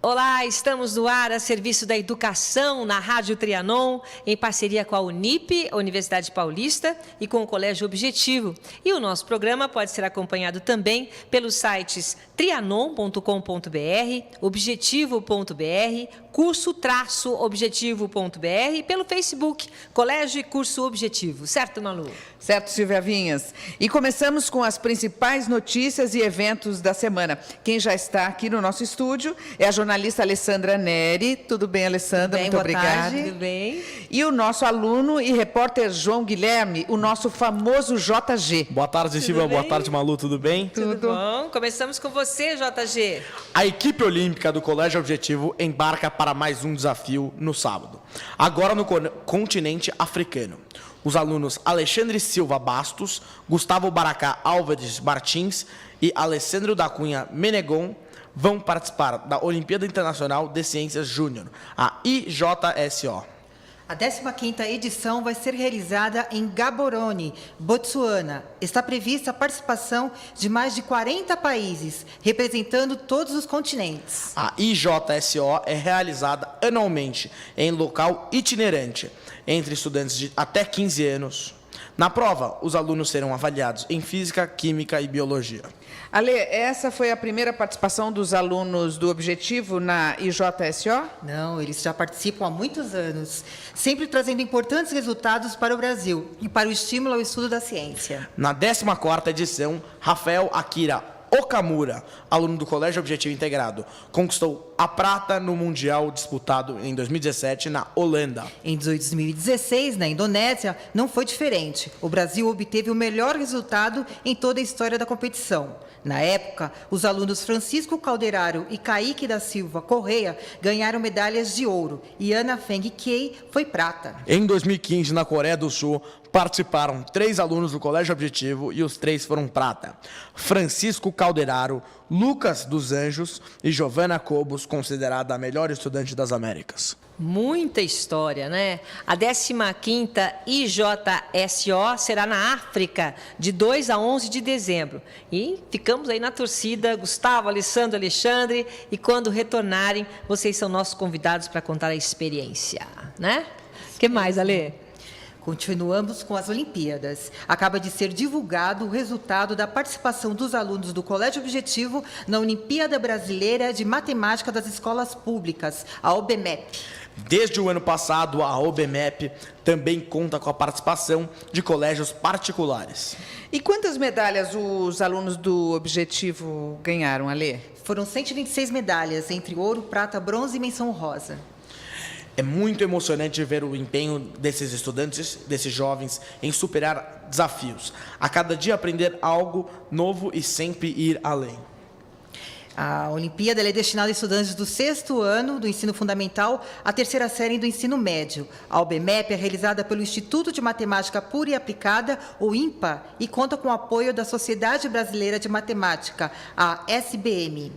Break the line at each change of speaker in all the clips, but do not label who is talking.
Olá, estamos no ar a serviço da educação na Rádio Trianon, em parceria com a Unip, a Universidade Paulista, e com o Colégio Objetivo. E o nosso programa pode ser acompanhado também pelos sites trianon.com.br, objetivo.br, curso-objetivo.br e pelo Facebook, Colégio e Curso Objetivo. Certo, Malu?
Certo, Silvia Vinhas. E começamos com as principais notícias e eventos da semana. Quem já está aqui no nosso estúdio é a jornalista Alessandra Neri. Tudo bem, Alessandra?
Muito obrigada. Tudo bem.
E o nosso aluno e repórter João Guilherme, o nosso famoso JG.
Boa tarde, Silvia. Boa tarde, Malu. Tudo bem?
Tudo bom. Começamos com você, JG.
A equipe olímpica do Colégio Objetivo embarca para mais um desafio no sábado. Agora no continente africano. Os alunos Alexandre Silva Bastos, Gustavo Baracá Álvares Martins e Alessandro da Cunha Menegon vão participar da Olimpíada Internacional de Ciências Júnior, a IJSO.
A 15ª edição vai ser realizada em Gaborone, Botsuana. Está prevista a participação de mais de 40 países, representando todos os continentes.
A IJSO é realizada anualmente em local itinerante, entre estudantes de até 15 anos. Na prova, os alunos serão avaliados em Física, Química e Biologia.
Ale, essa foi a primeira participação dos alunos do Objetivo na IJSO?
Não, eles já participam há muitos anos, sempre trazendo importantes resultados para o Brasil e para o estímulo ao estudo da ciência.
Na 14ª edição, Rafael Akira Okamura, aluno do Colégio Objetivo Integrado, conquistou a prata no Mundial disputado em 2017 na Holanda.
Em 2016, na Indonésia, não foi diferente. O Brasil obteve o melhor resultado em toda a história da competição. Na época, os alunos Francisco Calderaro e Kaique da Silva Correia ganharam medalhas de ouro e Ana Feng Kei foi prata.
Em 2015, na Coreia do Sul, participaram 3 alunos do Colégio Objetivo e os 3 foram prata. Francisco Calderaro, Lucas dos Anjos e Giovana Cobos, considerada a melhor estudante das Américas.
Muita história, né? A 15ª IJSO será na África, de 2 a 11 de dezembro. E ficamos aí na torcida, Gustavo, Alessandro, Alexandre, e quando retornarem, vocês são nossos convidados para contar a experiência, né? O que mais, Ale?
Continuamos com as Olimpíadas. Acaba de ser divulgado o resultado da participação dos alunos do Colégio Objetivo na Olimpíada Brasileira de Matemática das Escolas Públicas, a OBMEP.
Desde o ano passado, a OBMEP também conta com a participação de colégios particulares.
E quantas medalhas os alunos do Objetivo ganharam, Ale?
Foram 126 medalhas, entre ouro, prata, bronze e menção rosa.
É muito emocionante ver o empenho desses estudantes, desses jovens, em superar desafios. A cada dia aprender algo novo e sempre ir além.
A Olimpíada é destinada a estudantes do 6º ano do ensino fundamental à 3ª série do ensino médio. A OBMEP é realizada pelo Instituto de Matemática Pura e Aplicada, o INPA, e conta com o apoio da Sociedade Brasileira de Matemática, a SBM.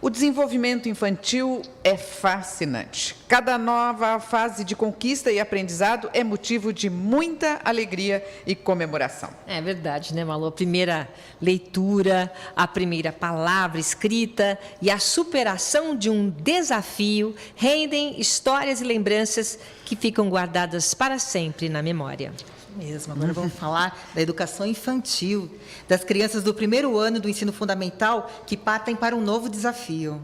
O desenvolvimento infantil é fascinante. Cada nova fase de conquista e aprendizado é motivo de muita alegria e comemoração.
É verdade, né, Malu? A primeira leitura, a primeira palavra escrita e a superação de um desafio rendem histórias e lembranças que ficam guardadas para sempre na memória.
Mesmo. Agora vamos falar da educação infantil, das crianças do 1º ano do ensino fundamental que partem para um novo desafio.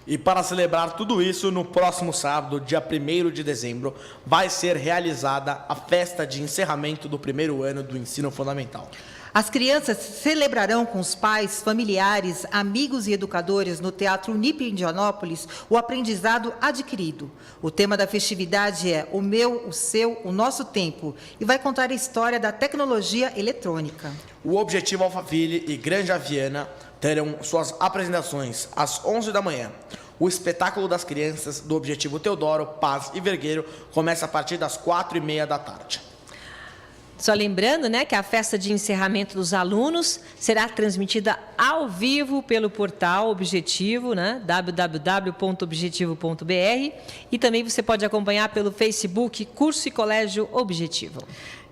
E para celebrar tudo isso, no próximo sábado, dia 1º de dezembro, vai ser realizada a festa de encerramento do 1º ano do ensino fundamental.
As crianças celebrarão com os pais, familiares, amigos e educadores no Teatro Unip Indianópolis o aprendizado adquirido. O tema da festividade é o meu, o seu, o nosso tempo e vai contar a história da tecnologia eletrônica.
O Objetivo Alphaville e Granja Viana terão suas apresentações às 11 da manhã. O espetáculo das crianças do Objetivo Teodoro, Paz e Vergueiro começa a partir das 4h30 da tarde.
Só lembrando, né, que a festa de encerramento dos alunos será transmitida ao vivo pelo portal Objetivo, né, www.objetivo.br, e também você pode acompanhar pelo Facebook Curso e Colégio Objetivo.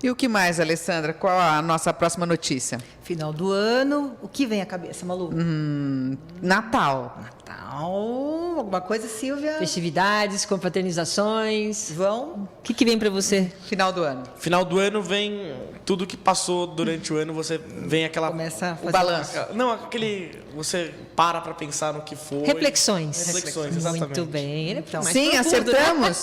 E o que mais, Alessandra? Qual a nossa próxima notícia?
Final do ano, o que vem à cabeça, Malu?
Natal.
Natal, alguma coisa, Silvia?
Festividades, confraternizações.
Vão?
O que vem para você?
Final do ano.
Final do ano vem tudo que passou durante o ano, você vem aquela...
Começa a
O
fazer
balanço.
Não, aquele... Você para pensar no que foi.
Reflexões.
Reflexões, exatamente.
Muito bem. Ele é mais
Sim,
profundo, né?
acertamos.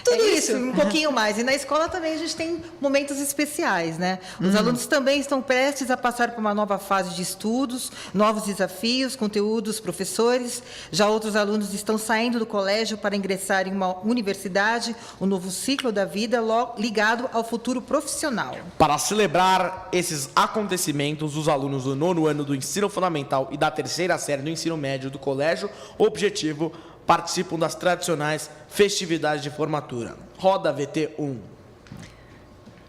Tudo isso, um pouquinho mais. E na escola também a gente tem momentos especiais, né? Os alunos também estão prestes a passar por uma nova fase de estudos, novos desafios, conteúdos, professores. Já outros alunos estão saindo do colégio para ingressar em uma universidade, um novo ciclo da vida ligado ao futuro profissional.
Para celebrar esses acontecimentos, os alunos do 9º ano do ensino fundamental e da 3ª série do ensino médio do Colégio Objetivo participam das tradicionais festividades de formatura. Roda VT1.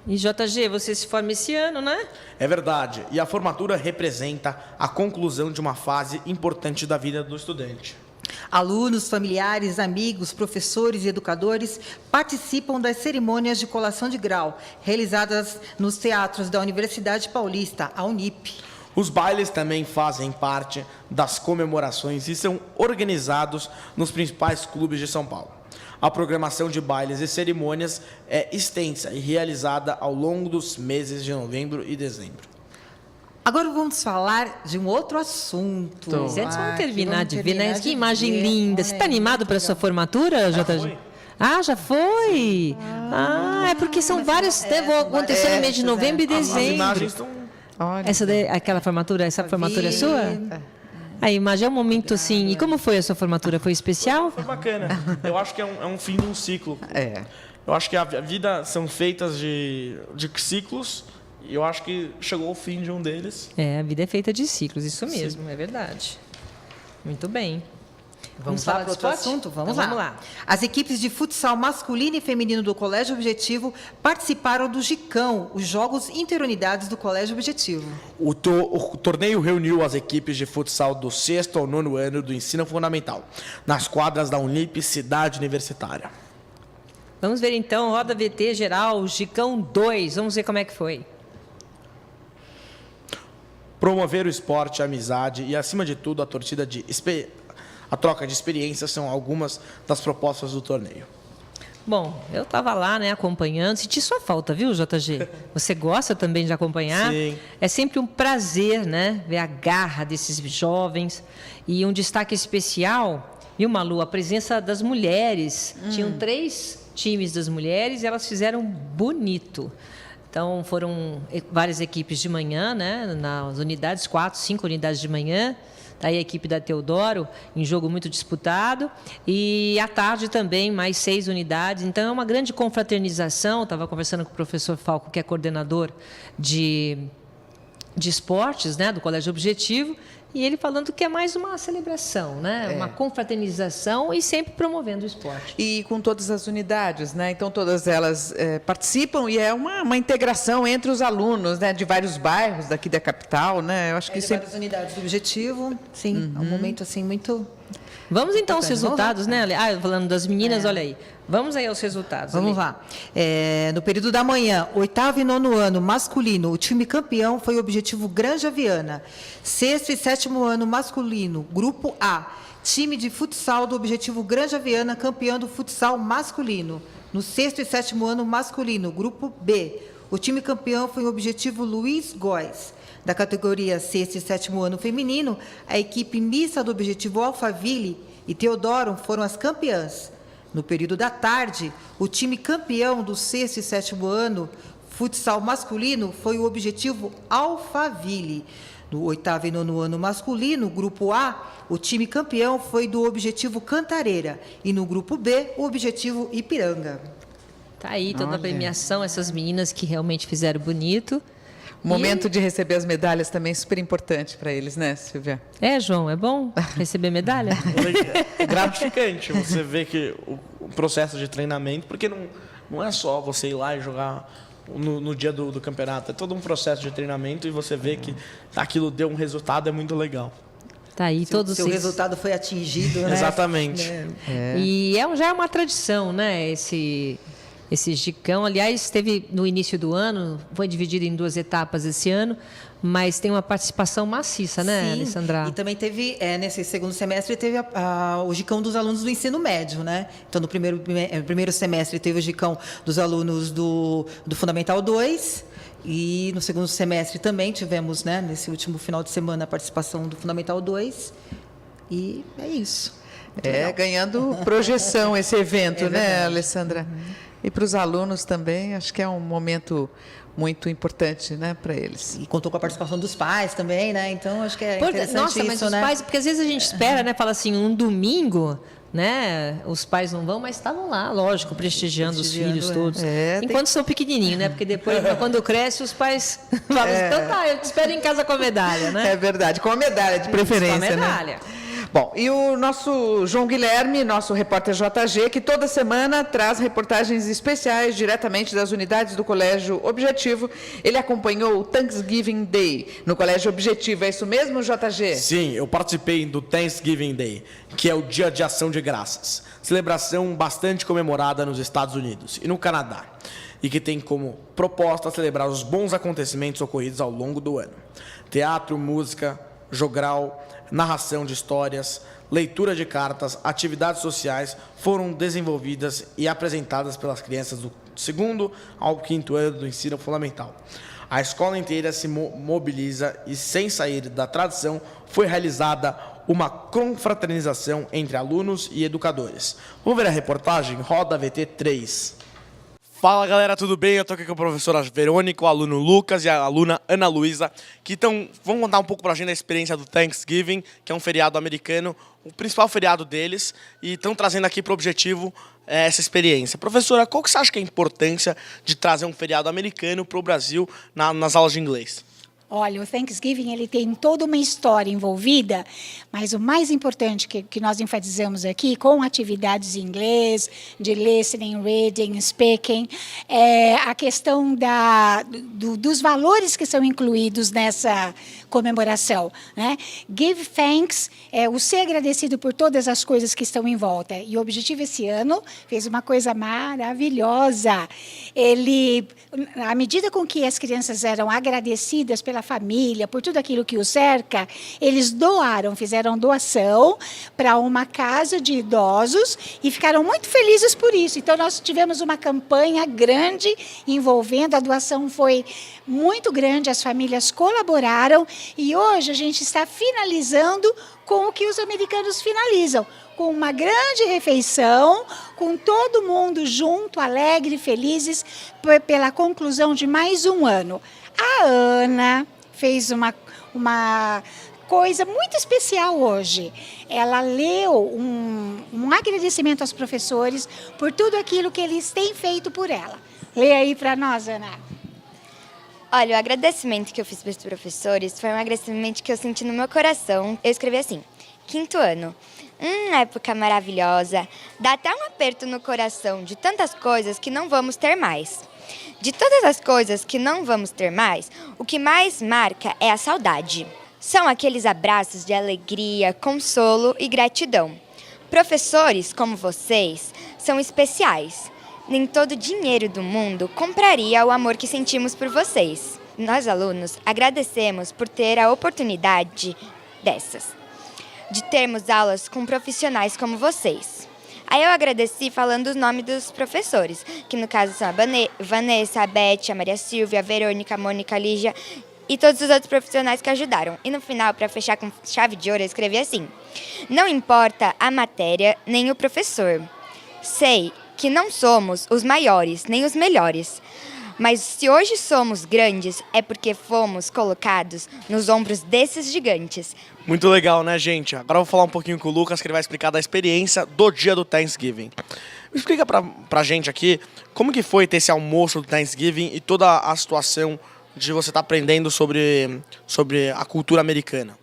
E JG, você se forma esse ano, né?
É verdade, e a formatura representa a conclusão de uma fase importante da vida do estudante.
Alunos, familiares, amigos, professores e educadores participam das cerimônias de colação de grau, realizadas nos teatros da Universidade Paulista, a Unip.
Os bailes também fazem parte das comemorações e são organizados nos principais clubes de São Paulo. A programação de bailes e cerimônias é extensa e realizada ao longo dos meses de novembro e dezembro.
Agora vamos falar de um outro assunto.
Pois é, vamos terminar
vamos
de ver,
terminar
né?
de
Que imagem
ver.
linda. Você está
Olha,
animado para a sua formatura, JG?
foi.
Ah, já foi? É porque são vários, né? Vão acontecer no mês de novembro e
As
dezembro.
imagens estão...
Olha.
Aquela formatura, essa formatura é sua? A imagem é um momento assim. E como foi a sua formatura? Foi especial?
Foi bacana. Eu acho que é um fim de um ciclo.
É.
Eu acho que a vida são feitas de ciclos e eu acho que chegou o fim de um deles.
É, a vida é feita de ciclos, isso mesmo, é verdade. Muito bem.
Vamos
falar
lá para
de
outro
esporte?
assunto?
Então, vamos lá.
As equipes de futsal masculino e feminino do Colégio Objetivo participaram do GICão, os Jogos Interunidades do Colégio Objetivo.
O torneio reuniu as equipes de futsal do 6º ao 9º ano do ensino fundamental, nas quadras da Unip Cidade Universitária.
Vamos ver então, roda VT geral, GICão 2. Vamos ver como é que foi.
Promover o esporte, a amizade e, acima de tudo, a troca de experiências são algumas das propostas do torneio.
Bom, eu estava lá, né, acompanhando. Senti sua falta, viu, JG? Você gosta também de acompanhar?
Sim.
É sempre um prazer, né, ver a garra desses jovens. E um destaque especial, viu, Malu? A presença das mulheres. Tinham 3 times das mulheres e elas fizeram bonito. Então, foram várias equipes de manhã, né, nas unidades, 4, 5 unidades de manhã. Daí a equipe da Teodoro, em jogo muito disputado. E à tarde também, mais 6 unidades. Então, é uma grande confraternização. Estava conversando com o professor Falco, que é coordenador de esportes, né, do Colégio Objetivo. E ele falando que é mais uma celebração, né? Uma confraternização e sempre promovendo o esporte.
E com todas as unidades, né? Então todas elas participam e é uma integração entre os alunos, né? De vários bairros daqui da capital, né? Eu acho que
De
sempre...
várias unidades do Objetivo, sim, é um momento assim muito...
Vamos então aos
Bacana.
resultados, né? Falando das meninas, olha aí. Vamos aí aos resultados.
Vamos
Ali.
lá. No período da manhã, 8º e 9º ano masculino, o time campeão foi o Objetivo Granja Viana. 6º e 7º ano masculino, Grupo A. Time de futsal do Objetivo Granja Viana, campeão do futsal masculino. No 6º e 7º ano masculino, Grupo B. O time campeão foi o Objetivo Luiz Góes. Da categoria 6º e 7º ano feminino, a equipe mista do Objetivo Alphaville e Teodoro foram as campeãs. No período da tarde, o time campeão do 6º e 7º ano futsal masculino foi o Objetivo Alphaville. No 8º e 9º ano masculino, Grupo A, o time campeão foi do Objetivo Cantareira. E no Grupo B, o Objetivo Ipiranga.
Tá aí toda a premiação, essas meninas que realmente fizeram bonito.
O momento de receber as medalhas também é super importante para eles, né, Silvia?
É, João, é bom receber medalha?
É gratificante você ver que o processo de treinamento, porque não é só você ir lá e jogar no dia do campeonato, é todo um processo de treinamento e você vê que aquilo deu um resultado, é muito legal.
Tá aí todos
Seu resultado foi atingido, né?
Exatamente.
E já é uma tradição, né? esse gicão. Aliás, teve no início do ano, foi dividido em 2 etapas esse ano, mas tem uma participação maciça, né,
Sim,
Alessandra?
e também teve, nesse segundo semestre, teve o gicão dos alunos do ensino médio, né? Então, no primeiro semestre, teve o gicão dos alunos do Fundamental 2, e no segundo semestre também tivemos, né, nesse último final de semana, a participação do Fundamental 2, e é isso.
Ganhando projeção esse evento, né,
verdade.
Alessandra? E para os alunos também, acho que é um momento muito importante, né, para eles.
E contou com a participação dos pais também, né? Então, acho que é interessante
Nossa, mas
isso,
os
né?
pais, porque às vezes a gente espera, né, fala assim, um domingo, né, os pais não vão, mas estavam lá, lógico, prestigiando os filhos todos. Enquanto são pequenininhos, né, porque depois, quando cresce, os pais falam, então tá, eu te espero em casa com a medalha, né?
É verdade, com a medalha de preferência,
Com a medalha.
né? Bom, e o nosso João Guilherme, nosso repórter JG, que toda semana traz reportagens especiais diretamente das unidades do Colégio Objetivo. Ele acompanhou o Thanksgiving Day no Colégio Objetivo. É isso mesmo, JG?
Sim, eu participei do Thanksgiving Day, que é o Dia de Ação de Graças. Celebração bastante comemorada nos Estados Unidos e no Canadá, e que tem como proposta celebrar os bons acontecimentos ocorridos ao longo do ano. Teatro, música, jogral, narração de histórias, leitura de cartas, atividades sociais foram desenvolvidas e apresentadas pelas crianças do 2º ao 5º ano do ensino fundamental. A escola inteira se mobiliza e, sem sair da tradição, foi realizada uma confraternização entre alunos e educadores. Vamos ver a reportagem? Roda VT 3. Fala galera, tudo bem? Eu tô aqui com a professora Verônica, o aluno Lucas e a aluna Ana Luísa, que vão contar um pouco pra gente da experiência do Thanksgiving, que é um feriado americano, o principal feriado deles, e estão trazendo aqui para o Objetivo essa experiência. Professora, qual que você acha que é a importância de trazer um feriado americano para o Brasil nas aulas de inglês?
Olha, o Thanksgiving ele tem toda uma história envolvida, mas o mais importante que nós enfatizamos aqui, com atividades em inglês, de listening, reading, speaking, é a questão dos valores que são incluídos nessa comemoração, né? Give thanks, o ser agradecido por todas as coisas que estão em volta. E o Objetivo esse ano fez uma coisa maravilhosa. Ele, à medida com que as crianças eram agradecidas pela família, por tudo aquilo que os cerca, eles fizeram doação para uma casa de idosos e ficaram muito felizes por isso. Então, nós tivemos uma campanha grande envolvendo, a doação foi muito grande, as famílias colaboraram e hoje a gente está finalizando com o que os americanos finalizam, com uma grande refeição, com todo mundo junto, alegre, felizes, pela conclusão de mais um ano. A Ana fez uma coisa muito especial hoje. Ela leu um agradecimento aos professores por tudo aquilo que eles têm feito por ela. Lê aí para nós, Ana.
Olha, o agradecimento que eu fiz para os professores foi um agradecimento que eu senti no meu coração. Eu escrevi assim, 5º ano. Época maravilhosa. Dá até um aperto no coração de tantas coisas que não vamos ter mais. De todas as coisas que não vamos ter mais, o que mais marca é a saudade. São aqueles abraços de alegria, consolo e gratidão. Professores como vocês são especiais. Nem todo dinheiro do mundo compraria o amor que sentimos por vocês. Nós, alunos, agradecemos por ter a oportunidade de termos aulas com profissionais como vocês. Aí eu agradeci falando os nomes dos professores, que no caso são a Vanessa, a Beth, a Maria Silvia, a Verônica, a Mônica, a Lígia e todos os outros profissionais que ajudaram. E no final, para fechar com chave de ouro, eu escrevi assim: não importa a matéria nem o professor. Sei que não somos os maiores nem os melhores, mas se hoje somos grandes é porque fomos colocados nos ombros desses gigantes.
Muito legal, né, gente? Agora eu vou falar um pouquinho com o Lucas, que ele vai explicar da experiência do dia do Thanksgiving. Me explica pra gente aqui como que foi ter esse almoço do Thanksgiving e toda a situação de você estar aprendendo sobre a cultura americana.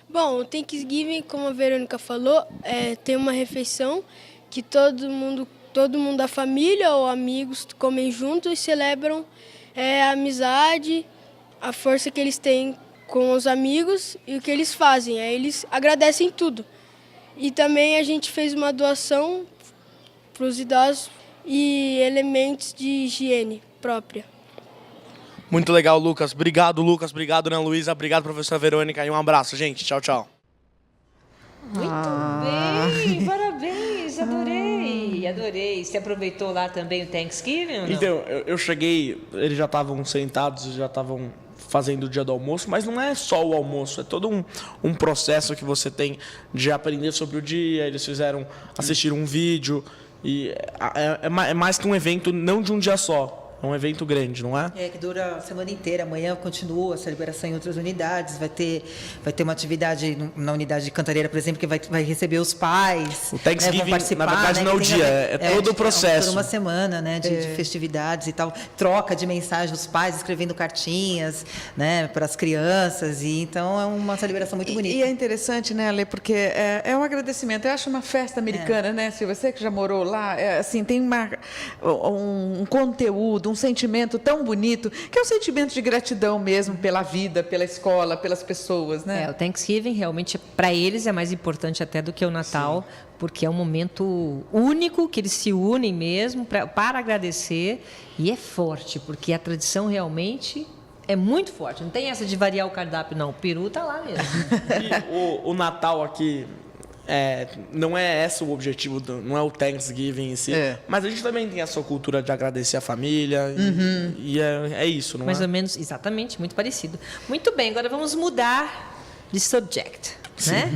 Bom, o Thanksgiving, como a Verônica falou, tem uma refeição que todo mundo da família ou amigos comem juntos e celebram a amizade, a força que eles têm com os amigos e o que eles fazem. Eles agradecem tudo. E também a gente fez uma doação para os idosos e elementos de higiene própria.
Muito legal, Lucas. Obrigado, Lucas. Obrigado, Ana Luísa. Obrigado, professora Verônica. E um abraço, gente. Tchau, tchau.
Muito bem, parabéns, adorei, adorei. Você aproveitou lá também o Thanksgiving ou não?
Então, eu cheguei, eles já estavam sentados, já estavam fazendo o dia do almoço, mas não é só o almoço, é todo um processo que você tem de aprender sobre o dia. Eles fizeram, assistiram um vídeo, e é mais que um evento, não de um dia só. É um evento grande, não é?
É, que dura a semana inteira. Amanhã continua a celebração em outras unidades. Vai ter uma atividade na unidade de Cantareira, por exemplo, que vai receber os pais.
O Thanksgiving,
vão participar,
na verdade, não é o dia, é todo o processo.
Toda uma semana, né, de festividades e tal. Troca de mensagens dos pais, escrevendo cartinhas, né, para as crianças. E então é uma celebração muito bonita.
E é interessante, né, Ale, porque é um agradecimento. Eu acho uma festa americana, né, Silvia? Você que já morou lá, assim, tem um conteúdo, um sentimento tão bonito, que é um sentimento de gratidão mesmo pela vida, pela escola, pelas pessoas, né?
O Thanksgiving realmente para eles é mais importante até do que o Natal, porque é um momento único que eles se unem mesmo para agradecer, e é forte, porque a tradição realmente é muito forte. Não tem essa de variar o cardápio, não. O peru tá lá mesmo.
E o Natal aqui, não é esse o objetivo, não é o Thanksgiving em si, mas a gente também tem a sua cultura de agradecer a família, e é isso, não é?
Mais ou menos, exatamente, muito parecido. Muito bem, agora vamos mudar de subject, né?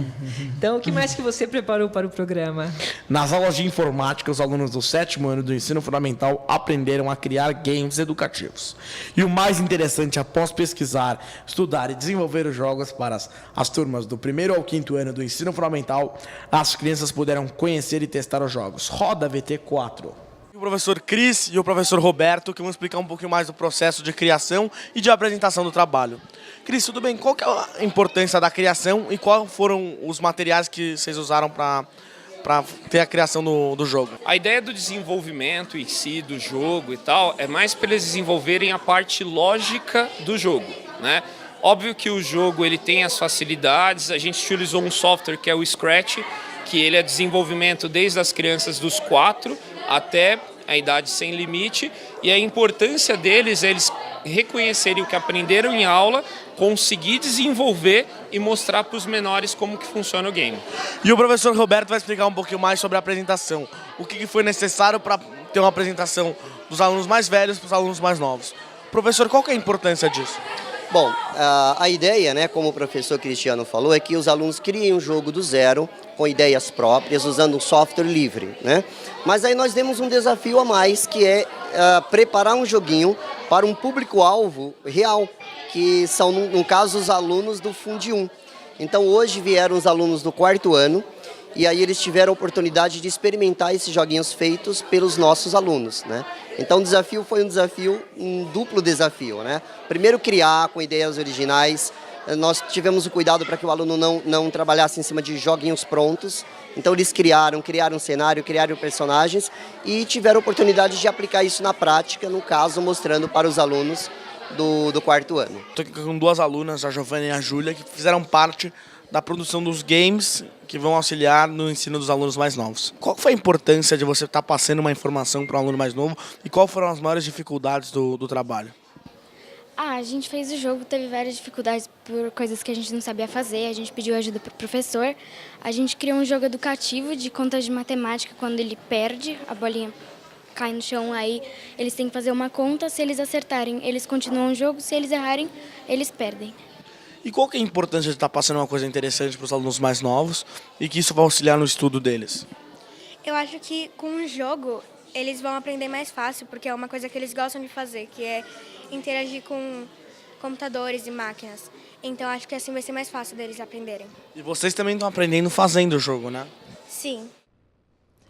Então, o que mais que você preparou para o programa?
Nas aulas de informática, os alunos do 7º ano do ensino fundamental aprenderam a criar games educativos. E o mais interessante, após pesquisar, estudar e desenvolver os jogos para as turmas do 1º ao 5º ano do ensino fundamental, as crianças puderam conhecer e testar os jogos. Roda VT4. O professor Cris e o professor Roberto, que vão explicar um pouquinho mais do processo de criação e de apresentação do trabalho. Cris, tudo bem? Qual que é a importância da criação e quais foram os materiais que vocês usaram para ter a criação do jogo?
A ideia do desenvolvimento em si, do jogo e tal, é mais para eles desenvolverem a parte lógica do jogo, né? Óbvio que o jogo ele tem as facilidades, a gente utilizou um software que é o Scratch, que ele é desenvolvimento desde as crianças dos 4 até a idade sem limite, e a importância deles é eles reconhecerem o que aprenderam em aula, conseguir desenvolver e mostrar para os menores como que funciona o game.
E o professor Roberto vai explicar um pouquinho mais sobre a apresentação. O que foi necessário para ter uma apresentação dos alunos mais velhos para os alunos mais novos. Professor, qual que é a importância disso?
Bom, a ideia, né, como o professor Cristiano falou, é que os alunos criem um jogo do zero, com ideias próprias, usando um software livre, né? Mas aí nós demos um desafio a mais, que é preparar um joguinho para um público-alvo real, que são, no caso, os alunos do Fundi 1. Então, hoje vieram os alunos do 4º ano, e aí eles tiveram a oportunidade de experimentar esses joguinhos feitos pelos nossos alunos, né? Então o desafio foi um duplo desafio, né? Primeiro criar com ideias originais, nós tivemos o cuidado para que o aluno não trabalhasse em cima de joguinhos prontos, então eles criaram um cenário, criaram personagens e tiveram a oportunidade de aplicar isso na prática, no caso mostrando para os alunos do 4º ano.
Estou aqui com duas alunas, a Giovana e a Júlia, que fizeram parte da produção dos games que vão auxiliar no ensino dos alunos mais novos. Qual foi a importância de você estar passando uma informação para um aluno mais novo e quais foram as maiores dificuldades do trabalho?
A gente fez o jogo, teve várias dificuldades por coisas que a gente não sabia fazer, a gente pediu ajuda para o professor. A gente criou um jogo educativo de contas de matemática, quando ele perde, a bolinha cai no chão, aí eles têm que fazer uma conta, se eles acertarem, eles continuam o jogo, se eles errarem, eles perdem.
E qual que é a importância de estar passando uma coisa interessante para os alunos mais novos e que isso vai auxiliar no estudo deles?
Eu acho que com o jogo eles vão aprender mais fácil, porque é uma coisa que eles gostam de fazer, que é interagir com computadores e máquinas. Então acho que assim vai ser mais fácil deles aprenderem.
E vocês também estão aprendendo fazendo o jogo, né?
Sim.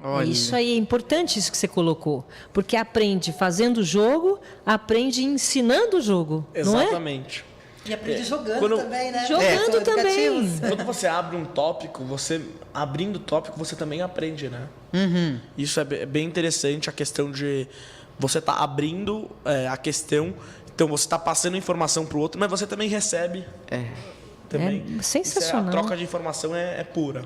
Olha. Isso aí, é importante isso que você colocou, porque aprende fazendo o jogo, aprende ensinando o jogo,
Exatamente.
Não é?
E aprende jogando também, né?
Jogando também.
Quando você abre um tópico, abrindo o tópico, você também aprende, né? Isso é bem interessante, a questão de você estar abrindo a questão, então você está passando informação para o outro, mas você também recebe também.
É sensacional.
A troca de informação é pura.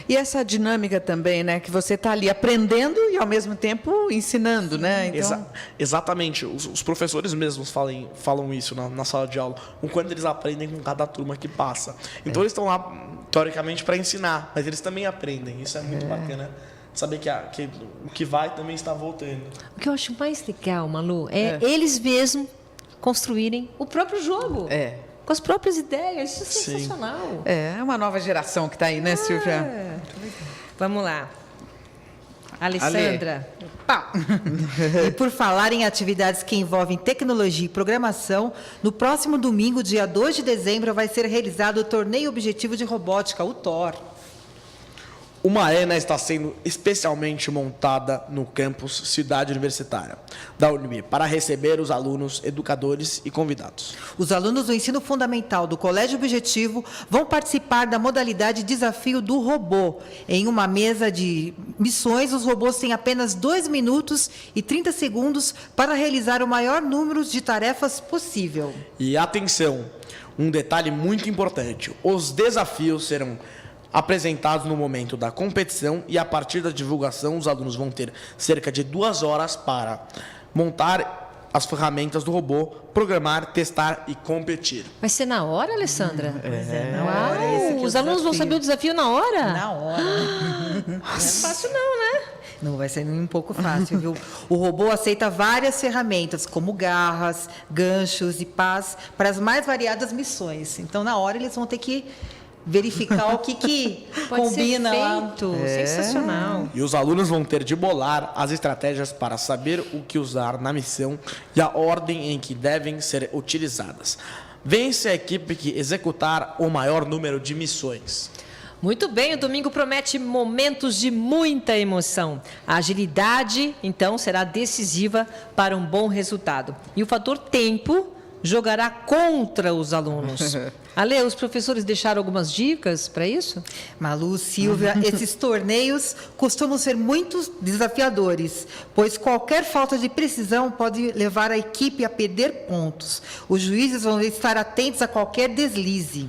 E essa dinâmica também, né? Que você está ali aprendendo e, ao mesmo tempo, ensinando, né? Então...
Exatamente. Os professores mesmos falam isso na sala de aula. O quanto eles aprendem com cada turma que passa. Então, eles estão lá, teoricamente, para ensinar. Mas eles também aprendem. Isso é muito bacana. Saber que o que vai também está voltando.
O que eu acho mais legal, Malu, é eles mesmos construírem o próprio jogo. Com as próprias ideias. Isso é sensacional.
É uma nova geração que está aí, né, Silvia?
Vamos lá. Alessandra.
E por falar em atividades que envolvem tecnologia e programação, no próximo domingo, dia 2 de dezembro, vai ser realizado o Torneio Objetivo de Robótica, o TOR.
Uma arena está sendo especialmente montada no campus Cidade Universitária da UNB para receber os alunos, educadores e convidados.
Os alunos do ensino fundamental do Colégio Objetivo vão participar da modalidade Desafio do Robô. Em uma mesa de missões, os robôs têm apenas 2 minutos e 30 segundos para realizar o maior número de tarefas possível.
E atenção, um detalhe muito importante: os desafios serão apresentados no momento da competição e a partir da divulgação os alunos vão ter cerca de 2 horas para montar as ferramentas do robô, programar, testar e competir.
Vai ser na hora, Alessandra?
Na hora. Esse aqui é o
Os alunos vão
desafio.
saber o desafio na hora?
Na hora.
Não é fácil não, né?
Não vai ser nem um pouco fácil, viu? O robô aceita várias ferramentas, como garras, ganchos e pás, para as mais variadas missões. Então, na hora, eles vão ter que verificar o que
Pode
combina
ser
lá.
feito. Sensacional.
E os alunos vão ter de bolar as estratégias para saber o que usar na missão e a ordem em que devem ser utilizadas. Vence a equipe que executar o maior número de missões.
Muito bem, o domingo promete momentos de muita emoção. A agilidade, então, será decisiva para um bom resultado. E o fator tempo jogará contra os alunos. Ale, os professores deixaram algumas dicas para isso?
Malu, Silvia, esses torneios costumam ser muito desafiadores, pois qualquer falta de precisão pode levar a equipe a perder pontos. Os juízes vão estar atentos a qualquer deslize.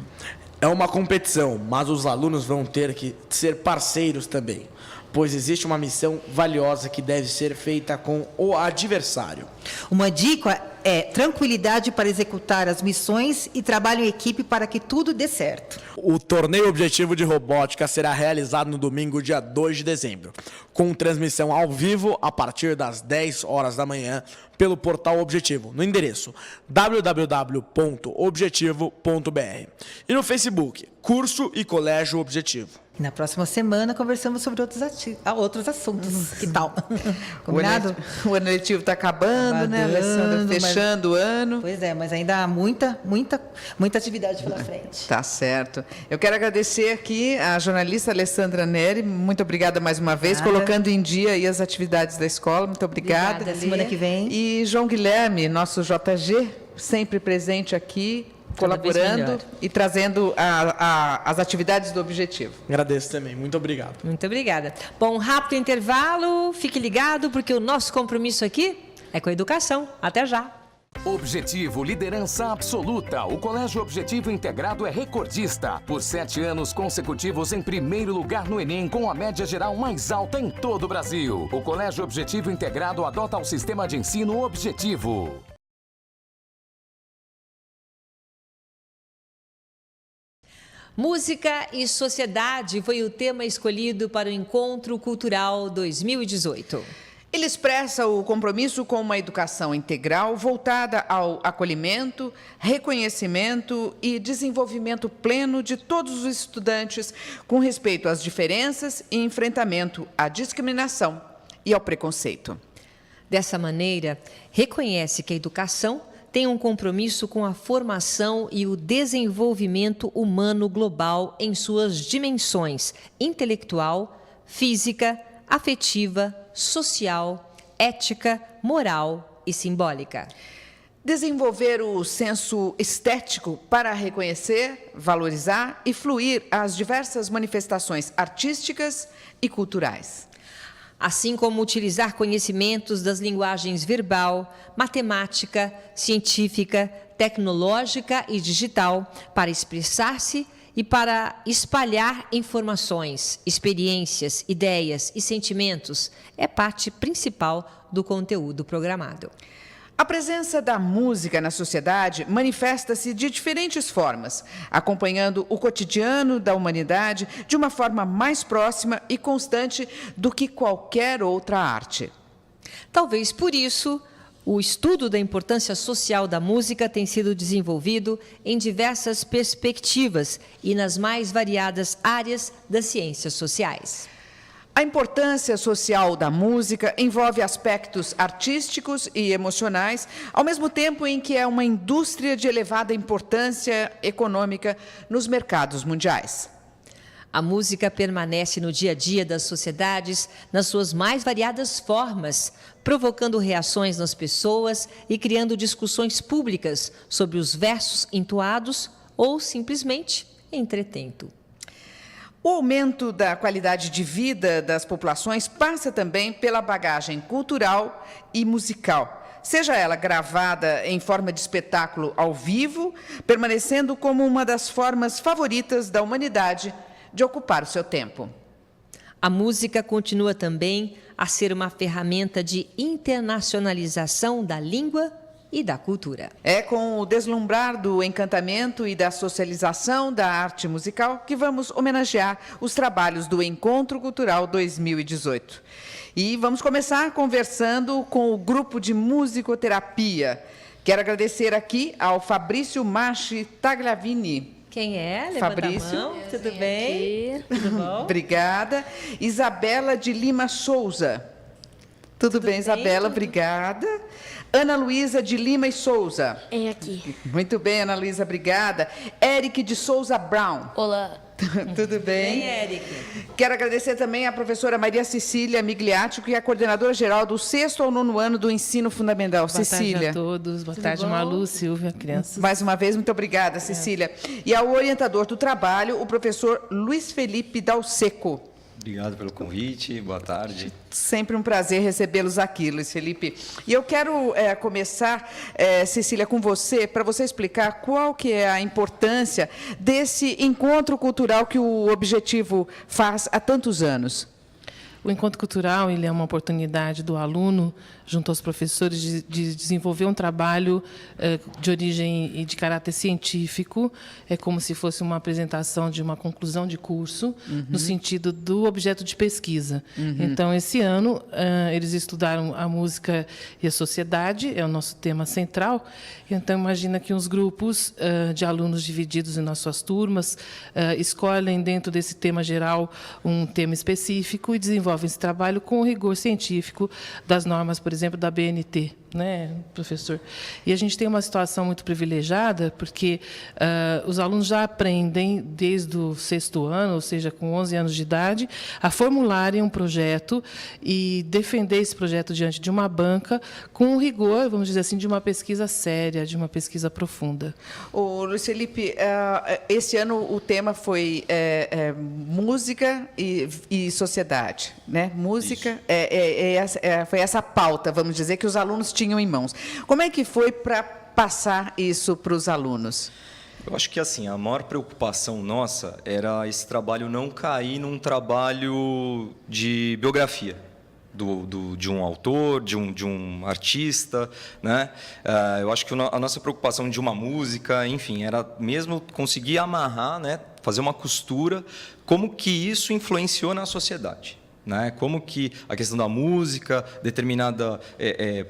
É uma competição, mas os alunos vão ter que ser parceiros também, pois existe uma missão valiosa que deve ser feita com o adversário.
Uma dica é tranquilidade para executar as missões e trabalho em equipe para que tudo dê certo.
O Torneio Objetivo de Robótica será realizado no domingo, dia 2 de dezembro, com transmissão ao vivo a partir das 10 horas da manhã pelo portal Objetivo, no endereço www.objetivo.br e no Facebook, Curso e Colégio Objetivo.
Na próxima semana conversamos sobre outros assuntos. Que tal? Combinado?
O ano letivo está acabando, né, Alessandra? Fechando o ano.
Pois é, mas ainda há muita atividade pela frente.
Tá certo. Eu quero agradecer aqui a jornalista Alessandra Neri. Muito obrigada mais uma vez, colocando em dia aí as atividades da escola. Muito obrigada.
Obrigada. Semana que vem.
E João Guilherme, nosso JG, sempre presente aqui, colaborando e trazendo as atividades do Objetivo.
Agradeço também. Muito obrigado.
Muito obrigada. Bom, rápido intervalo. Fique ligado, porque o nosso compromisso aqui é com a educação. Até já.
Objetivo, liderança absoluta. O Colégio Objetivo Integrado é recordista. Por 7 anos consecutivos em primeiro lugar no Enem, com a média geral mais alta em todo o Brasil. O Colégio Objetivo Integrado adota o sistema de ensino Objetivo.
Música e sociedade foi o tema escolhido para o Encontro Cultural 2018.
Ele expressa o compromisso com uma educação integral voltada ao acolhimento, reconhecimento e desenvolvimento pleno de todos os estudantes com respeito às diferenças e enfrentamento à discriminação e ao preconceito.
Dessa maneira, reconhece que a educação tem um compromisso com a formação e o desenvolvimento humano global em suas dimensões intelectual, física, afetiva, social, ética, moral e simbólica.
Desenvolver o senso estético para reconhecer, valorizar e fluir as diversas manifestações artísticas e culturais.
assim como utilizar conhecimentos das linguagens verbal, matemática, científica, tecnológica e digital para expressar-se e para espalhar informações, experiências, ideias e sentimentos é parte principal do conteúdo programado.
A presença da música na sociedade manifesta-se de diferentes formas, acompanhando o cotidiano da humanidade de uma forma mais próxima e constante do que qualquer outra arte.
Talvez por isso, o estudo da importância social da música tem sido desenvolvido em diversas perspectivas e nas mais variadas áreas das ciências sociais.
A importância social da música envolve aspectos artísticos e emocionais, ao mesmo tempo em que é uma indústria de elevada importância econômica nos mercados mundiais.
A música permanece no dia a dia das sociedades nas suas mais variadas formas, provocando reações nas pessoas e criando discussões públicas sobre os versos entoados ou simplesmente entretendo.
O aumento da qualidade de vida das populações passa também pela bagagem cultural e musical, seja ela gravada em forma de espetáculo ao vivo, permanecendo como uma das formas favoritas da humanidade de ocupar o seu tempo.
A música continua também a ser uma ferramenta de internacionalização da língua e da cultura.
É com o deslumbrar do encantamento e da socialização da arte musical que vamos homenagear os trabalhos do Encontro Cultural 2018. E vamos começar conversando com o grupo de musicoterapia. Quero agradecer aqui ao Fabrício Machi Tagliavini.
Quem é? Levanta
Fabrício.
a mão. Tudo bem? Tudo bom?
Obrigada. Isabela de Lima Souza. Tudo bem, Isabela? Obrigada. Ana Luísa de Lima e Souza.
É aqui.
Muito bem, Ana Luísa, obrigada. Eric de Souza Brown.
Olá.
Tudo bem?
Bem, Eric.
Quero agradecer também à professora Maria Cecília Migliatti, que é a coordenadora geral do 6º ao 9º ano do ensino fundamental.
Boa
Cecília.
tarde a todos. Boa tarde,
bom?
Malu, Silvia, crianças.
Mais uma vez, muito obrigada, Cecília. E ao orientador do trabalho, o professor Luiz Felipe Dalseco.
Obrigado pelo convite, boa tarde.
Sempre um prazer recebê-los aqui, Luiz Felipe. E eu quero começar, Cecília, com você, para você explicar qual que é a importância desse encontro cultural que o Objetivo faz há tantos anos.
O encontro cultural ele é uma oportunidade do aluno, junto aos professores, de desenvolver um trabalho de origem e de caráter científico. É como se fosse uma apresentação de uma conclusão de curso, no sentido do objeto de pesquisa. Então, esse ano, eles estudaram a música e a sociedade, é o nosso tema central. Então, imagina que uns grupos de alunos divididos nas suas turmas escolhem, dentro desse tema geral, um tema específico e desenvolvem esse trabalho com o rigor científico das normas, por exemplo, da BNT, né, professor? E a gente tem uma situação muito privilegiada, porque os alunos já aprendem desde o 6º ano, ou seja, com 11 anos de idade, a formularem um projeto e defender esse projeto diante de uma banca com o rigor, vamos dizer assim, de uma pesquisa séria, de uma pesquisa profunda.
Ô, Luiz Felipe, esse ano o tema foi música e sociedade, né? Música, foi essa pauta, vamos dizer, que os alunos tinham em mãos. Como é que foi para passar isso para os alunos?
Eu acho que assim, a maior preocupação nossa era esse trabalho não cair num trabalho de biografia de um autor, de um artista, né? Eu acho que a nossa preocupação de uma música, enfim, era mesmo conseguir amarrar, né? Fazer uma costura, como que isso influenciou na sociedade. Né? Como que a questão da música, determinada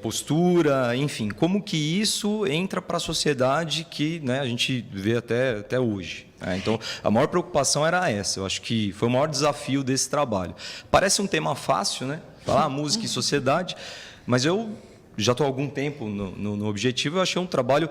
postura, enfim, como que isso entra para a sociedade que, né, a gente vê até hoje. Né? Então, a maior preocupação era essa. Eu acho que foi o maior desafio desse trabalho. Parece um tema fácil, né? Falar música e sociedade, mas eu já estou há algum tempo no Objetivo. Eu achei um trabalho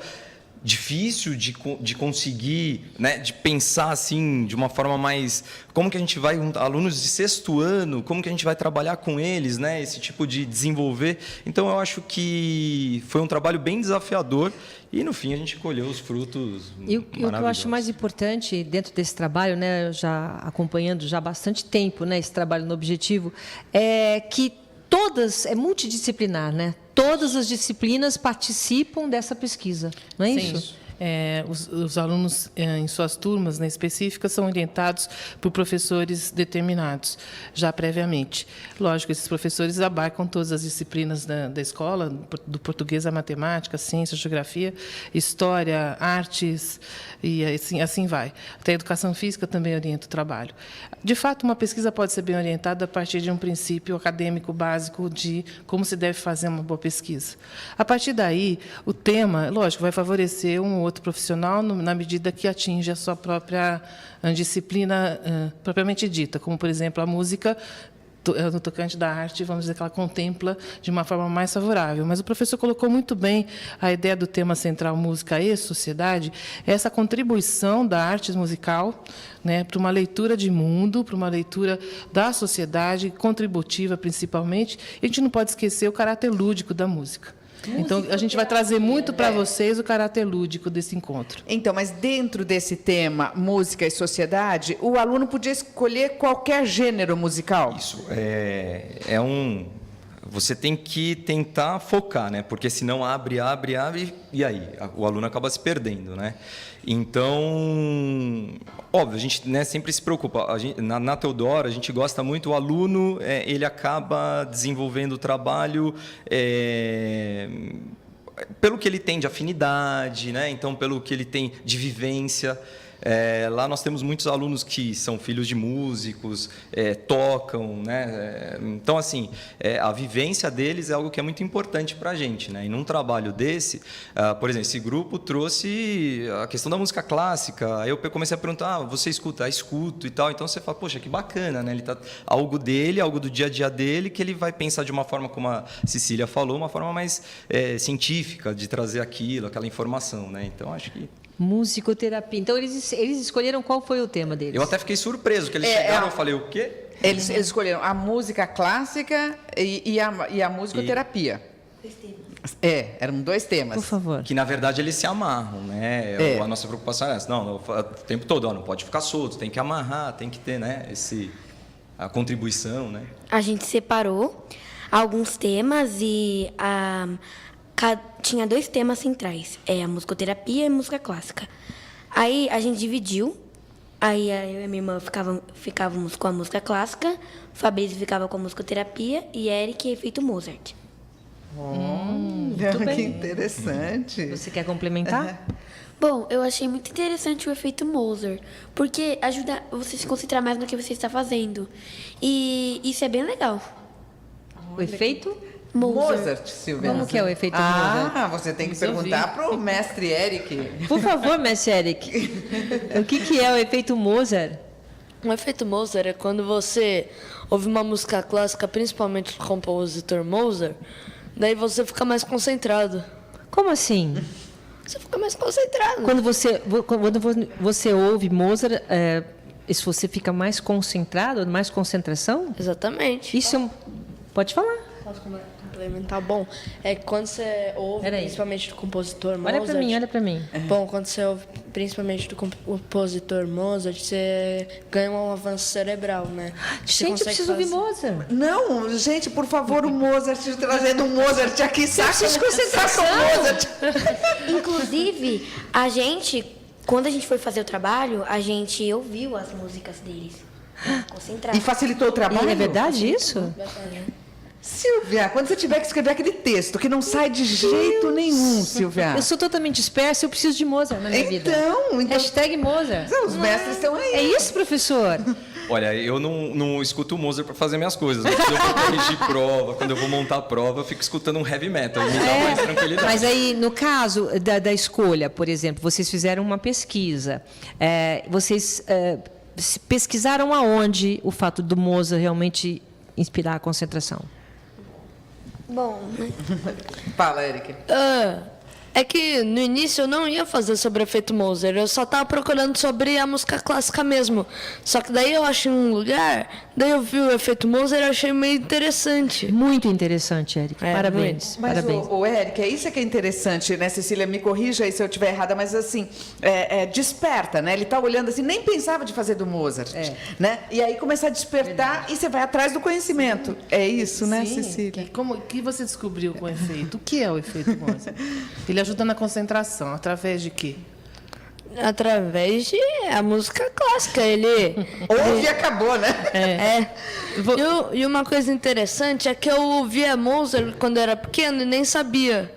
difícil de conseguir, né, de pensar assim de uma forma mais como que a gente vai alunos de 6º ano, como que a gente vai trabalhar com eles, né, esse tipo de desenvolver. Então eu acho que foi um trabalho bem desafiador e no fim a gente colheu os frutos
E o que eu acho mais importante dentro desse trabalho, né, já acompanhando já há bastante tempo, né, esse trabalho no Objetivo, é que é multidisciplinar, né? Todas as disciplinas participam dessa pesquisa, não é isso?
Os alunos, em suas turmas, né, específicas, são orientados por professores determinados, já previamente. Lógico, esses professores abarcam todas as disciplinas da escola, do português à matemática, ciência, geografia, história, artes, e assim vai. Até a educação física também orienta o trabalho. De fato, uma pesquisa pode ser bem orientada a partir de um princípio acadêmico básico de como se deve fazer uma boa pesquisa. A partir daí, o tema, lógico, vai favorecer um outro profissional na medida que atinge a sua própria disciplina propriamente dita, como, por exemplo, a música, no tocante da arte, vamos dizer que ela contempla de uma forma mais favorável. Mas o professor colocou muito bem a ideia do tema central música e sociedade, essa contribuição da arte musical, né, para uma leitura de mundo, para uma leitura da sociedade, contributiva principalmente. E a gente não pode esquecer o caráter lúdico da música. Então, a gente vai trazer muito para vocês o caráter lúdico desse encontro.
Então, mas dentro desse tema, música e sociedade, o aluno podia escolher qualquer gênero musical?
Isso, você tem que tentar focar, né? Porque senão abre, e aí? O aluno acaba se perdendo, né? Então, óbvio, a gente, né, sempre se preocupa. Na Teodoro, a gente gosta muito, o aluno, ele acaba desenvolvendo o trabalho pelo que ele tem de afinidade, né? Então, pelo que ele tem de vivência. Lá nós temos muitos alunos que são filhos de músicos, tocam, né? Então, assim, a vivência deles é algo que é muito importante para a gente, né? E num trabalho desse, por exemplo, esse grupo trouxe a questão da música clássica. Aí eu comecei a perguntar, você escuta? Escuto e tal. Então você fala, poxa, que bacana, né? Ele tá algo dele, algo do dia a dia dele, que ele vai pensar de uma forma, como a Cecília falou, uma forma mais científica de trazer aquela informação, né? Então acho que
musicoterapia. Então, eles escolheram qual foi o tema deles?
Eu até fiquei surpreso, que eles chegaram, eu falei, o quê?
Eles escolheram a música clássica e a musicoterapia. Eram 2 temas.
Por favor.
Que, na verdade, eles se amarram, né? A nossa preocupação é essa. Não, o tempo todo, não pode ficar solto, tem que amarrar, tem que ter, né, a contribuição, né?
A gente separou alguns temas e tinha 2 temas centrais, a musicoterapia e a música clássica. Aí a gente dividiu, aí eu e minha irmã ficávamos com a música clássica, o Fabrício ficava com a musicoterapia e Eric efeito Mozart.
Muito bem. Que interessante.
Você quer complementar?
Bom, eu achei muito interessante o efeito Mozart, porque ajuda você a se concentrar mais no que você está fazendo. E isso é bem legal.
O efeito?
Mozart, Silvia.
Como que é o efeito Mozart?
Você tem que perguntar para o mestre Eric.
Por favor, mestre Eric. O que é o efeito Mozart?
O efeito Mozart é quando você ouve uma música clássica, principalmente do compositor Mozart, daí você fica mais concentrado.
Como assim?
Você fica mais concentrado.
Quando você ouve Mozart, você fica mais concentrado, mais concentração?
Exatamente.
Isso pode falar.
Posso complementar? Bom, quando você ouve principalmente do compositor Mozart...
Olha para mim.
Bom, quando você ouve principalmente do compositor Mozart, você ganha um avanço cerebral, né?
Gente, eu preciso ouvir Mozart.
Não, gente, por favor, o Mozart, trazendo o Mozart aqui, saca o Mozart.
Inclusive, quando a gente foi fazer o trabalho, a gente ouviu as músicas deles. Concentrado.
E facilitou o trabalho?
E é verdade isso?
Silvia, quando você tiver que escrever aquele texto que não sai de jeito nenhum, Silvia.
Eu sou totalmente dispersa, eu preciso de Mozart na minha vida.
Então...
Hashtag Mozart.
Os mestres estão aí.
É isso, professor?
Olha, eu não escuto o Mozart para fazer minhas coisas. Mas quando eu vou corrigir prova, quando eu vou montar prova, eu fico escutando um heavy metal. E me dá mais tranquilidade.
Mas aí, no caso da escolha, por exemplo, vocês fizeram uma pesquisa. Vocês pesquisaram aonde o fato do Mozart realmente inspirar a concentração?
Bom,
Fala, Eric.
É que no início eu não ia fazer sobre o efeito Mozart, eu só estava procurando sobre a música clássica mesmo. Só que daí eu achei um lugar, daí eu vi o efeito Mozart e achei meio interessante.
Muito interessante, Érica. Parabéns.
Mas,
Parabéns.
Érica, isso é que é interessante, né, Cecília? Me corrija aí se eu estiver errada, mas assim, desperta, né? Ele está olhando assim, nem pensava de fazer do Mozart, né? E aí começa a despertar e você vai atrás do conhecimento. É isso, né,
Sim.
Cecília?
E como que você descobriu com o efeito? O que é o efeito Mozart? Ele ajuda na concentração, através de quê?
Através de a música clássica, ele...
Ouve e acabou, né?
E uma coisa interessante é que eu ouvia Mozart quando eu era pequeno e nem sabia.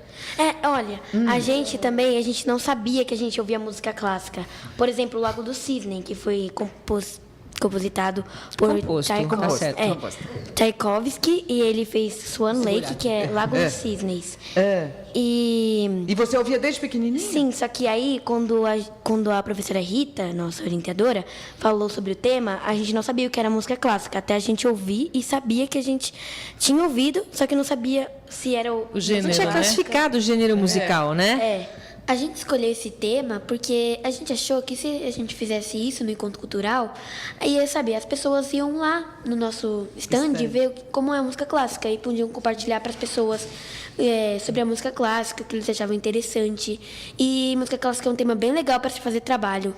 Olha, a gente não sabia que a gente ouvia música clássica. Por exemplo, o Lago do Cisne, que foi compositado por Tchaikovsky, e ele fez Swan Lake, que é Lago dos Cisnes.
E você ouvia desde pequenininha?
Sim, só que aí, quando a professora Rita, nossa orientadora, falou sobre o tema, a gente não sabia o que era música clássica, até a gente ouvir e sabia que a gente tinha ouvido, só que não sabia se era o
gênero, não tinha classificado o gênero musical, né?
A gente escolheu esse tema porque a gente achou que se a gente fizesse isso no Encontro Cultural, aí, sabe, as pessoas iam lá no nosso stand ver como é a música clássica e podiam compartilhar para as pessoas sobre a música clássica, que eles achavam interessante. E música clássica é um tema bem legal para se fazer trabalho.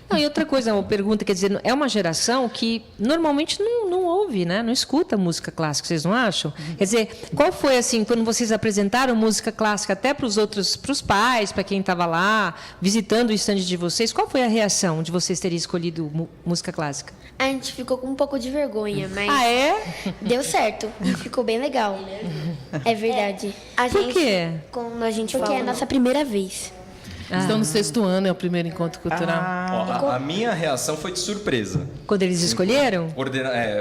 Não, e outra coisa, uma pergunta, quer dizer, é uma geração que normalmente não ouve, né? Não escuta música clássica, vocês não acham? Quer dizer, qual foi, assim, quando vocês apresentaram música clássica até para os outros, para os pais, para quem estava lá, visitando o stand de vocês, qual foi a reação de vocês terem escolhido música clássica?
A gente ficou com um pouco de vergonha, mas deu certo e ficou bem legal. É verdade.
Por quê?
Quando a gente Porque é a nossa primeira vez.
Estão no 6º ano, é o primeiro encontro cultural.
A minha reação foi de surpresa.
Quando eles escolheram?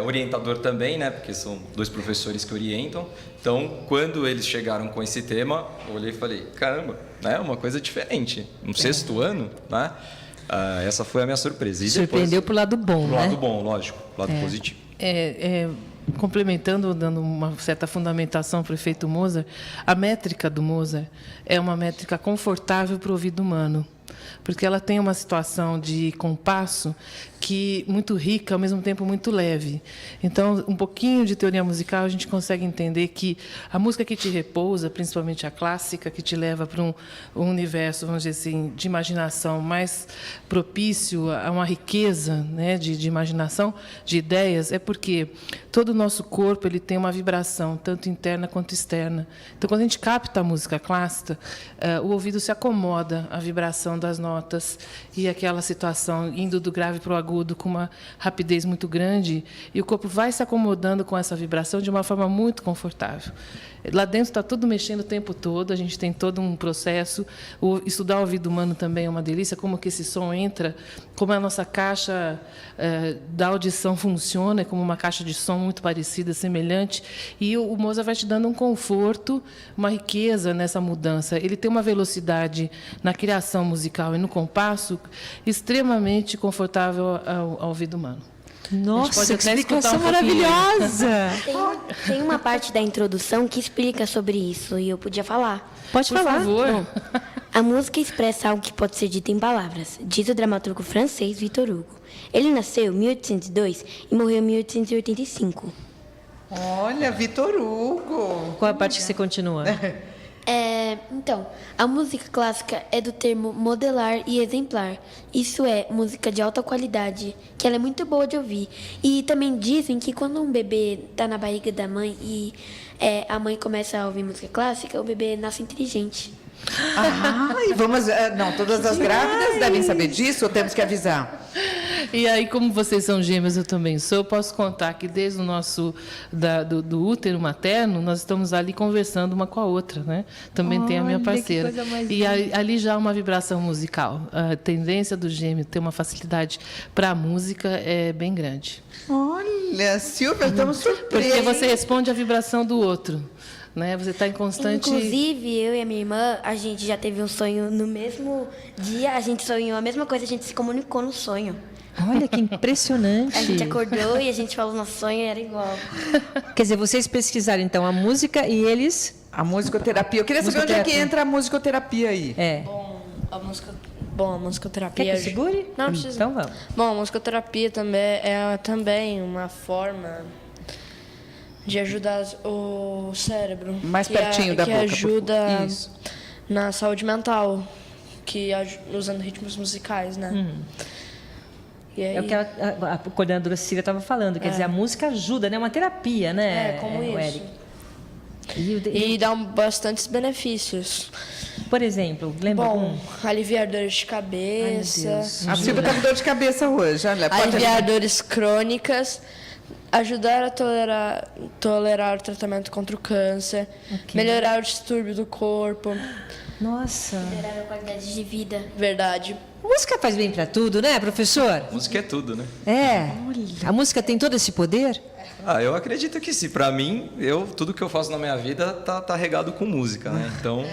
Orientador também, né? Porque são 2 professores que orientam. Então, quando eles chegaram com esse tema, eu olhei e falei, caramba, né? Uma coisa diferente. No 6º ano, né? Essa foi a minha surpresa. E
surpreendeu pro lado bom,
pro lado bom, lógico. Lado positivo.
Complementando, dando uma certa fundamentação para o efeito Mozart, a métrica do Mozart é uma métrica confortável para o ouvido humano, porque ela tem uma situação de compasso que muito rica, ao mesmo tempo muito leve. Então, um pouquinho de teoria musical, a gente consegue entender que a música que te repousa, principalmente a clássica, que te leva para um universo, vamos dizer assim, de imaginação mais propício a uma riqueza, né, de imaginação, de ideias, é porque todo o nosso corpo ele tem uma vibração, tanto interna quanto externa. Então, quando a gente capta a música clássica, o ouvido se acomoda à vibração das notas e aquela situação indo do grave para o agudo com uma rapidez muito grande, e o corpo vai se acomodando com essa vibração de uma forma muito confortável. Lá dentro está tudo mexendo o tempo todo, a gente tem todo um processo. Estudar o ouvido humano também é uma delícia, como que esse som entra, como a nossa caixa da audição funciona, é como uma caixa de som muito parecida, semelhante, e o Mozart vai te dando um conforto, uma riqueza nessa mudança. Ele tem uma velocidade na criação musical e no compasso extremamente confortável ao ouvido humano.
Nossa, que explicação maravilhosa!
Tem uma parte da introdução que explica sobre isso, e eu podia falar.
Pode falar.
Por favor.
Bom, a música expressa algo que pode ser dito em palavras, diz o dramaturgo francês Victor Hugo. Ele nasceu em 1802 e morreu em 1885.
Olha, Victor Hugo!
Qual a parte que você continua?
Então, a música clássica é do termo modelar e exemplar. Isso é música de alta qualidade, que ela é muito boa de ouvir. E também dizem que quando um bebê está na barriga da mãe e a mãe começa a ouvir música clássica, o bebê nasce inteligente.
E vamos... Não, todas as grávidas devem saber disso ou temos que avisar?
E aí, como vocês são gêmeas, eu também sou, posso contar que desde o nosso do útero materno, nós estamos ali conversando uma com a outra, né? Também tem a minha parceira. E ali já há uma vibração musical. A tendência do gêmeo ter uma facilidade para a música é bem grande.
Olha, Silvia, estamos surpresos.
Porque você responde à vibração do outro. Né? Você está em constante...
Inclusive, eu e a minha irmã, a gente já teve um sonho no mesmo dia, a gente sonhou a mesma coisa, a gente se comunicou no sonho.
Olha, que impressionante.
A gente acordou e a gente falou nosso sonho e era igual.
Quer dizer, vocês pesquisaram, então, a música e eles
A musicoterapia. Eu queria saber onde é que entra a musicoterapia aí.
Bom, a musicoterapia...
Quer que eu segure?
Não precisa.
Então vamos.
Bom, a musicoterapia também uma forma de ajudar o cérebro.
Mais pertinho da boca.
Que ajuda
Isso.
na saúde mental, usando ritmos musicais, né? E aí,
É o que a coordenadora Cecília estava falando, quer dizer, a música ajuda, né? É uma terapia, né?
como isso.
Eric?
E dá bastantes benefícios.
Por exemplo, lembra
Bom, aliviar dores de cabeça.
A Silvia está com dor de cabeça hoje. Olha,
Aliviar dores crônicas. Ajudar a tolerar o tratamento contra o câncer. Melhorar o distúrbio do corpo.
Nossa.
Melhorar a qualidade de vida.
Verdade.
Música faz bem para tudo, né, professor?
Música é tudo, né?
É. A música tem todo esse poder?
Eu acredito que sim. Pra mim, tudo que eu faço na minha vida tá regado com música, né? Então...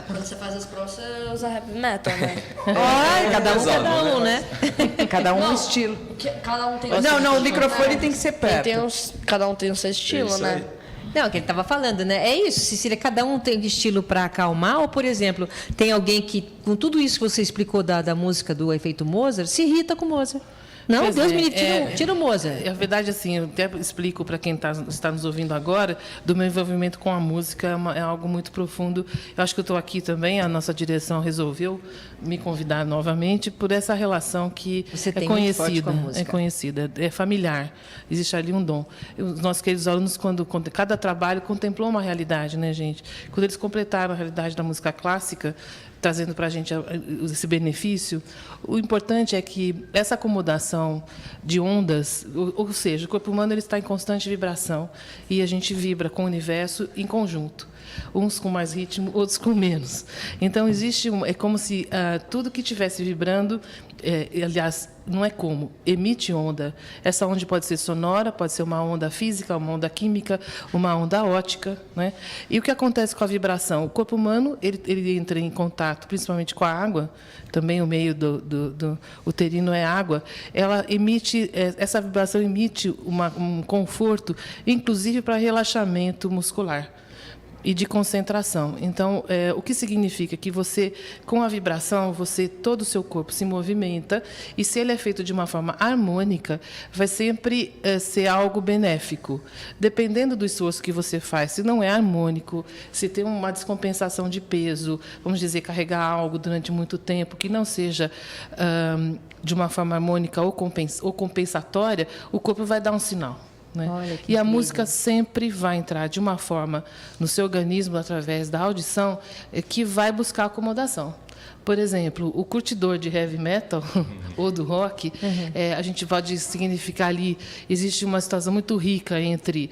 Quando você faz as provas, você usa heavy metal, né?
Cada um,
né?
Cada um um estilo.
Cada um tem
Não, o microfone tem que ser perto.
Cada um tem o seu estilo, né?
Não, que ele estava falando, né? É isso, Cecília, cada um tem estilo para acalmar, ou, por exemplo, tem alguém que, com tudo isso que você explicou da música do efeito Mozart, se irrita com Mozart. Não,
Pois
Deus
é,
me livre, tira o Mozart.
É verdade, assim, eu até explico para quem está nos ouvindo agora, do meu envolvimento com a música, é algo muito profundo. Eu acho que eu estou aqui também, a nossa direção resolveu me convidar novamente por essa relação que
Você tem muito forte com a música.
é conhecida, é familiar. Existe ali um dom. Os nossos queridos alunos, quando cada trabalho contemplou uma realidade, né, gente? Quando eles completaram a realidade da música clássica, trazendo para a gente esse benefício, o importante é que essa acomodação de ondas, ou seja, o corpo humano ele está em constante vibração e a gente vibra com o universo em conjunto. Uns com mais ritmo, outros com menos. Então, é como se tudo que estivesse vibrando, aliás, não é como, emite onda. Essa onda pode ser sonora, pode ser uma onda física, uma onda química, uma onda ótica, né? E o que acontece com a vibração? O corpo humano ele entra em contato, principalmente com a água, também o meio do uterino é água, ela emite, essa vibração emite um conforto, inclusive para relaxamento muscular e de concentração. Então, o que significa que você, com a vibração, todo o seu corpo se movimenta e se ele é feito de uma forma harmônica, vai sempre ser algo benéfico. Dependendo do esforço que você faz, se não é harmônico, se tem uma descompensação de peso, vamos dizer, carregar algo durante muito tempo, que não seja de uma forma harmônica ou compensatória, o corpo vai dar um sinal. Né? E a música sempre vai entrar de uma forma no seu organismo, através da audição, que vai buscar acomodação. Por exemplo, o curtidor de heavy metal ou do rock, a gente pode significar ali, existe uma situação muito rica entre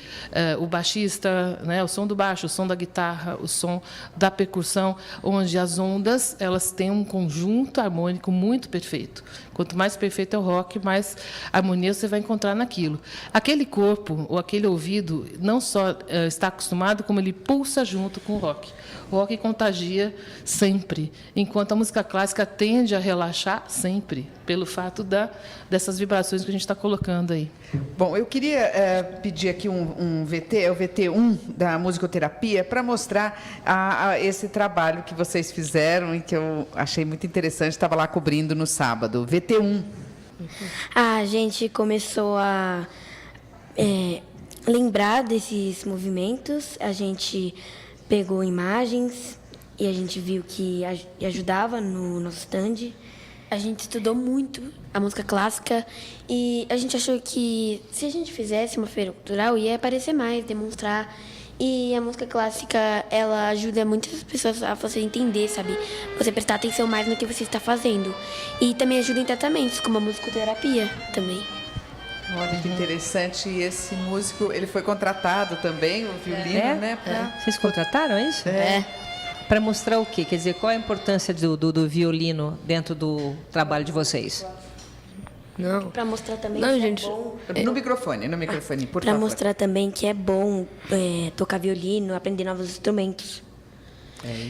o baixista, né, o som do baixo, o som da guitarra, o som da percussão, onde as ondas elas têm um conjunto harmônico muito perfeito. Quanto mais perfeito é o rock, mais harmonia você vai encontrar naquilo. Aquele corpo ou aquele ouvido não só está acostumado, como ele pulsa junto com o rock. O rock contagia sempre, enquanto a música clássica tende a relaxar sempre, pelo fato dessas vibrações que a gente está colocando aí.
Bom, eu queria pedir aqui um VT, o VT1 da musicoterapia, para mostrar esse trabalho que vocês fizeram e que eu achei muito interessante, estava lá cobrindo no sábado. VT1.
A gente começou a lembrar desses movimentos, a gente pegou imagens e a gente viu que ajudava no nosso stand. A gente estudou muito a música clássica e a gente achou que se a gente fizesse uma feira cultural ia aparecer mais, demonstrar. E a música clássica, ela ajuda muitas pessoas a você entender, sabe? Você prestar atenção mais no que você está fazendo. E também ajuda em tratamentos, como a musicoterapia também.
Olha que interessante. E esse músico, ele foi contratado também, o violino, né?
Vocês contrataram, é isso? Para mostrar o quê? Quer dizer, qual a importância do violino dentro do trabalho de vocês?
Não. Para mostrar também
Não,
que
gente,
é bom.
No microfone, por
Para
favor.
mostrar também que é bom tocar violino, aprender novos instrumentos.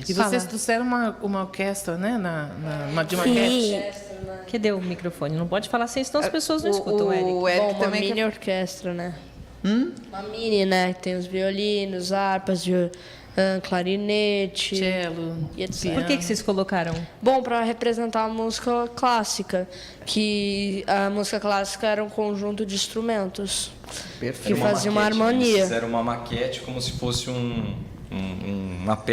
E vocês trouxeram uma orquestra, né? De
Sim.
maquete.
Cadê o microfone? Não pode falar sem, senão as pessoas não escutam, Eric.
O Eric
Uma
também
mini orquestra, né? Uma mini, né? Tem os violinos, harpas, clarinete,
cello,
e etc.
Por que vocês colocaram?
Bom, para representar a música clássica, que a música clássica era um conjunto de instrumentos que faziam uma harmonia.
Fizeram uma maquete como se fosse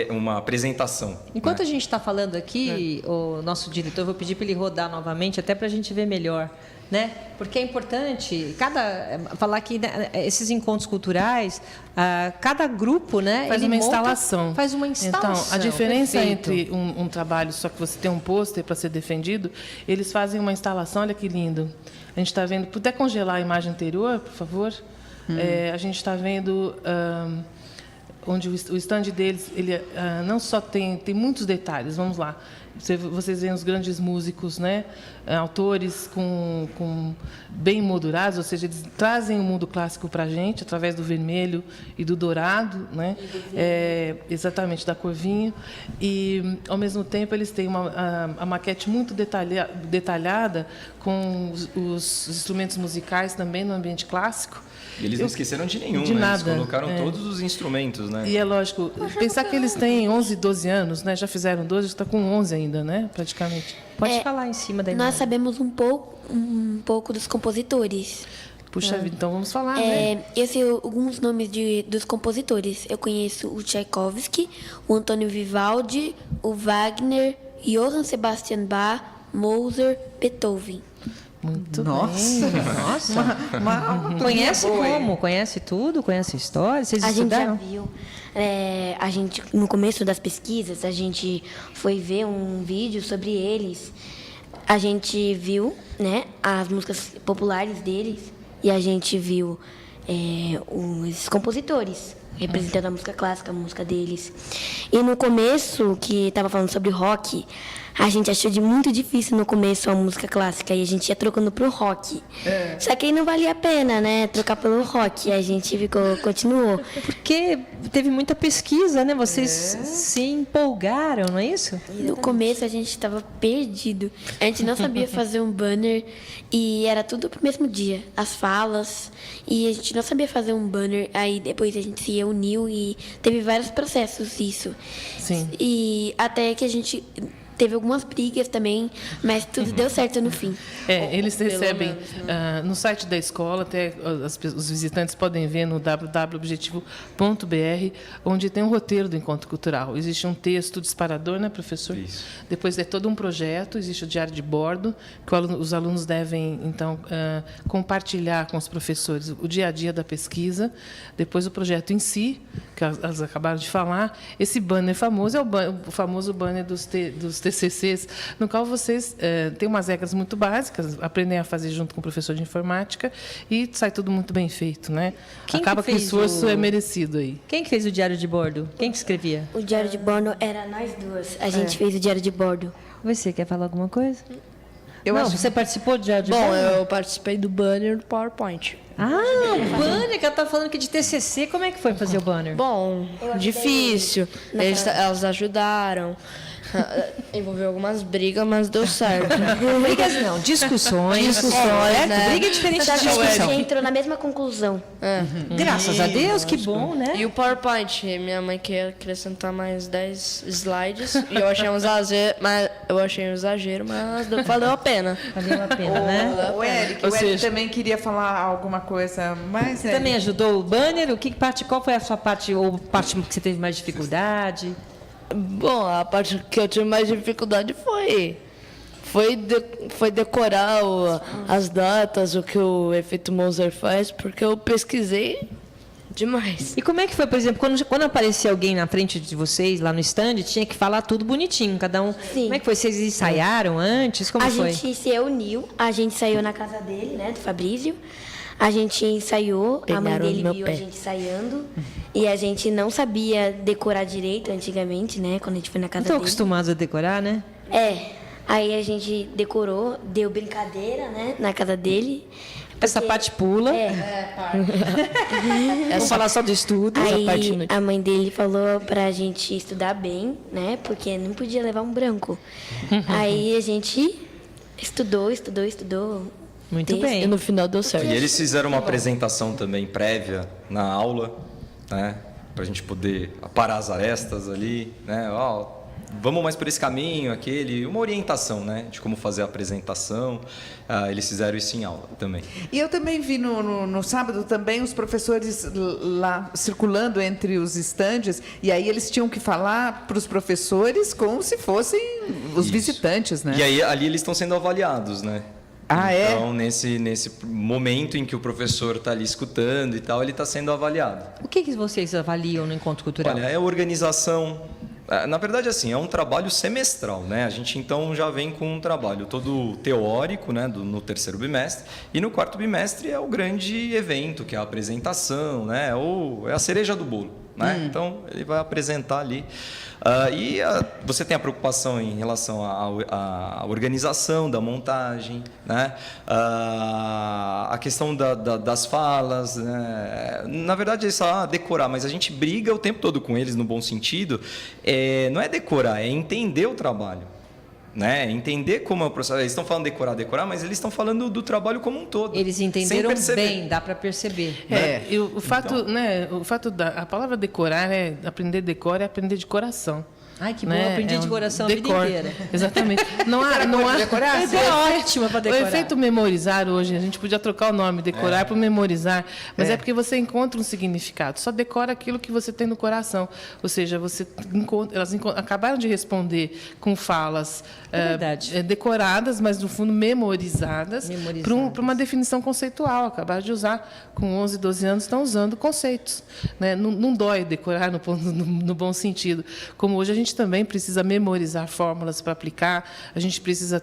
uma apresentação.
Enquanto a gente está falando aqui, o nosso diretor, eu vou pedir para ele rodar novamente, até para a gente ver melhor, né? Porque é importante falar que, né, esses encontros culturais, cada grupo, né,
faz
ele
uma
monta,
instalação.
faz uma instalação.
Então, a diferença
perfeito.
entre um trabalho só que você tem um pôster para ser defendido, eles fazem uma instalação. Olha que lindo. A gente está vendo. Puder congelar a imagem anterior, por favor? A gente está vendo onde o stand deles, ele não só tem muitos detalhes. Vamos lá. Vocês veem os grandes músicos, né? Autores bem moldurados, ou seja, eles trazem o mundo clássico para a gente através do vermelho e do dourado, né? Exatamente, da cor vinho. E, ao mesmo tempo, eles têm a maquete muito detalhada com os instrumentos musicais também no ambiente clássico.
E eles não esqueceram de nenhum,
de
né?
nada.
Eles colocaram todos os instrumentos, né?
E é lógico, pensar que eles têm 11, 12 anos, né? Já fizeram 12, está com 11 ainda, né? Praticamente.
Pode falar em cima da imagem.
Nós sabemos um pouco dos compositores.
Puxa vida, então vamos falar, né?
Eu sei alguns nomes dos compositores. Eu conheço o Tchaikovsky, o Antônio Vivaldi, o Wagner, Johann Sebastian Bach, Mozart, Beethoven.
Muito
Nossa.
bem.
Nossa. Conhece
boa,
como? Conhece tudo? Conhece a história? Vocês
A gente já
estudaram?
viu. A gente, no começo das pesquisas, a gente foi ver um vídeo sobre eles. A gente viu, né, as músicas populares deles e a gente viu os compositores representando a música clássica, a música deles. E no começo, que estava falando sobre rock, a gente achou muito difícil no começo a música clássica e a gente ia trocando pro rock. Só que aí não valia a pena, né, trocar pelo rock. E a gente continuou.
Porque teve muita pesquisa, né? Vocês se empolgaram, não é isso?
No começo a gente estava perdido. A gente não sabia fazer um banner e era tudo pro mesmo dia. As falas. E a gente não sabia fazer um banner. Aí depois a gente se uniu e teve vários processos isso.
Sim.
E até que a gente teve algumas brigas também, mas tudo deu certo no fim.
Eles recebem no site da escola, até os visitantes podem ver no www.objetivo.br, onde tem um roteiro do encontro cultural. Existe um texto disparador, né, professor?
Isso.
Depois é todo um projeto, existe o diário de bordo, que os alunos devem, então, compartilhar com os professores o dia a dia da pesquisa. Depois o projeto em si, que elas acabaram de falar. Esse banner famoso é o famoso banner dos TCCs, no qual vocês têm umas regras muito básicas, aprendem a fazer junto com o professor de informática e sai tudo muito bem feito, né? Acaba que o esforço é merecido aí.
Quem que fez o diário de bordo? Quem que escrevia?
O diário de bordo era nós duas. A gente fez o diário de bordo.
Você quer falar alguma coisa? Você participou do diário de
Bom,
bordo?
eu participei do banner do PowerPoint.
O banner, que ela tá falando que de TCC, como é que foi fazer o banner?
Bom, difícil. Elas ajudaram. Envolveu algumas brigas, mas deu certo.
Brigas não, discussões.
né?
Briga é diferente
Só
de
que a
discussão.
gente entrou na mesma conclusão.
Graças a Deus, que bom, né?
E o PowerPoint, minha mãe quer acrescentar mais 10 slides. E eu achei um exagero, mas valeu a pena.
Valeu a pena, né?
O Eric também queria falar alguma coisa mais.
Você também ajudou o banner? Qual foi a sua parte, ou parte que você teve mais dificuldade?
Bom, a parte que eu tive mais dificuldade foi decorar as datas, o que o efeito Mozart faz, porque eu pesquisei demais.
E como é que foi, por exemplo, quando aparecia alguém na frente de vocês, lá no stand, tinha que falar tudo bonitinho, cada um.
Sim.
Como é que foi? Vocês ensaiaram antes? Como
A
foi?
gente se reuniu, a gente saiu na casa dele, né, do Fabrício. A gente ensaiou, a mãe dele viu a gente ensaiando. E a gente não sabia decorar direito antigamente, né, quando a gente foi na casa
Estão
dele.
acostumados a decorar, né?
Aí a gente decorou, deu brincadeira, né, na casa dele.
Essa parte pula. Vamos falar só do estudo.
Aí a mãe dele falou pra gente estudar bem, né, porque não podia levar um branco. Aí a gente estudou.
Muito bem.
E no final deu certo.
E eles fizeram uma apresentação também prévia na aula, né? para a gente poder aparar as arestas ali, né? Vamos mais por esse caminho, uma orientação, né, de como fazer a apresentação. Eles fizeram isso em aula também.
E eu também vi no sábado também os professores lá circulando entre os estandes, e aí eles tinham que falar para os professores como se fossem os visitantes, né?
E aí ali eles estão sendo avaliados, né? Então, nesse momento em que o professor está ali escutando e tal, ele está sendo avaliado.
O que vocês avaliam no Encontro Cultural?
Olha, é organização. Na verdade, assim, é um trabalho semestral, né? A gente, então, já vem com um trabalho todo teórico, né, no terceiro bimestre, e no quarto bimestre é o grande evento, que é a apresentação, né? É a cereja do bolo, né? Então, ele vai apresentar ali. Você tem a preocupação em relação à organização da montagem, né? A questão das falas, né? Na verdade é só decorar, mas a gente briga o tempo todo com eles no bom sentido. Não é decorar, é entender o trabalho, né? Entender como é o processo. Eles estão falando decorar, mas eles estão falando do trabalho como um todo.
Eles entenderam bem, dá para perceber.
E o fato, né? A palavra decorar aprender decora é aprender de coração.
Ai, que bom, eu aprendi de coração a vida inteira.
Exatamente. Não há
decorar? É ótima para decorar.
O efeito memorizar hoje, a gente podia trocar o nome, decorar para memorizar, mas é porque você encontra um significado. Só decora aquilo que você tem no coração. Ou seja, elas acabaram de responder com falas decoradas, mas no fundo memorizadas. Para uma definição conceitual. Acabaram de usar, com 11, 12 anos, estão usando conceitos. Né? Não dói decorar no bom sentido. Como hoje a gente também precisa memorizar fórmulas para aplicar, a gente precisa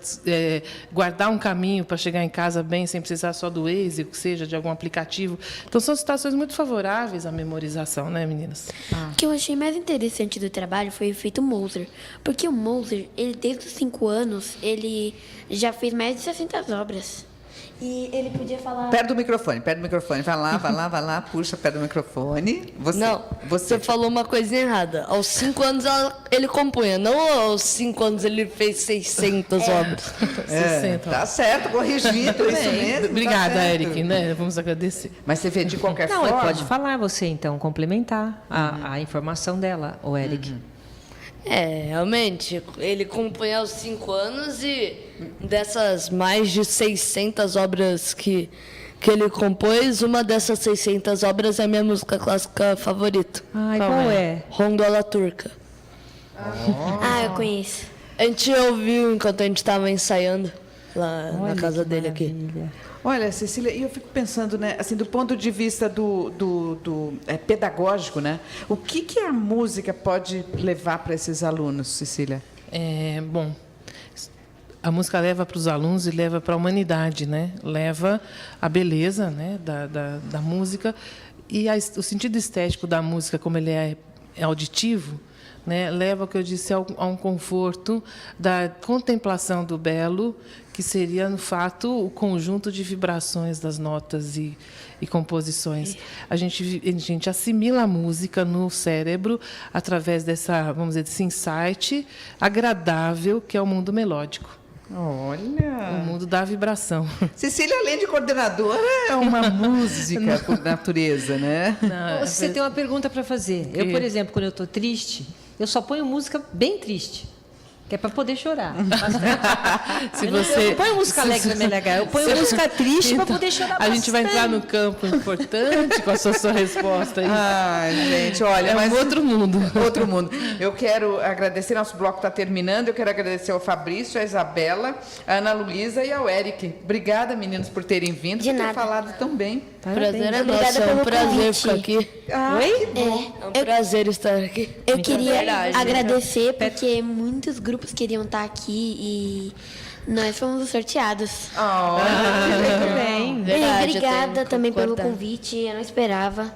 guardar um caminho para chegar em casa bem, sem precisar só do Waze, ou seja, de algum aplicativo. Então, são situações muito favoráveis à memorização, né, meninas?
O que eu achei mais interessante do trabalho foi o efeito Moser, porque o Moser, ele desde os 5 anos, ele já fez mais de 600 obras. E ele podia falar...
Perto do microfone. Vai lá, puxa perto do microfone.
Você falou uma coisa errada. Aos 5 anos ele compunha, não aos 5 anos ele fez 600 obras.
60.
Tá certo, corrigido, isso mesmo.
Obrigada,
tá
Eric, né? Vamos agradecer.
Mas você vê de qualquer forma...
Não, pode falar você, então, complementar a informação dela, o Eric.
Realmente, ele compunha aos 5 anos e dessas mais de 600 obras que ele compôs, uma dessas 600 obras é a minha música clássica favorita.
Qual é?
Rondola Turca.
Eu conheço.
A gente ouviu enquanto a gente estava ensaiando lá na casa dele aqui.
Olha, Cecília, e eu fico pensando, né, assim, do ponto de vista do pedagógico, né, o que a música pode levar para esses alunos, Cecília?
Bom, a música leva para os alunos e leva para a humanidade, né? Leva a beleza, né, da música e o sentido estético da música, como ele é auditivo, né, leva, o que eu disse, a um conforto da contemplação do belo, que seria, no fato, o conjunto de vibrações das notas e composições. A gente assimila a música no cérebro através desse insight agradável que é o mundo melódico.
Olha!
O mundo da vibração.
Cecília, além de coordenadora, é uma música por natureza, né?
Você tem uma pergunta para fazer. Eu, por exemplo, quando eu estou triste, eu só ponho música bem triste, que é para poder chorar. Eu não ponho música alegre para me alegar, eu ponho música triste para poder chorar bastante.
A gente vai entrar no campo importante com a sua resposta aí.
Ai, gente, olha,
mas outro mundo.
Outro mundo. Eu quero agradecer, nosso bloco está terminando, eu quero agradecer ao Fabrício, à Isabela, à Ana Luísa e ao Eric. Obrigada, meninos, por terem vindo, por ter falado tão bem.
Prazer é nosso, é um prazer ficar aqui.
Oi?
É um prazer estar aqui.
Eu queria agradecer, porque muitos grupos queriam estar aqui e nós fomos os sorteados.
Muito bem.
Obrigada também pelo convite, eu não esperava.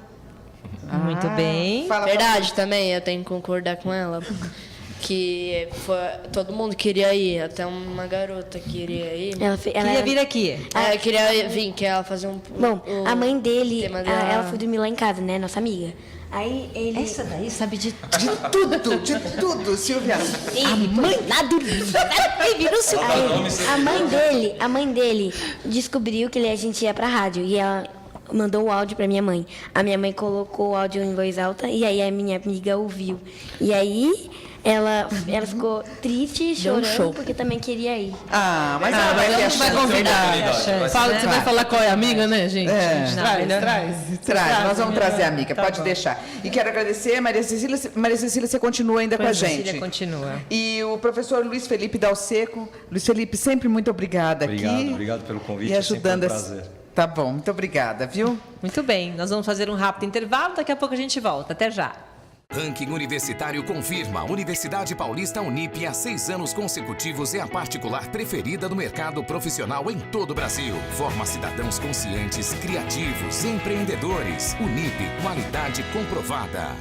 Muito bem.
Verdade também, eu tenho que concordar com ela. Que todo mundo queria ir, até uma garota queria ir.
Ela queria vir aqui.
Queria vir, que ela fazer um...
Bom, a mãe dele, ela foi dormir lá em casa, né, nossa amiga. Aí ele...
Essa daí sabe de
tudo, Silvia.
A mãe dele descobriu que a gente ia pra rádio. E ela
mandou o áudio para minha mãe. A minha mãe colocou o áudio em voz alta e aí a minha amiga ouviu. E aí ela ficou triste, chorando, porque também queria ir.
Mas ela
vai convidar. Fala, você vai falar qual é a amiga, né, gente?
Traz. Nós vamos trazer a amiga, pode deixar. E quero agradecer a Maria Cecília. Maria Cecília, você continua ainda com a gente.
Cecília continua.
E o professor Luiz Felipe Dalseco. Luiz Felipe, sempre muito obrigada aqui.
Obrigado pelo convite,
E ajudando
é sempre um prazer.
Tá bom, muito obrigada, viu?
Muito bem, nós vamos fazer um rápido intervalo, daqui a pouco a gente volta. Até já.
Ranking Universitário confirma. Universidade Paulista Unip, há 6 anos consecutivos, é a particular preferida do mercado profissional em todo o Brasil. Forma cidadãos conscientes, criativos, empreendedores. Unip, qualidade comprovada.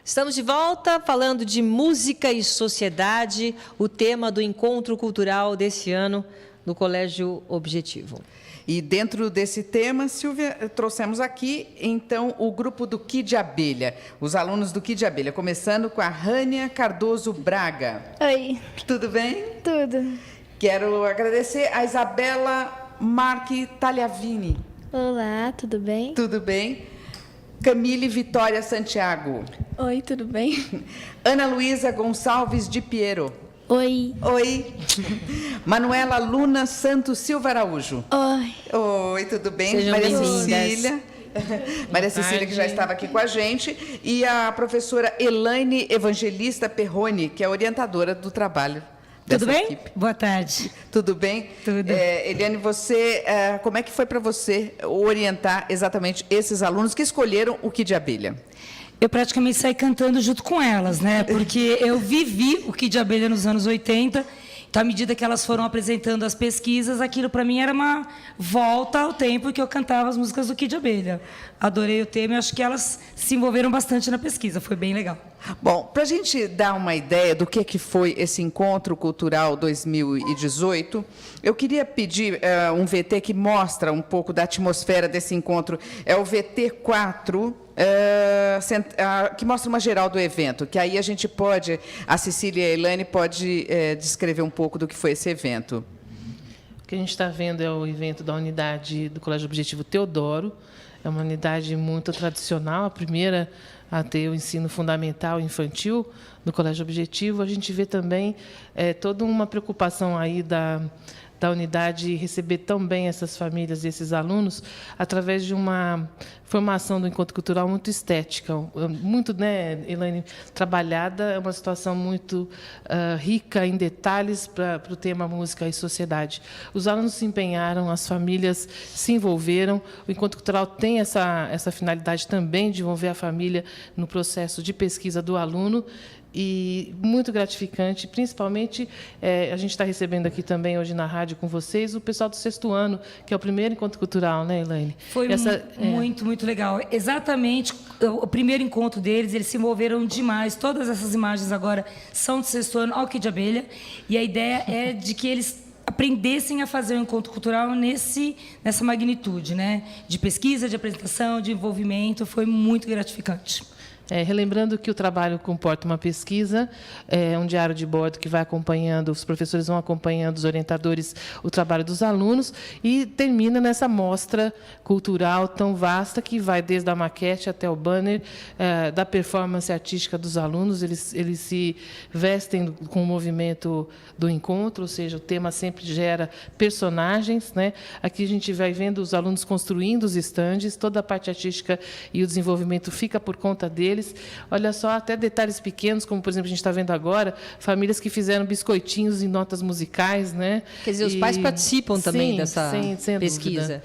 Estamos de volta falando de música e sociedade, o tema do encontro cultural desse ano no Colégio Objetivo.
E dentro desse tema, Silvia, trouxemos aqui, então, o grupo do Kid Abelha, os alunos do Kid Abelha, começando com a Rânia Cardoso Braga.
Oi.
Tudo bem?
Tudo.
Quero agradecer a Isabela Marque Tagliavini.
Olá, tudo bem?
Tudo bem. Camille Vitória Santiago.
Oi, tudo bem?
Ana Luísa Gonçalves de Piero.
Oi.
Oi. Manuela Luna Santos Silva Araújo.
Oi.
Oi, tudo bem?
Sejam
Maria
bem-vindas.
Cecília. Maria Cecília, que já estava aqui com a gente. E a professora Elaine Evangelista Perrone, que é orientadora do trabalho.
Tudo bem?
Equipe.
Boa tarde.
Tudo bem?
Tudo.
Eliane, você, como é que foi para você orientar exatamente esses alunos que escolheram o Kid Abelha?
Eu praticamente saí cantando junto com elas, né? Porque eu vivi o Kid Abelha nos anos 80. Então, à medida que elas foram apresentando as pesquisas, aquilo para mim era uma volta ao tempo que eu cantava as músicas do Kid Abelha. Adorei o tema e acho que elas se envolveram bastante na pesquisa. Foi bem legal.
Bom, para a gente dar uma ideia do que foi esse Encontro Cultural 2018, eu queria pedir um VT que mostra um pouco da atmosfera desse encontro. É o VT4, que mostra uma geral do evento, que aí a gente pode, a Cecília e a Elaine pode descrever um pouco do que foi esse evento.
O que a gente está vendo é o evento da unidade do Colégio Objetivo Teodoro. É uma unidade muito tradicional, a primeira a ter o ensino fundamental e infantil no Colégio Objetivo. A gente vê também toda uma preocupação aí da unidade receber tão bem essas famílias e esses alunos através de uma formação do encontro cultural muito estética, muito, né, Elaine, trabalhada, é uma situação muito rica em detalhes para o tema música e sociedade. Os alunos se empenharam, as famílias se envolveram, o encontro cultural tem essa finalidade também de envolver a família no processo de pesquisa do aluno, e muito gratificante, principalmente a gente está recebendo aqui também hoje na rádio com vocês o pessoal do 6º ano, que é o primeiro encontro cultural, né, Elaine?
Foi muito legal. Exatamente o primeiro encontro deles, eles se envolveram demais. Todas essas imagens agora são do 6º ano ao Kid Abelha, e a ideia é de que eles aprendessem a fazer um encontro cultural nessa magnitude, né? De pesquisa, de apresentação, de envolvimento. Foi muito gratificante.
Relembrando que o trabalho comporta uma pesquisa, um diário de bordo que vai acompanhando, os professores vão acompanhando, os orientadores, o trabalho dos alunos, e termina nessa mostra cultural tão vasta que vai desde a maquete até o banner, da performance artística dos alunos. Eles se vestem com o movimento do encontro, ou seja, o tema sempre gera personagens, né? Aqui a gente vai vendo os alunos construindo os estandes, toda a parte artística e o desenvolvimento fica por conta deles. Olha só, até detalhes pequenos, como, por exemplo, a gente está vendo agora, famílias que fizeram biscoitinhos em notas musicais, né?
Quer dizer, os pais participam também dessa pesquisa.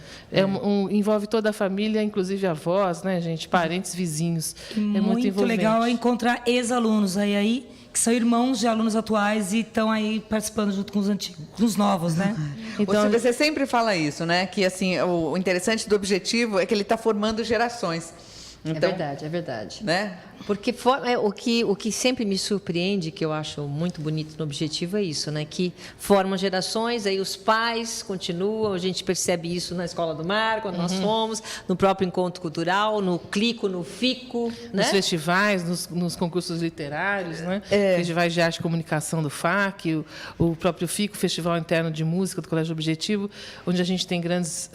Envolve toda a família, inclusive avós, né, gente? Parentes, vizinhos.
Muito legal encontrar ex-alunos aí, que são irmãos de alunos atuais e estão aí participando junto com os antigos, com os novos, né?
Então, você sempre fala isso, né? Que assim, o interessante do Objetivo é que ele está formando gerações. Então,
é verdade.
Né?
Porque o que sempre me surpreende, que eu acho muito bonito no Objetivo, é isso, né? Que forma gerações, aí os pais continuam, a gente percebe isso na Escola do Mar, quando nós fomos, no próprio Encontro Cultural, no Clico, no Fico, né?
Nos festivais, nos concursos literários, né? Festivais de Arte e Comunicação do FAC, o próprio Fico, Festival Interno de Música do Colégio Objetivo, onde a gente tem grandes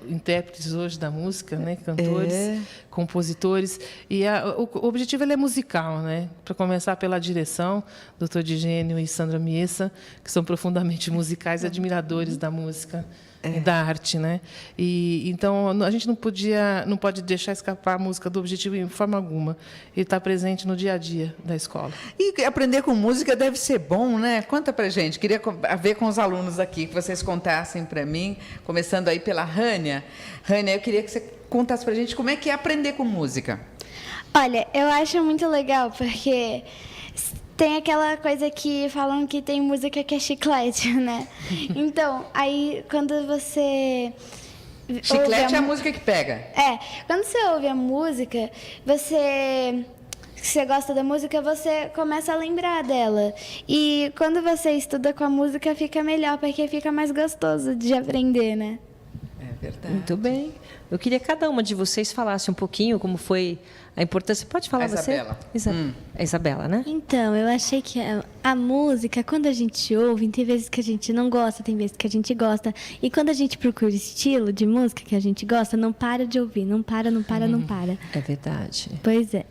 intérpretes hoje da música, né? Cantores, compositores. E o Objetivo ele é musical, né? Para começar pela direção, Dr. Digênio e Sandra Miessa, que são profundamente musicais e admiradores da música e da arte, né? E então a gente não pode deixar escapar a música do Objetivo em forma alguma. Ele está presente no dia a dia da escola.
E aprender com música deve ser bom, né? Conta pra gente. Queria ver com os alunos aqui, que vocês contassem para mim, começando aí pela Rânia. Rânia, eu queria que você contasse pra gente como é que é aprender com música.
Olha, eu acho muito legal, porque tem aquela coisa que falam que tem música que é chiclete, né? Então, aí quando você...
Chiclete é a música que pega.
Quando você ouve a música, você gosta da música, você começa a lembrar dela. E quando você estuda com a música, fica melhor, porque fica mais gostoso de aprender, né?
É verdade.
Muito bem. Eu queria que cada uma de vocês falasse um pouquinho como foi a importância. Pode falar você? A Isabela, né?
Então, eu achei que a música, quando a gente ouve, tem vezes que a gente não gosta, tem vezes que a gente gosta. E quando a gente procura estilo de música que a gente gosta, não para de ouvir. Não para.
É verdade.
Pois é.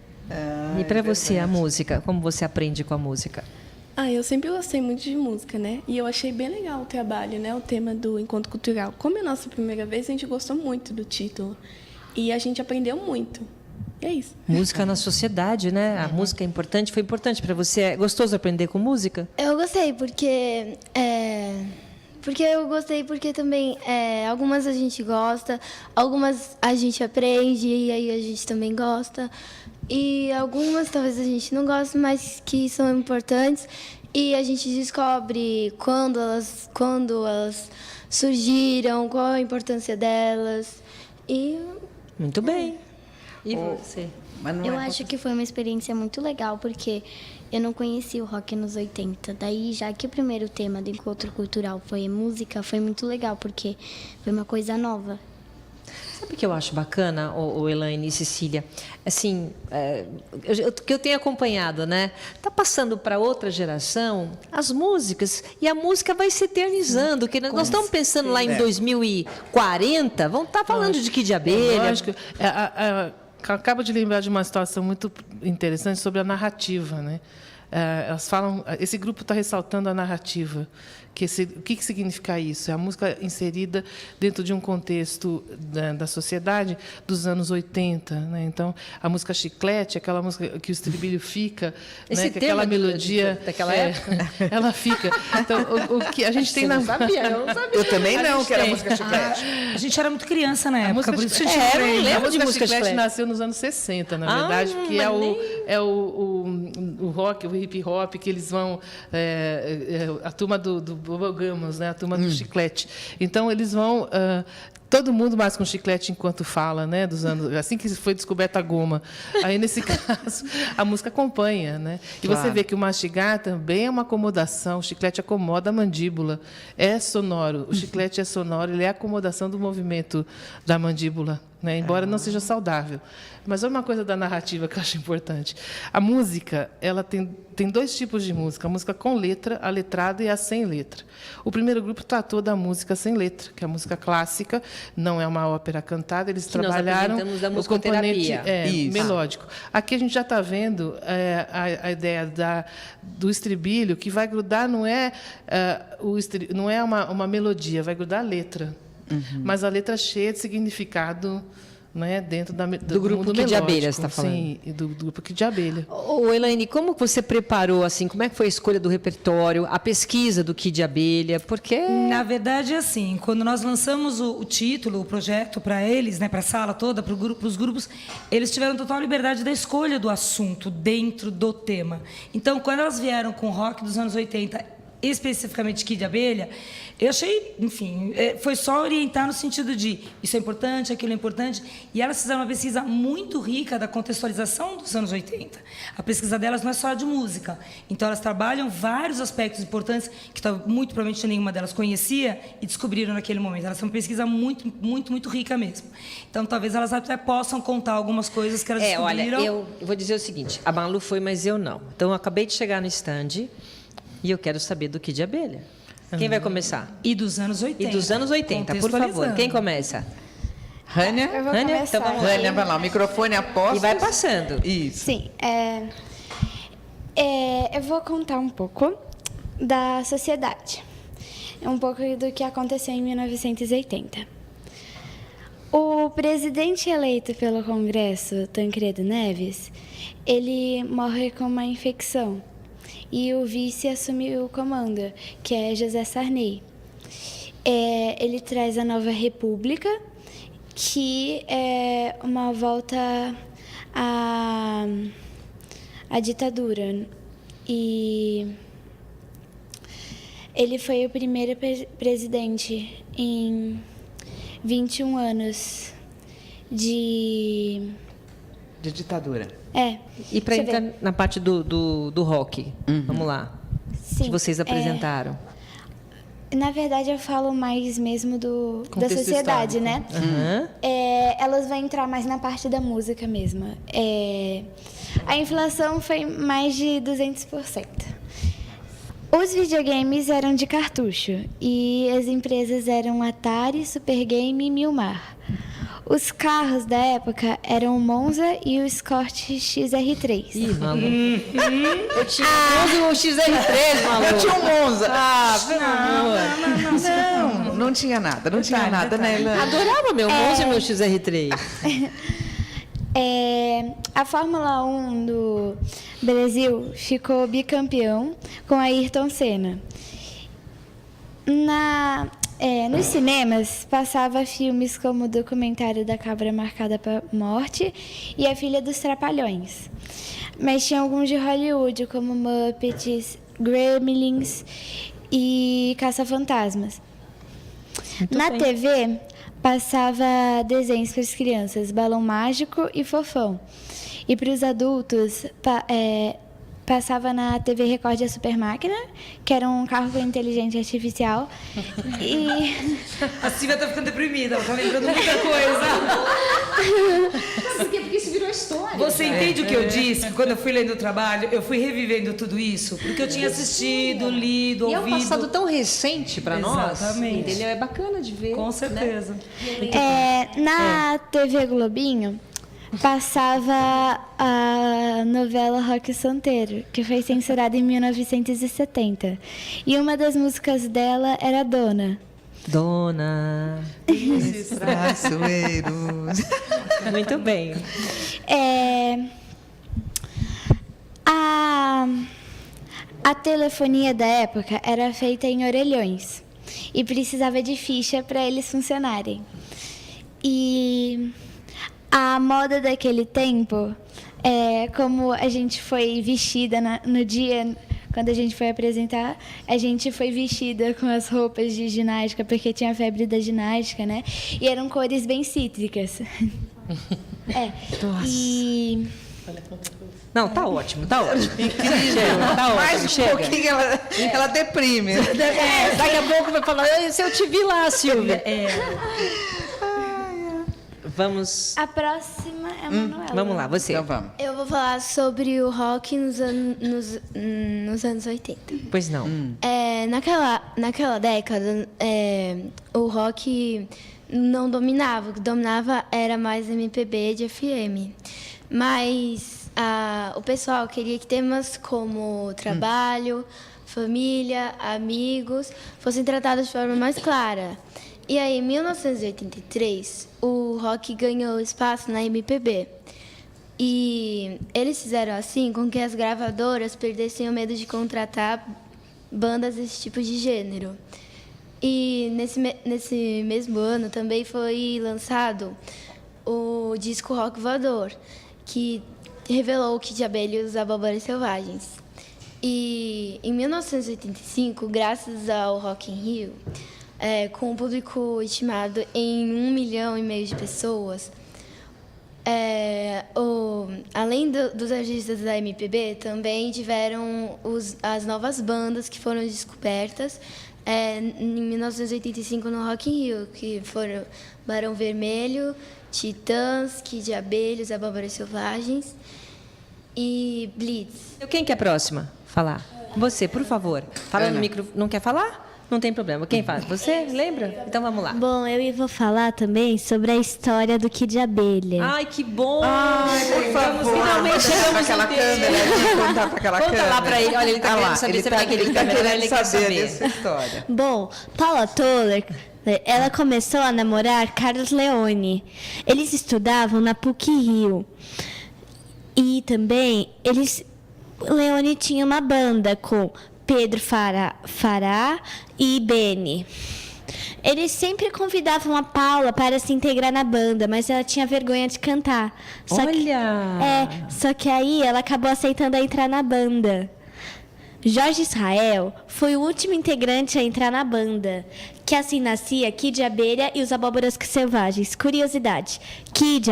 E para você, a música? Como você aprende com a música?
Eu sempre gostei muito de música, né? E eu achei bem legal o trabalho, né? O tema do Encontro Cultural. Como é a nossa primeira vez, a gente gostou muito do título. E a gente aprendeu muito. É isso.
Música na sociedade, né? A música é importante. Foi importante para você? É gostoso aprender com música?
Eu gostei, porque também algumas a gente gosta, algumas a gente aprende e aí a gente também gosta. E algumas talvez a gente não goste, mas que são importantes. E a gente descobre quando elas surgiram, qual a importância delas.
Muito bem. E você?
Eu acho que foi uma experiência muito legal, porque eu não conhecia o rock nos 80. Daí, já que o primeiro tema do Encontro Cultural foi música, foi muito legal, porque foi uma coisa nova.
Sabe o que eu acho bacana, Elaine e Cecília? Assim, que eu tenho acompanhado, né? Está passando para outra geração as músicas e a música vai se eternizando. Que nós estamos pensando lá em 2040, vão estar falando de Kid Abelha.
Lógico. Acabo de lembrar de uma situação muito interessante sobre a narrativa, né? Elas falam, esse grupo está ressaltando a narrativa. O que significa isso? É a música inserida dentro de um contexto da sociedade dos anos 80. Né? Então, a música chiclete, aquela música que o estribilho fica, né? Que aquela melodia
daquela época,
ela fica. Então, o que a gente tem
eu não sabia.
Eu também não, que era música chiclete.
A gente era muito criança na época, por isso
eu
a música
chiclete
chiclete nasceu nos anos 60, na verdade, porque é o rock, o hip hop, que eles vão... a turma do Bubblegums, né? A turma do chiclete. Então, eles vão... todo mundo mais com chiclete enquanto fala, né? Dos anos, assim que foi descoberta a goma. Aí, nesse caso, a música acompanha, né? E você vê que o mastigar também é uma acomodação. O chiclete acomoda a mandíbula. É sonoro. O chiclete é sonoro. Ele é a acomodação do movimento da mandíbula, né? Embora não seja saudável. Mas é uma coisa da narrativa que eu acho importante. A música, ela tem dois tipos de música. A música com letra, a letrada e a sem letra. O primeiro grupo tratou da música sem letra, que é a música clássica, não é uma ópera cantada, eles trabalharam o componente melódico. Aqui a gente já está vendo a ideia do estribilho, que vai grudar, não é uma melodia, vai grudar a letra. Mas a letra cheia de significado, né, dentro do
grupo Kid Abelha, você está falando?
Sim, do grupo Kid Abelha.
Elaine, como você preparou, assim, como é que foi a escolha do repertório, a pesquisa do Kid Abelha? Porque...
Na verdade, assim, quando nós lançamos o título, o projeto para eles, né, para a sala toda, para os grupos, eles tiveram total liberdade da escolha do assunto dentro do tema. Então, quando elas vieram com o rock dos anos 80, especificamente Kid Abelha, eu achei, enfim, foi só orientar no sentido de isso é importante, aquilo é importante, e elas fizeram uma pesquisa muito rica da contextualização dos anos 80. A pesquisa delas não é só de música, então elas trabalham vários aspectos importantes que muito provavelmente nenhuma delas conhecia e descobriram naquele momento. Elas são uma pesquisa muito, muito, muito rica mesmo. Então, talvez elas até possam contar algumas coisas que elas descobriram.
Olha, eu vou dizer o seguinte, a Malu foi, mas eu não. Então, eu acabei de chegar no stand e eu quero saber do Kid Abelha. Quem vai começar?
E dos anos 80.
E dos anos 80, por favor. Quem começa?
Rânia?
Eu vou começar. Então vamos lá.
Rânia, vai lá, o microfone aposta.
E vai passando.
Isso.
Sim, eu vou contar um pouco da sociedade. Um pouco do que aconteceu em 1980. O presidente eleito pelo Congresso, Tancredo Neves, ele morre com uma infecção. E o vice assumiu o comando, que é José Sarney. Ele traz a nova república, que é uma volta à ditadura. E ele foi o primeiro presidente em 21 anos de
ditadura.
E para entrar na parte do rock, vamos lá.
Sim,
que vocês apresentaram.
Na verdade, eu falo mais mesmo da sociedade,
histórico.
né? Elas vão entrar mais na parte da música mesmo. A inflação foi mais de 200%. Os videogames eram de cartucho e as empresas eram Atari, Supergame e Milmar. Os carros da época eram o Monza e o Escort XR3.
Ih, Malu. Eu tinha o XR3, Malu.
Eu tinha um Monza.
Pelo amor.
Não tinha nada, não tinha nada, né, Ilana?
Adorava meu Monza e meu XR3.
A Fórmula 1 do Brasil ficou bicampeão com Ayrton Senna. Nos cinemas, passava filmes como o documentário da Cabra Marcada para Morte e A Filha dos Trapalhões. Mas tinha alguns de Hollywood, como Muppets, Gremlins e Caça-Fantasmas. Na TV, passava desenhos para as crianças, Balão Mágico e Fofão. E para os adultos, passava na TV Record a Super Máquina, que era um carro com inteligência artificial.
A Silvia tá ficando deprimida, ela tá lembrando muita coisa.
Porque isso virou história.
Você entende o que eu disse? Quando eu fui lendo o trabalho, eu fui revivendo tudo isso, porque eu tinha assistido, lido, ouvido.
E é um passado tão recente para nós.
Exatamente.
Entendeu? É bacana de ver.
Com certeza.
Né?
Na TV Globinho, passava a novela Rock Santeiro, que foi censurada em 1970. E uma das músicas dela era Dona.
Dona.
Traiçoeiros.
Muito bem.
A telefonia da época era feita em orelhões e precisava de ficha para eles funcionarem. E a moda daquele tempo, como a gente foi vestida no dia, quando a gente foi apresentar, a gente foi vestida com as roupas de ginástica, porque tinha a febre da ginástica, né? E eram cores bem cítricas.
Não, tá ótimo, tá ótimo. Incrível, tá ótimo.
Mais um pouquinho ela deprime.
Daqui a pouco vai falar, se eu te vi lá, Silvia. Vamos.
A próxima é a Manuela.
Vamos lá, você.
Então vamos.
Eu vou falar sobre o rock nos anos 80.
Pois não.
Naquela década, o rock não dominava. O que dominava era mais MPB de FM. Mas o pessoal queria que temas como trabalho, família, amigos fossem tratados de forma mais clara. E aí, em 1983, o rock ganhou espaço na MPB. E eles fizeram assim com que as gravadoras perdessem o medo de contratar bandas desse tipo de gênero. E nesse mesmo ano também foi lançado o disco Rock Voador, que revelou o Kid Abelha e os Abóboras Selvagens. E em 1985, graças ao Rock in Rio, com o público estimado em 1,5 milhão de pessoas, além dos artistas da MPB, também tiveram as novas bandas que foram descobertas em 1985 no Rock in Rio, que foram Barão Vermelho, Titãs, Kid de Abelha, Os Abóboras Selvagens e Blitz.
Quem que é a próxima? Falar. Você, por favor. Fala no micro. Não quer falar? Não tem problema. Quem faz? Você? Lembra? Então vamos lá.
Bom, eu vou falar também sobre a história do Kid de Abelha.
Ai, que bom!
Ai, por favor.
Finalmente chegamos
naquela câmera. Contar para aquela câmera.
Conta lá para ele. Olha, ele está querendo saber. Você vai querer câmera, ele quer saber
dessa história.
Bom, Paula Toller, ela começou a namorar Carlos Leone. Eles estudavam na PUC-Rio. E também, Leone tinha uma banda com Pedro Fará e Beni. Eles sempre convidavam a Paula para se integrar na banda, mas ela tinha vergonha de cantar. Só que aí ela acabou aceitando a entrar na banda. Jorge Israel foi o último integrante a entrar na banda, que assim nascia Kid de Abelha e os Abóboras Selvagens. Curiosidade, Kid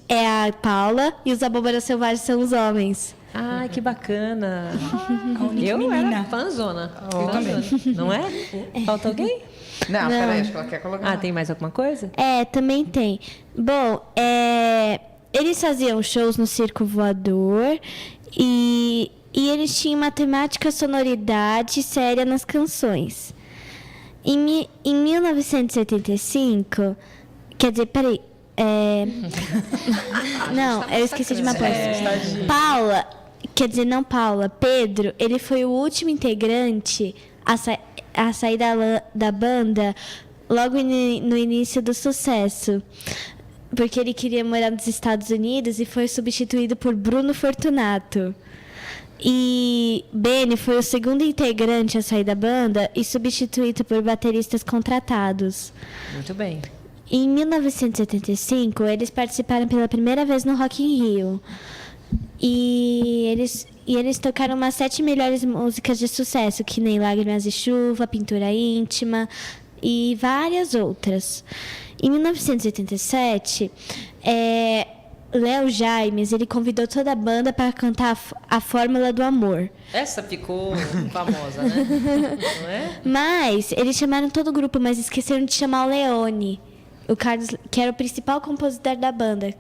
é a Paula e os Abóboras Selvagens são os homens.
Ai, que bacana. Eu
menina.
era fãzona.
Eu também.
Não é? Falta alguém?
Não, peraí, acho que ela quer colocar.
Tem mais alguma coisa?
Também tem. Bom, eles faziam shows no Circo Voador e eles tinham uma temática sonoridade séria nas canções. Em 1975, quer dizer, peraí, não, eu esqueci de uma coisa. Pedro, ele foi o último integrante a sair da banda logo no início do sucesso, porque ele queria morar nos Estados Unidos e foi substituído por Bruno Fortunato. E Beni foi o segundo integrante a sair da banda e substituído por bateristas contratados.
Muito bem.
Em 1975, eles participaram pela primeira vez no Rock in Rio. E eles tocaram umas 7 melhores músicas de sucesso, que nem Lágrimas de Chuva, Pintura Íntima e várias outras. Em 1987, Léo Jaimes, ele convidou toda a banda para cantar a Fórmula do Amor.
Essa ficou famosa, né? Não é?
Mas eles chamaram todo o grupo, mas esqueceram de chamar o Leone, o Carlos, que era o principal compositor da banda,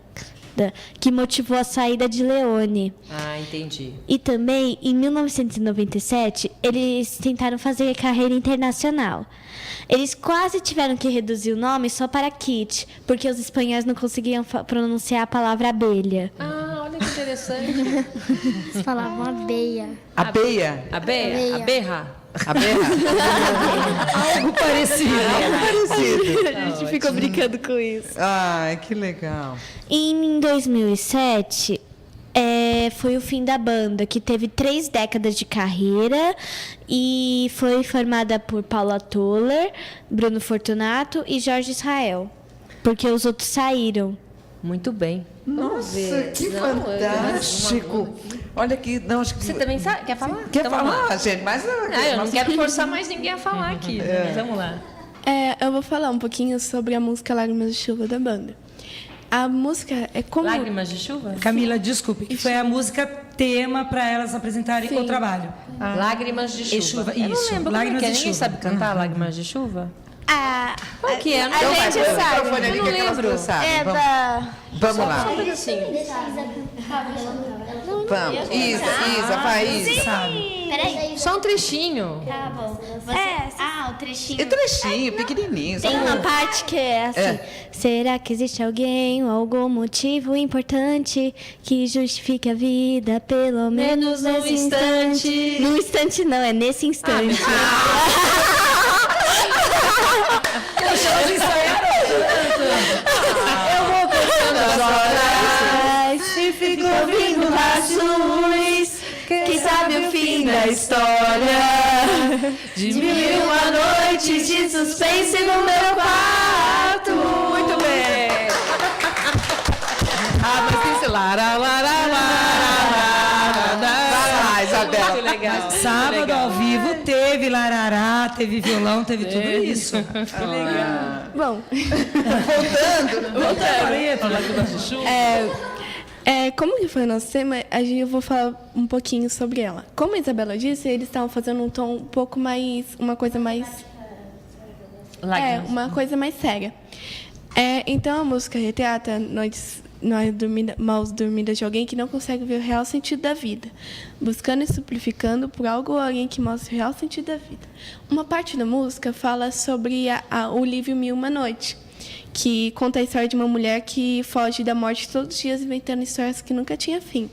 que motivou a saída de Leone.
Entendi.
E também, em 1997, eles tentaram fazer carreira internacional. Eles quase tiveram que reduzir o nome só para Kid, porque os espanhóis não conseguiam pronunciar a palavra abelha.
Olha que interessante.
Eles falavam abeia.
Abeia?
Abeia? Aberra?
Algo parecido.
A gente ficou brincando com isso.
Ai, que legal.
Em 2007, foi o fim da banda, que teve 3 décadas de carreira e foi formada por Paula Toller, Bruno Fortunato e Jorge Israel, porque os outros saíram.
Muito bem.
Nossa, que fantástico. Olha aqui, não, acho que...
Você também sabe? Quer falar?
Quer
Então,
falar, gente? Mas
eu não quero forçar mais ninguém a falar aqui. Mas vamos lá.
Eu vou falar um pouquinho sobre a música Lágrimas de Chuva da banda. A música é como...
Lágrimas de Chuva?
Camila, desculpe, que foi a música tema para elas apresentarem o trabalho.
Lágrimas de Chuva.
Isso,
Eu não lembro
Lágrimas de
ninguém
Chuva.
sabe cantar Lágrimas de Chuva? Qual que é?
A gente sabe.
Eu não lembro. Vamos lá.
Só um pedacinho.
Vamos. Isa, vai, Isa.
Peraí.
Só um trechinho.
Tá bom. O trechinho.
E trechinho, pequenininho.
Tem uma parte que é assim. Será que existe alguém ou algum motivo importante que justifique a vida, pelo menos
num
nesse
instante?
Num instante não, é nesse instante.
Elas ensaiaram eu vou contando as horas
e fico ouvindo rações. Quem sabe o fim da história de 1001 noites de suspense no meu quarto.
Muito bem.
Mas tem esse lá. Vai lá, Isabela.
Teve larará, teve violão, teve tudo isso. Que legal.
Bom, como que foi o nosso tema, eu vou falar um pouquinho sobre ela. Como a Isabela disse, eles estavam fazendo um tom um pouco mais, uma coisa mais séria. Então a música retrata nós mal dormidas de alguém que não consegue ver o real sentido da vida, buscando e suplificando por algo ou alguém que mostre o real sentido da vida. Uma parte da música fala sobre o livro Mil e Uma Noite, que conta a história de uma mulher que foge da morte todos os dias, inventando histórias que nunca tinha fim.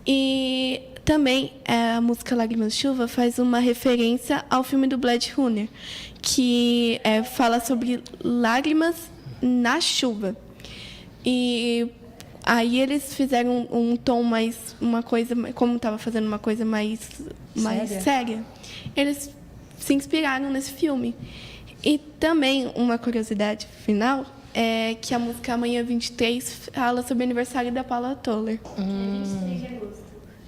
E também a música Lágrimas de Chuva faz uma referência ao filme do Blade Runner, que fala sobre lágrimas na chuva. E aí eles fizeram um tom mais, uma coisa, como estava fazendo uma coisa mais séria, eles se inspiraram nesse filme. E também uma curiosidade final é que a música Amanhã 23 fala sobre o aniversário da Paula Toller.
23 de agosto.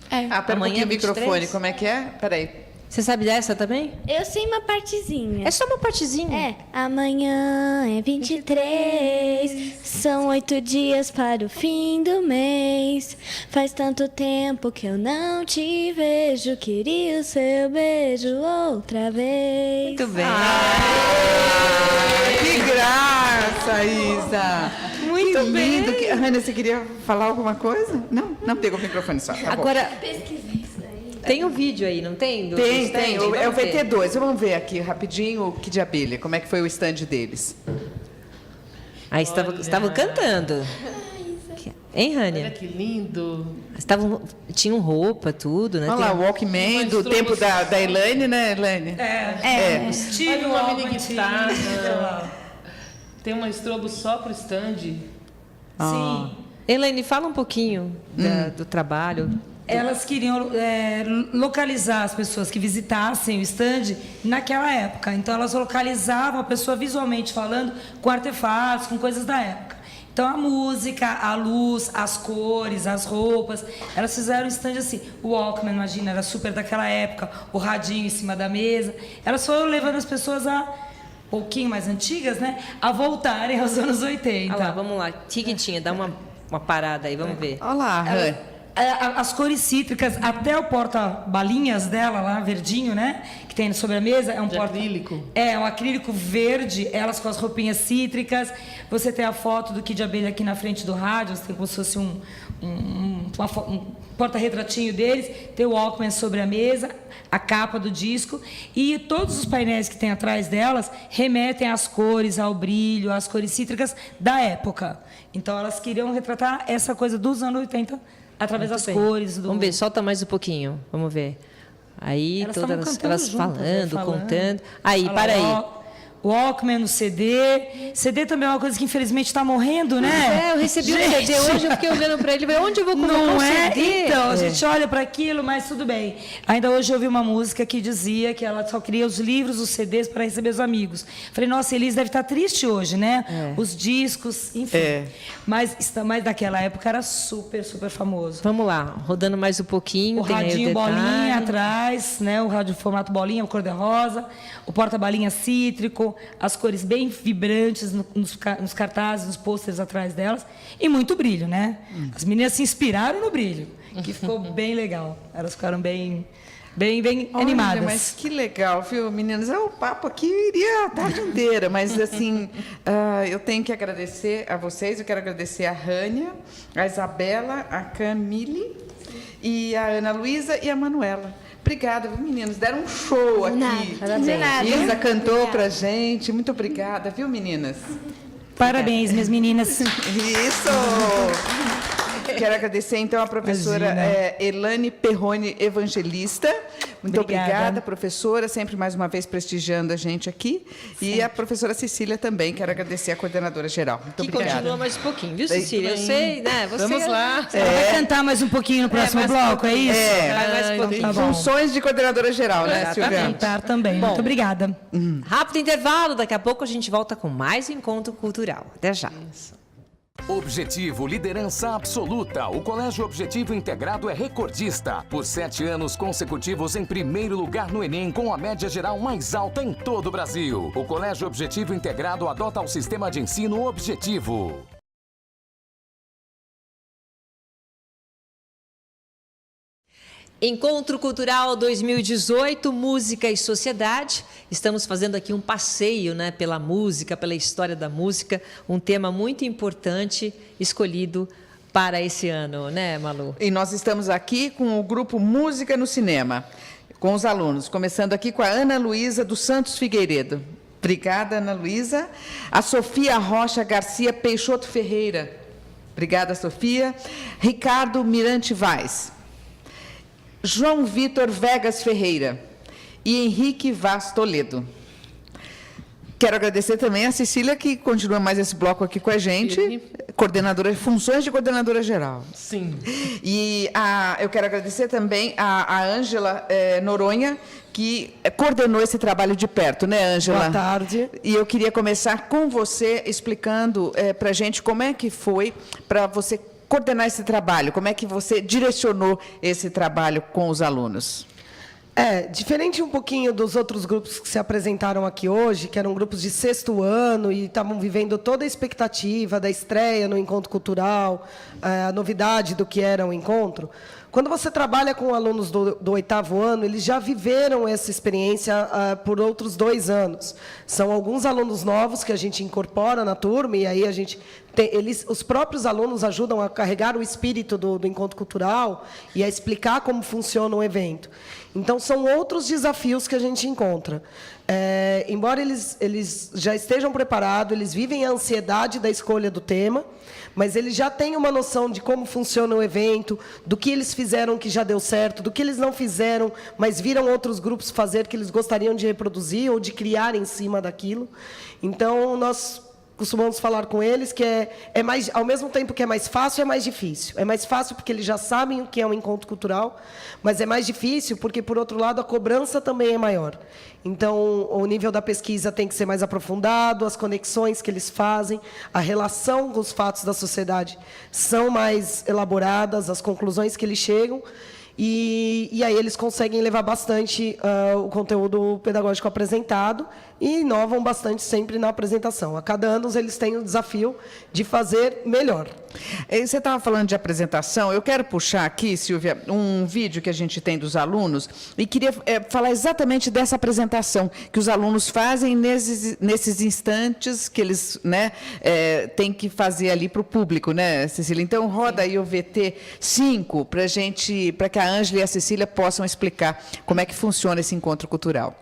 Pera um
Amanhã
pouquinho o microfone, como é que é? Peraí.
Você sabe dessa também?
Eu sei uma partezinha.
É só uma partezinha.
Amanhã é 23, são 8 dias para o fim do mês. Faz tanto tempo que eu não te vejo, queria o seu beijo outra vez.
Muito bem.
Que graça, Isa! Muito lindo. Rania, você queria falar alguma coisa? Não? Não pegou o microfone só. Tá
Agora,
pesquisei isso aí.
Tem um vídeo aí, não tem?
Tem. É o VT2. Vamos ver aqui rapidinho o Kid de Abelha. Como é que foi o stand deles?
Aí estavam cantando. Hein, Rania?
Olha que lindo.
Tinham roupa, tudo, né?
Olha lá, o Walkman do tempo da Elaine, né, Elaine?
Tive uma mini guitarra. Tem uma estrobo só pro stand.
Sim.
Elaine, fala um pouquinho do trabalho.
Elas queriam localizar as pessoas que visitassem o stand naquela época. Então, elas localizavam a pessoa visualmente falando com artefatos, com coisas da época. Então, a música, a luz, as cores, as roupas, elas fizeram um stand assim. O Walkman, imagina, era super daquela época, o radinho em cima da mesa. Elas foram levando as pessoas um pouquinho mais antigas, né, a voltarem aos anos 80.
Olha lá, vamos lá. Tiquitinha, dá uma parada aí, vamos ver.
Olha lá,
as cores cítricas, até o porta-balinhas dela lá, verdinho, né? Que tem sobre a mesa, é um
acrílico.
É, um acrílico verde, elas com as roupinhas cítricas. Você tem a foto do Kid de Abelha aqui na frente do rádio, você tem como se fosse um porta-retratinho deles, tem o Walkman sobre a mesa, a capa do disco, e todos os painéis que tem atrás delas remetem às cores, ao brilho, às cores cítricas da época. Então, elas queriam retratar essa coisa dos anos 80 através das cores.
Vamos ver, solta mais um pouquinho. Vamos ver. Aí,
elas
todas elas
juntas,
falando, contando. Aí,
olha
para
lá,
aí.
Walkman no CD. CD também é uma coisa que infelizmente está morrendo, né?
Eu recebi um CD hoje, eu fiquei olhando para ele, onde eu vou colocar
Não
um
é?
CD?
Então, a gente olha para aquilo, mas tudo bem. Ainda hoje eu ouvi uma música que dizia que ela só queria os livros, os CDs para receber os amigos. Falei, nossa, Elis deve estar triste hoje, né? Os discos, enfim. Mas naquela época era super, super famoso.
Vamos lá, rodando mais um pouquinho.
O
tem
radinho
aí o
bolinha atrás, né? O rádio formato bolinha, o cor-de-rosa, o porta-balinha cítrico, as cores bem vibrantes nos cartazes, nos pôsteres atrás delas, e muito brilho, né? As meninas se inspiraram no brilho, que ficou bem legal. Elas ficaram bem animadas.
Mas que legal, viu, meninas? O papo aqui iria a tarde inteira, mas assim, eu tenho que agradecer a vocês, eu quero agradecer a Rania, a Isabela, a Camille e a Ana Luísa e a Manuela. Obrigada, viu, meninos? Deram um show aqui.
De nada.
Isa cantou pra gente. Muito obrigada, viu, meninas?
Parabéns, minhas meninas.
Isso! Quero agradecer, então, a professora Elane Perrone Evangelista. Muito obrigada, professora, sempre mais uma vez prestigiando a gente aqui. Sempre. E a professora Cecília também, quero agradecer a coordenadora geral. Muito obrigada.
Continua mais um pouquinho, viu, Cecília? Eu sei, né?
Vamos lá. Você vai cantar mais um pouquinho no próximo bloco, é isso?
Vai mais um pouquinho.
Tá funções de coordenadora geral, né, Silvia?
Cantar também. Muito obrigada.
Rápido intervalo, daqui a pouco a gente volta com mais Encontro Cultural. Até já.
Objetivo, liderança absoluta. O Colégio Objetivo Integrado é recordista. Por 7 anos consecutivos em primeiro lugar no Enem, com a média geral mais alta em todo o Brasil. O Colégio Objetivo Integrado adota o sistema de ensino Objetivo.
Encontro Cultural 2018, Música e Sociedade. Estamos fazendo aqui um passeio, né, pela música, pela história da música, um tema muito importante escolhido para esse ano, né, Malu?
E nós estamos aqui com o grupo Música no Cinema, com os alunos, começando aqui com a Ana Luísa dos Santos Figueiredo. Obrigada, Ana Luísa. A Sofia Rocha Garcia Peixoto Ferreira. Obrigada, Sofia. Ricardo Mirante Vaz. João Vitor Vegas Ferreira e Henrique Vaz Toledo. Quero agradecer também a Cecília, que continua mais esse bloco aqui com a gente, coordenadora, funções de coordenadora geral.
Sim.
E eu quero agradecer também a Ângela Noronha, que coordenou esse trabalho de perto, né, Ângela?
Boa tarde.
E eu queria começar com você explicando para a gente como é que foi para você coordenar esse trabalho, como é que você direcionou esse trabalho com os alunos?
Diferente um pouquinho dos outros grupos que se apresentaram aqui hoje, que eram grupos de 6º ano e estavam vivendo toda a expectativa da estreia no encontro cultural, a novidade do que era o encontro. Quando você trabalha com alunos do 8º ano, eles já viveram essa experiência por outros 2 anos. São alguns alunos novos que a gente incorpora na turma e aí a gente os próprios alunos ajudam a carregar o espírito do encontro cultural e a explicar como funciona o evento. Então, são outros desafios que a gente encontra. Embora eles já estejam preparados, eles vivem a ansiedade da escolha do tema, mas eles já têm uma noção de como funciona o evento, do que eles fizeram que já deu certo, do que eles não fizeram, mas viram outros grupos fazer que eles gostariam de reproduzir ou de criar em cima daquilo. Então, nós costumamos falar com eles que é mais, ao mesmo tempo que é mais fácil, é mais difícil. É mais fácil porque eles já sabem o que é um encontro cultural, mas é mais difícil porque, por outro lado, a cobrança também é maior. Então, o nível da pesquisa tem que ser mais aprofundado, as conexões que eles fazem, a relação com os fatos da sociedade são mais elaboradas, as conclusões que eles chegam, e aí eles conseguem levar bastante o conteúdo pedagógico apresentado e inovam bastante sempre na apresentação. A cada ano eles têm o desafio de fazer melhor.
Você estava falando de apresentação, eu quero puxar aqui, Silvia, um vídeo que a gente tem dos alunos e queria falar exatamente dessa apresentação que os alunos fazem nesses instantes que eles, né, têm que fazer ali para o público, né, Cecília? Então, roda aí o VT 5 para que a Ângela e a Cecília possam explicar como é que funciona esse encontro cultural.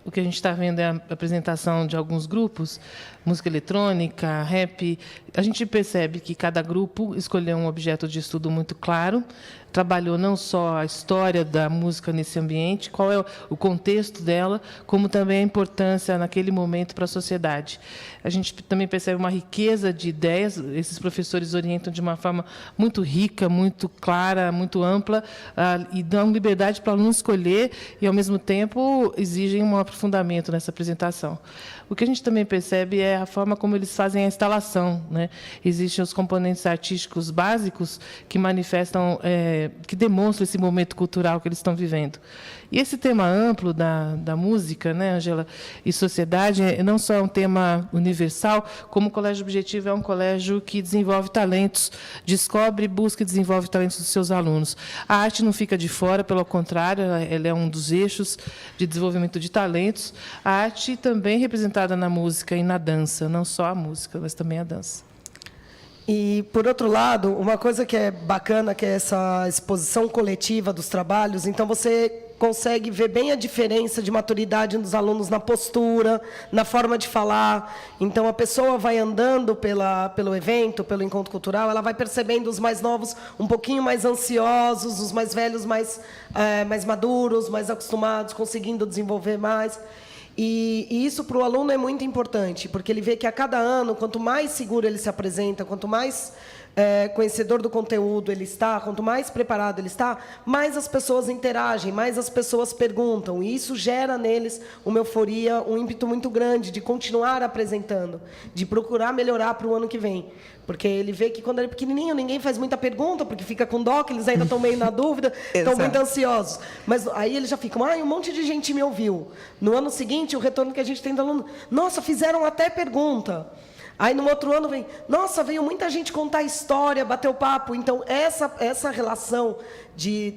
O que a gente está vendo é a apresentação de alguns grupos, música eletrônica, rap. A gente percebe que cada grupo escolheu um objeto de estudo muito claro, trabalhou não só a história da música nesse ambiente, qual é o contexto dela, como também a importância naquele momento para a sociedade. A gente também percebe uma riqueza de ideias, esses professores orientam de uma forma muito rica, muito clara, muito ampla, e dão liberdade para o aluno escolher e, ao mesmo tempo, exigem um aprofundamento nessa apresentação. O que a gente também percebe é a forma como eles fazem a instalação, né? Existem os componentes artísticos básicos que manifestam, que demonstram esse momento cultural que eles estão vivendo. E esse tema amplo da música, né, Ângela, e sociedade, não só é um tema universal, como o Colégio Objetivo é um colégio que desenvolve talentos, descobre, busca e desenvolve talentos dos seus alunos. A arte não fica de fora, pelo contrário, ela é um dos eixos de desenvolvimento de talentos. A arte também representada na música e na dança, não só a música, mas também a dança.
E, por outro lado, uma coisa que é bacana, que é essa exposição coletiva dos trabalhos, então você consegue ver bem a diferença de maturidade dos alunos na postura, na forma de falar. Então, a pessoa vai andando pelo evento, pelo encontro cultural, ela vai percebendo os mais novos um pouquinho mais ansiosos, os mais velhos mais maduros, mais acostumados, conseguindo desenvolver mais. E isso para o aluno é muito importante, porque ele vê que a cada ano, quanto mais seguro ele se apresenta, quanto mais conhecedor do conteúdo ele está, quanto mais preparado ele está, mais as pessoas interagem, mais as pessoas perguntam. E isso gera neles uma euforia, um ímpeto muito grande de continuar apresentando, de procurar melhorar para o ano que vem. Porque ele vê que quando ele é pequenininho, ninguém faz muita pergunta, porque fica com dó, que eles ainda estão meio na dúvida, estão muito ansiosos. Mas aí eles já ficam, um monte de gente me ouviu. No ano seguinte, o retorno que a gente tem do aluno, nossa, fizeram até pergunta. Aí, no outro ano, vem, nossa, veio muita gente contar história, bater o papo. Então, essa relação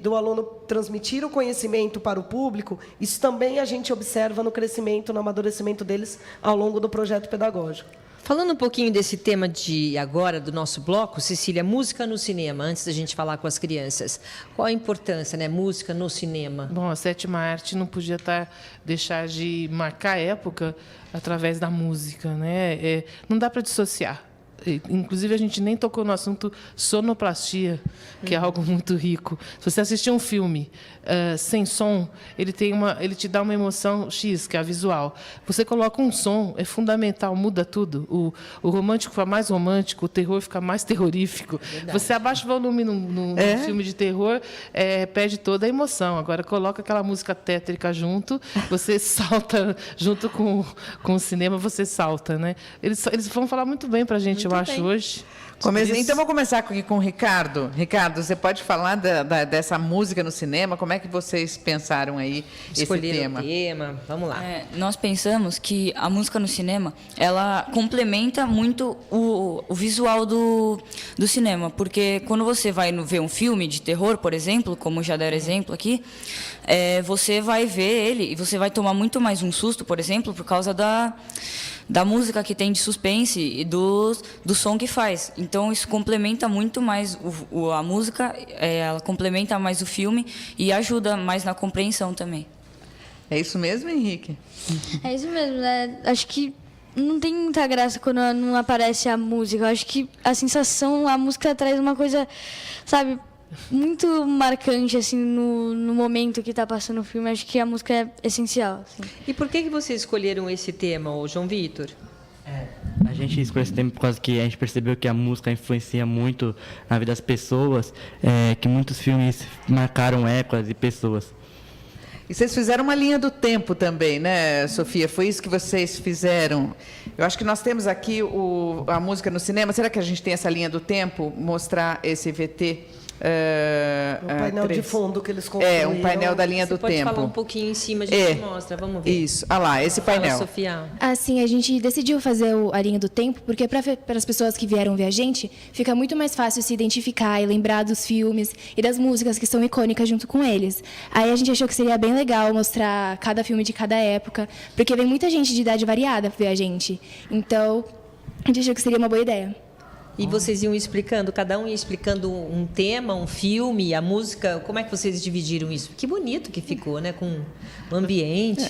do aluno transmitir o conhecimento para o público, isso também a gente observa no crescimento, no amadurecimento deles ao longo do projeto pedagógico.
Falando um pouquinho desse tema de agora, do nosso bloco, Cecília, música no cinema, antes da gente falar com as crianças. Qual a importância, né? Música no cinema?
Bom, a sétima arte não podia deixar de marcar a época através da música, né? Não dá para dissociar. Inclusive, a gente nem tocou no assunto sonoplastia, que é algo muito rico. Se você assistir um filme sem som, ele te dá uma emoção X, que é a visual. Você coloca um som, é fundamental, muda tudo. O romântico fica mais romântico, o terror fica mais terrorífico. Verdade. Você abaixa o volume num filme de terror, perde toda a emoção. Agora, coloca aquela música tétrica junto, você salta, junto com o cinema, você salta, né? Eles vão falar muito bem para a gente, eu acho, hoje.
Então, vou começar aqui com o Ricardo. Ricardo, você pode falar dessa música no cinema? Como é que vocês pensaram aí
Escolheram esse tema? Vamos lá.
Nós pensamos que a música no cinema, ela complementa muito o visual do cinema, porque quando você vai ver um filme de terror, por exemplo, como já deram exemplo aqui, você vai ver ele e você vai tomar muito mais um susto, por exemplo, por causa da música que tem de suspense e do som que faz. Então, isso complementa muito mais a música, ela complementa mais o filme e ajuda mais na compreensão também.
É isso mesmo, Henrique?
É isso mesmo, né? Acho que não tem muita graça quando não aparece a música. Acho que a sensação, a música traz uma coisa, sabe, muito marcante assim no momento que está passando o filme. Acho que a música é essencial. Assim.
E por que vocês escolheram esse tema, João Vitor?
A gente escolheu esse tema por causa que a gente percebeu que a música influencia muito na vida das pessoas, que muitos filmes marcaram épocas e pessoas.
E vocês fizeram uma linha do tempo também, né, Sofia? Foi isso que vocês fizeram. Eu acho que nós temos aqui a música no cinema. Será que a gente tem essa linha do tempo? Mostrar esse VT?
Um painel de fundo que eles construíram.
Um painel da linha do tempo.
Você pode falar um pouquinho em cima, a gente mostra, vamos ver.
Isso, lá, esse painel.
Fala, Sofia.
Assim, a gente decidiu fazer a linha do tempo, porque para as pessoas que vieram ver a gente, fica muito mais fácil se identificar e lembrar dos filmes e das músicas que são icônicas junto com eles. Aí a gente achou que seria bem legal mostrar cada filme de cada época, porque vem muita gente de idade variada ver a gente. Então, a gente achou que seria uma boa ideia.
E vocês iam explicando, cada um ia explicando um tema, um filme, a música. Como é que vocês dividiram isso? Que bonito que ficou, né? Com o ambiente.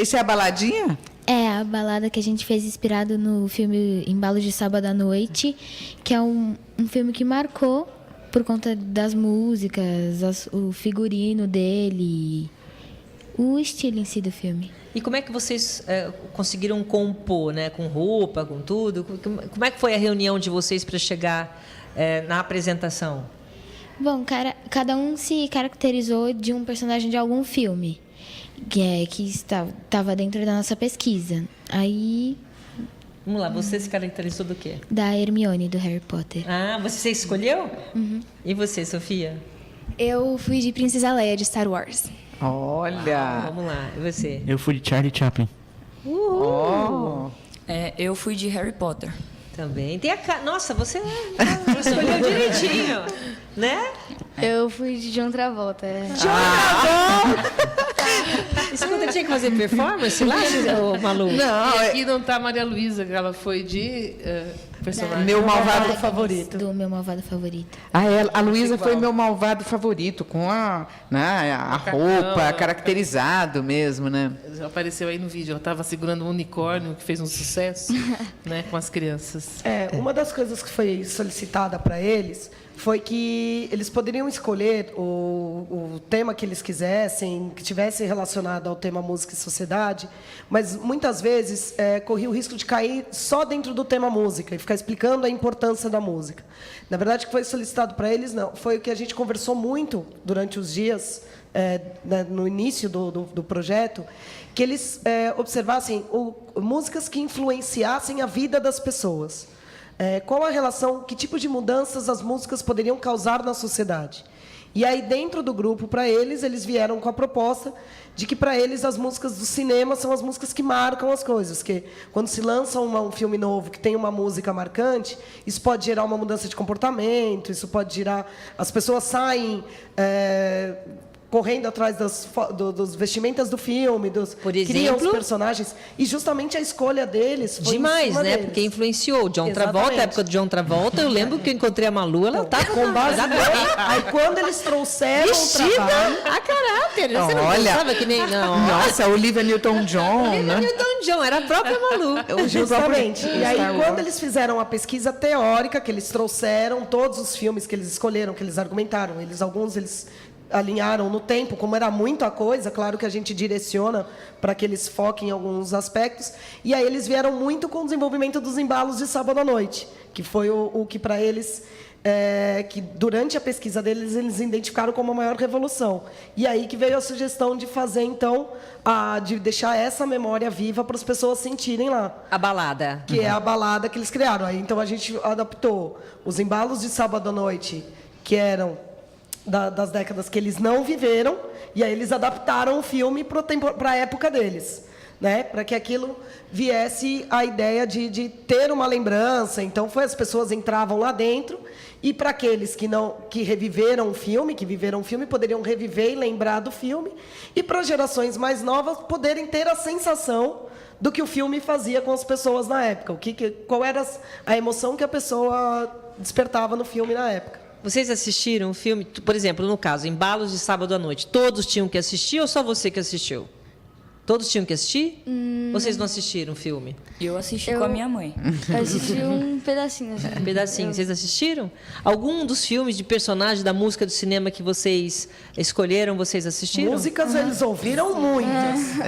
Isso é a baladinha?
É, a balada que a gente fez inspirado no filme Embalo de Sábado à Noite, que é um filme que marcou por conta das músicas, o figurino dele, o estilo em si do filme.
E como é que vocês conseguiram compor, né? Com roupa, com tudo? Como é que foi a reunião de vocês para chegar na apresentação?
Bom, cada um se caracterizou de um personagem de algum filme que estava dentro da nossa pesquisa. Aí...
Vamos lá, você se caracterizou do quê?
Da Hermione, do Harry Potter.
Ah, você escolheu?
Uhum.
E você, Sofia?
Eu fui de Princesa Leia, de Star Wars.
Olha!
Vamos lá, e você?
Eu fui de Charlie Chaplin.
Uhul!
Eu fui de Harry Potter.
Também. Tem Nossa, você escolheu direitinho, né?
Eu fui de John Travolta.
John Travolta! Escuta, tinha que fazer performance lá, Malu?
Não, e aqui não está Maria Luísa, que ela foi de personagem.
Meu malvado favorito.
Do meu malvado favorito.
A Luísa foi meu malvado favorito, com a roupa, caracterizado mesmo, né?
Já apareceu aí no vídeo, ela estava segurando um unicórnio que fez um sucesso, né, com as crianças.
Uma das coisas que foi solicitada para eles foi que eles poderiam escolher o tema que eles quisessem, que tivesse relacionado ao tema música e sociedade, mas muitas vezes corria o risco de cair só dentro do tema música e ficar explicando a importância da música. Na verdade, o que foi solicitado para eles, não, foi o que a gente conversou muito durante os dias, no início do projeto, que eles observassem músicas que influenciassem a vida das pessoas. Qual a relação, que tipo de mudanças as músicas poderiam causar na sociedade. E aí, dentro do grupo, para eles vieram com a proposta de que, para eles, as músicas do cinema são as músicas que marcam as coisas. Que, quando se lança um filme novo que tem uma música marcante, isso pode gerar uma mudança de comportamento, isso pode gerar... As pessoas saem... correndo atrás dos vestimentas do filme, criam os personagens, e justamente a escolha deles foi
demais, né?
Deles.
Porque influenciou John Travolta, a época do John Travolta, eu lembro que eu encontrei a Malu, ela estava
com base aí quando eles trouxeram
vestida
o trabalho,
a caráter, você não
Olha,
pensava que nem não.
Nossa, Olivia Newton-John,
Olivia
né?
Newton-John, era a própria Malu.
Justamente. E aí, quando eles fizeram a pesquisa teórica, que eles trouxeram todos os filmes que eles escolheram, que eles argumentaram, alguns eles alinharam no tempo, como era muita coisa, claro que a gente direciona para que eles foquem em alguns aspectos, e aí eles vieram muito com o desenvolvimento dos embalos de sábado à noite, que foi o que para eles, que durante a pesquisa deles, eles identificaram como a maior revolução. E aí que veio a sugestão de fazer, então, de deixar essa memória viva para as pessoas sentirem lá.
A balada.
Que é a balada que eles criaram. Aí, então, a gente adaptou os embalos de sábado à noite, que eram das décadas que eles não viveram, e aí eles adaptaram o filme para a época deles, né? Para que aquilo viesse a ideia de ter uma lembrança. Então, as pessoas entravam lá dentro, e para aqueles que reviveram o filme, poderiam reviver e lembrar do filme, e para gerações mais novas poderem ter a sensação do que o filme fazia com as pessoas na época, qual era a emoção que a pessoa despertava no filme na época.
Vocês assistiram o filme, por exemplo, no caso, Embalos de Sábado à Noite, todos tinham que assistir ou só você que assistiu? Todos tinham que assistir? Vocês não assistiram o filme?
Eu assisti com a minha mãe.
Eu assisti um pedacinho. Assim.
Um pedacinho. Vocês assistiram? Algum dos filmes de personagem da música do cinema que vocês escolheram, vocês assistiram?
Músicas eles ouviram muitas.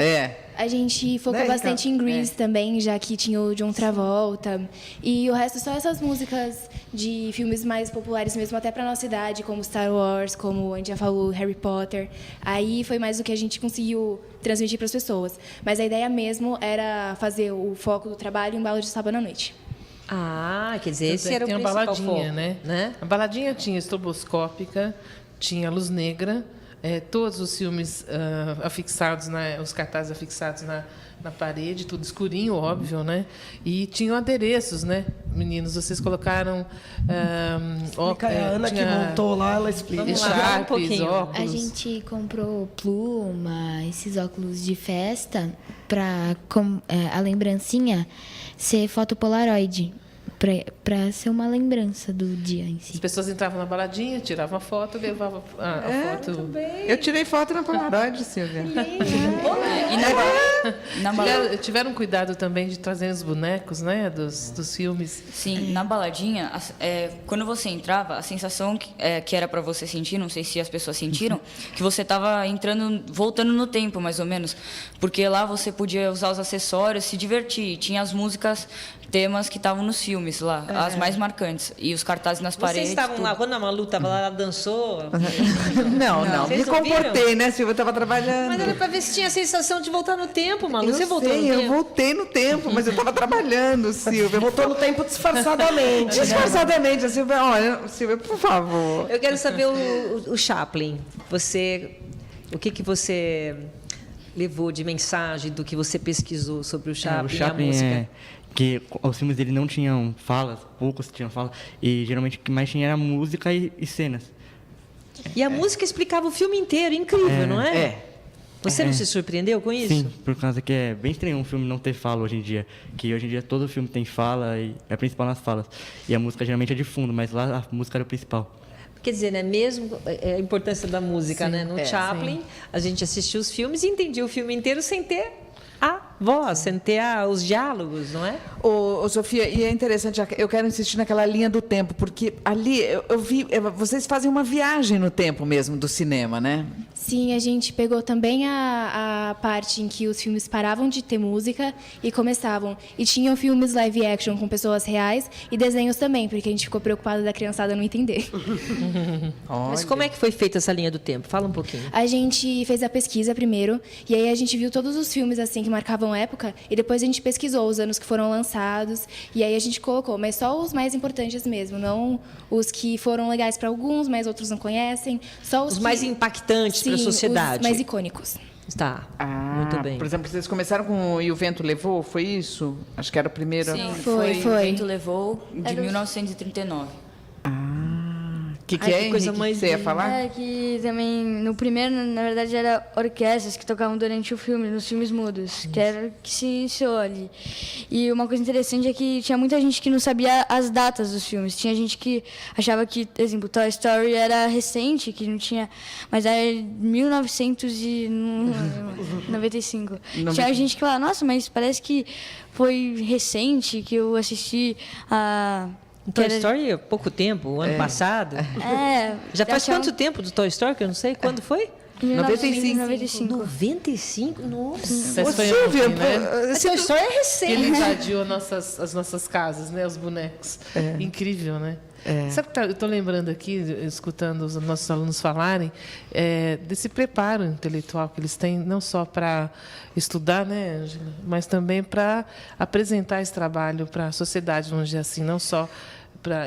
A gente focou bastante em Grease também, já que tinha o John Travolta. E o resto só essas músicas de filmes mais populares mesmo, até para nossa idade, como Star Wars, como a gente já falou, Harry Potter. Aí foi mais o que a gente conseguiu transmitir para as pessoas. Mas a ideia mesmo era fazer o foco do trabalho em Embalo de Sábado à Noite.
Ah, quer dizer, esse era o principal
baladinha,
foco,
né? A baladinha tinha estroboscópica, tinha luz negra, todos os filmes afixados, os cartazes afixados na parede, tudo escurinho, óbvio, né? E tinham adereços, né? Meninos, vocês colocaram...
a Ana que montou lá, ela explica.
Vamos lá, um pouquinho.
Óculos.
A gente comprou pluma, esses óculos de festa, para a lembrancinha ser foto Polaroid. Para ser uma lembrança do dia em si.
As pessoas entravam na baladinha, tiravam a foto, levavam a foto.
Também. Eu tirei foto na Polaroid, Silvia.
E tiveram cuidado também de trazer os bonecos, né, dos filmes.
Sim, na baladinha, quando você entrava, a sensação que era para você sentir, não sei se as pessoas sentiram, que você estava voltando no tempo, mais ou menos. Porque lá você podia usar os acessórios, se divertir. Tinha as músicas, temas que estavam nos filmes lá, as mais marcantes. E os cartazes nas paredes.
Vocês estavam lá, quando a Malu estava lá, ela dançou?
Não. Me comportei, né, Silvia? Eu estava trabalhando.
Mas era para ver se tinha a sensação de voltar no tempo, Malu.
Eu voltei no tempo, mas eu estava trabalhando, Silvia.
Voltou no tempo disfarçadamente.
Disfarçadamente, a Silvia, olha, Silvia, por favor.
Eu quero saber o Chaplin. O que você levou de mensagem do que você pesquisou sobre o Chaplin,
o Chaplin
e a música?
Que os filmes dele não tinham falas, poucos tinham falas, e geralmente o que mais tinha era música e cenas.
E a música explicava o filme inteiro, incrível, não é? Você não se surpreendeu com isso?
Sim, por causa que é bem estranho um filme não ter fala hoje em dia. Que hoje em dia todo filme tem fala e é principal nas falas. E a música geralmente é de fundo, mas lá a música era o principal.
Quer dizer, né, mesmo a importância da música, né? No Chaplin, a gente assistia os filmes e entendia o filme inteiro sem ter a voz, sem ter os diálogos, não é?
Ô, Sofia, e é interessante, eu quero insistir naquela linha do tempo, porque ali eu vi, vocês fazem uma viagem no tempo mesmo do cinema, né?
Sim, a gente pegou também a parte em que os filmes paravam de ter música e começavam. E tinham filmes live action com pessoas reais e desenhos também, porque a gente ficou preocupado da criançada não entender.
Mas como é que foi feita essa linha do tempo? Fala um pouquinho.
A gente fez a pesquisa primeiro, e aí a gente viu todos os filmes assim que marcavam época, e depois a gente pesquisou os anos que foram lançados, e aí a gente colocou, mas só os mais importantes mesmo, não os que foram legais para alguns, mas outros não conhecem, só os
mais impactantes para a sociedade.
Os mais icônicos.
Tá, muito bem.
Por exemplo, vocês começaram com E o Vento Levou, foi isso? Acho que era o primeiro.
Sim, foi. O Vento Levou, de 1939.
O que é,
coisa
Henrique,
mais
que você ia falar?
É que também, no primeiro, na verdade, era orquestras que tocavam durante o filme, nos filmes mudos, que era o que se iniciou ali. E uma coisa interessante é que tinha muita gente que não sabia as datas dos filmes. Tinha gente que achava que, por exemplo, Toy Story era recente, que não tinha... Mas era 1995. Tinha gente que falava, nossa, mas parece que foi recente que eu assisti a...
Toy Story há pouco tempo, ano passado. Já faz quanto tempo do Toy Story, que eu não sei? Quando foi?
95.
95? Nossa.
Essa foi
Silvia,
né?
Toy Story é recente.
Ele invadiu as nossas casas, né? Os bonecos. Incrível, né? Sabe que eu estou lembrando aqui, escutando os nossos alunos falarem, desse preparo intelectual que eles têm, não só para estudar, né, Ângela, mas também para apresentar esse trabalho para a sociedade, vamos dizer assim, não só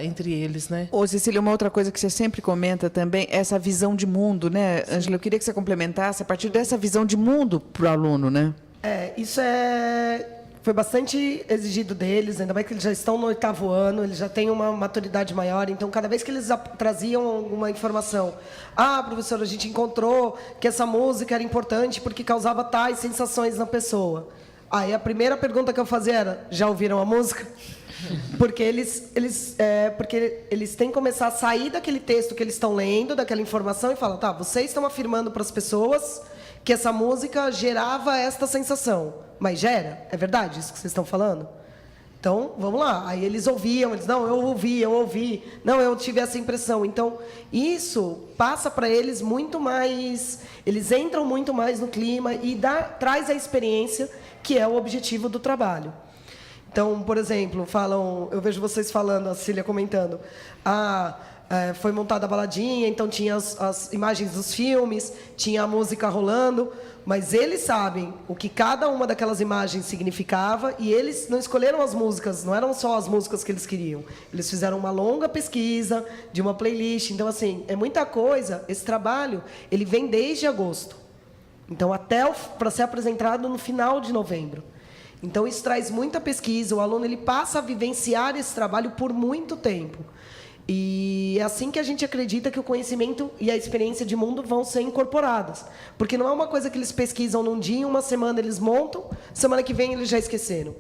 entre eles, né?
Ô, Cecília, uma outra coisa que você sempre comenta também é essa visão de mundo, né, Ângela? Eu queria que você complementasse a partir dessa visão de mundo para o aluno, né?
Isso foi bastante exigido deles, ainda mais que eles já estão no 8º ano, eles já têm uma maturidade maior, então cada vez que eles traziam alguma informação, professor, a gente encontrou que essa música era importante porque causava tais sensações na pessoa. Aí a primeira pergunta que eu fazia era, já ouviram a música? Porque eles têm que começar a sair daquele texto que eles estão lendo, daquela informação, e falam, vocês estão afirmando para as pessoas que essa música gerava esta sensação. Mas gera? É verdade isso que vocês estão falando? Então, vamos lá. Aí eles ouviam, não, eu ouvi. Não, eu tive essa impressão. Então, isso passa para eles muito mais... Eles entram muito mais no clima e traz a experiência, que é o objetivo do trabalho. Então, por exemplo, eu vejo vocês falando, a Cília comentando, foi montada a baladinha, então tinha as imagens dos filmes, tinha a música rolando, mas eles sabem o que cada uma daquelas imagens significava e eles não escolheram as músicas, não eram só as músicas que eles queriam. Eles fizeram uma longa pesquisa de uma playlist. Então, assim, é muita coisa. Esse trabalho, ele vem desde agosto. Então, até para ser apresentado no final de novembro. Então, isso traz muita pesquisa. O aluno ele passa a vivenciar esse trabalho por muito tempo. E é assim que a gente acredita que o conhecimento e a experiência de mundo vão ser incorporadas. Porque não é uma coisa que eles pesquisam num dia, uma semana eles montam, semana que vem eles já esqueceram.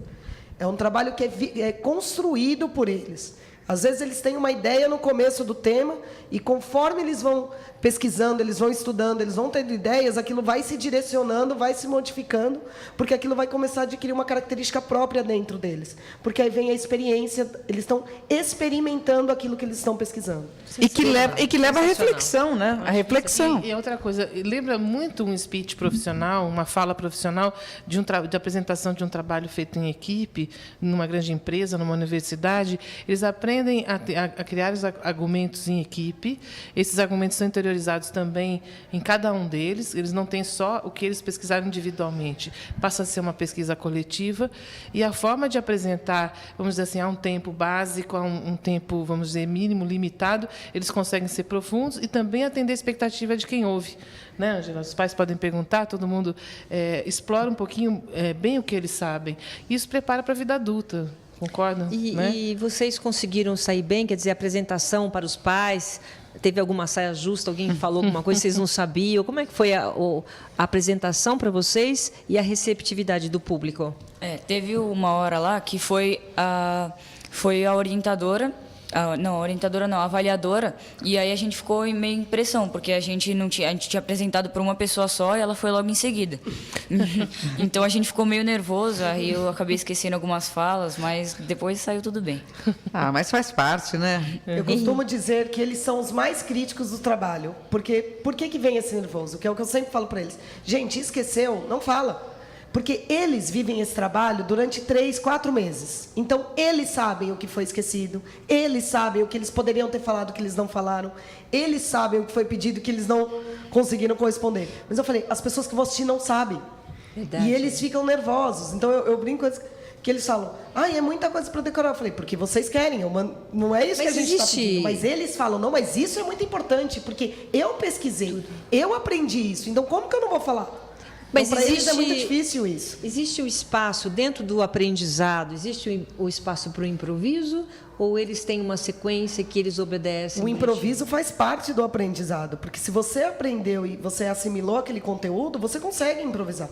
É um trabalho que é construído por eles. Às vezes eles têm uma ideia no começo do tema e conforme eles vão pesquisando, eles vão estudando, eles vão tendo ideias, aquilo vai se direcionando, vai se modificando, porque aquilo vai começar a adquirir uma característica própria dentro deles. Porque aí vem a experiência, eles estão experimentando aquilo que eles estão pesquisando.
E que leva à reflexão, né? A reflexão.
E outra coisa, lembra muito um speech profissional, uma fala profissional de apresentação de um trabalho feito em equipe, numa grande empresa, numa universidade. Eles aprendem a criar os argumentos em equipe. Esses argumentos são interiorizados também em cada um deles. Eles não têm só o que eles pesquisaram individualmente. Passa a ser uma pesquisa coletiva. E a forma de apresentar, vamos dizer assim, há um tempo básico, há um tempo, vamos dizer, mínimo, limitado, eles conseguem ser profundos e também atender a expectativa de quem ouve. Né, Ângela? Os pais podem perguntar, todo mundo explora um pouquinho bem o que eles sabem. Isso prepara para a vida adulta. Concordam?
E vocês conseguiram sair bem? Quer dizer, a apresentação para os pais, teve alguma saia justa? Alguém falou alguma coisa que vocês não sabiam? Como é que foi a apresentação para vocês e a receptividade do público?
Teve uma hora lá que foi a orientadora Não, a orientadora não, a avaliadora. E aí a gente ficou em meio impressão, porque a gente tinha apresentado para uma pessoa só e ela foi logo em seguida. Então a gente ficou meio nervosa, aí eu acabei esquecendo algumas falas, mas depois saiu tudo bem.
Ah, mas faz parte, né?
Eu costumo dizer que eles são os mais críticos do trabalho. Porque por que vem esse nervoso? Que é o que eu sempre falo para eles. Gente, esqueceu? Não fala. Porque eles vivem esse trabalho durante 3, 4 meses. Então, eles sabem o que foi esquecido, eles sabem o que eles poderiam ter falado que eles não falaram, eles sabem o que foi pedido que eles não conseguiram corresponder. Mas eu falei, as pessoas que vão assistir não sabem. Verdade. E eles ficam nervosos. Então, eu brinco que eles falam, é muita coisa para decorar. Eu falei, porque vocês querem, não é isso que a gente está pedindo. Mas eles falam, não, mas isso é muito importante, porque eu pesquisei, eu aprendi isso. Então, como que eu não vou falar?
Mas
para eles é muito difícil isso.
Existe o espaço dentro do aprendizado, existe o espaço para o improviso, ou eles têm uma sequência que eles obedecem?
O improviso faz parte do aprendizado, porque se você aprendeu e você assimilou aquele conteúdo, você consegue improvisar.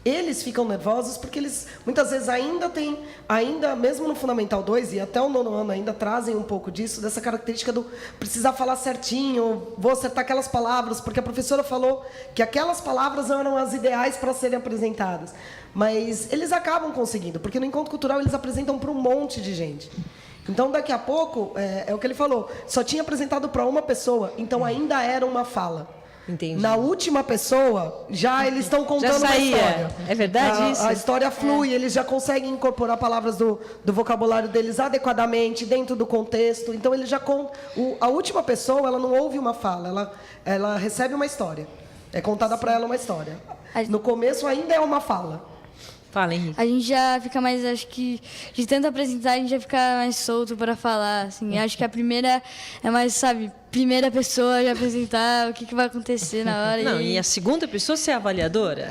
Eles ficam nervosos porque eles, muitas vezes, ainda mesmo no Fundamental 2 e até o 9º ano, ainda trazem um pouco disso, dessa característica do precisar falar certinho, vou acertar aquelas palavras, porque a professora falou que aquelas palavras eram as ideais para serem apresentadas. Mas eles acabam conseguindo, porque no Encontro Cultural eles apresentam para um monte de gente. Então, daqui a pouco, é o que ele falou, só tinha apresentado para uma pessoa, então ainda era uma fala.
Entendi.
Na última pessoa, já eles estão contando uma história.
É verdade isso?
A história flui, eles já conseguem incorporar palavras do vocabulário deles adequadamente, dentro do contexto. Então, eles já a última pessoa, ela não ouve uma fala, ela recebe uma história. É contada para ela uma história. No começo, ainda é uma fala.
Fala, Henrique.
A gente já fica mais, acho que, de tanto apresentar, a gente já fica mais solto para falar, assim. Acho que a primeira é mais, sabe, primeira pessoa de apresentar o que vai acontecer na hora.
Não, e a segunda pessoa ser avaliadora?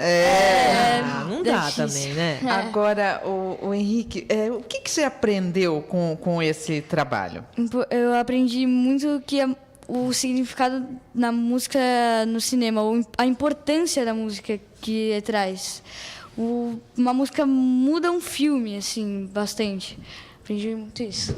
Não dá também, né?
Agora, o Henrique, o que você aprendeu com esse trabalho?
Eu aprendi muito que o significado da música no cinema, a importância da música que traz. Uma música muda um filme, assim, bastante. Aprendi muito isso.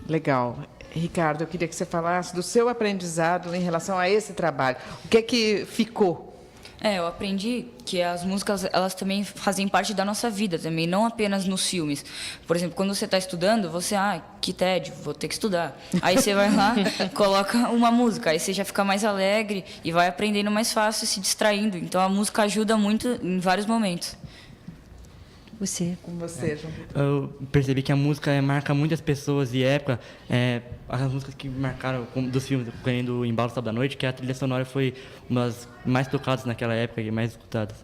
Legal. Ricardo, eu queria que você falasse do seu aprendizado em relação a esse trabalho. O que é que ficou?
Eu aprendi que as músicas, elas também fazem parte da nossa vida também, não apenas nos filmes. Por exemplo, quando você está estudando, você, que tédio, vou ter que estudar. Aí você vai lá, coloca uma música, aí você já fica mais alegre e vai aprendendo mais fácil, se distraindo. Então, a música ajuda muito em vários momentos.
Com você, João.
Eu percebi que a música marca muitas pessoas e época. As músicas que marcaram dos filmes, do Embalo Sábado à Noite, que a trilha sonora foi uma das mais tocadas naquela época e mais escutadas.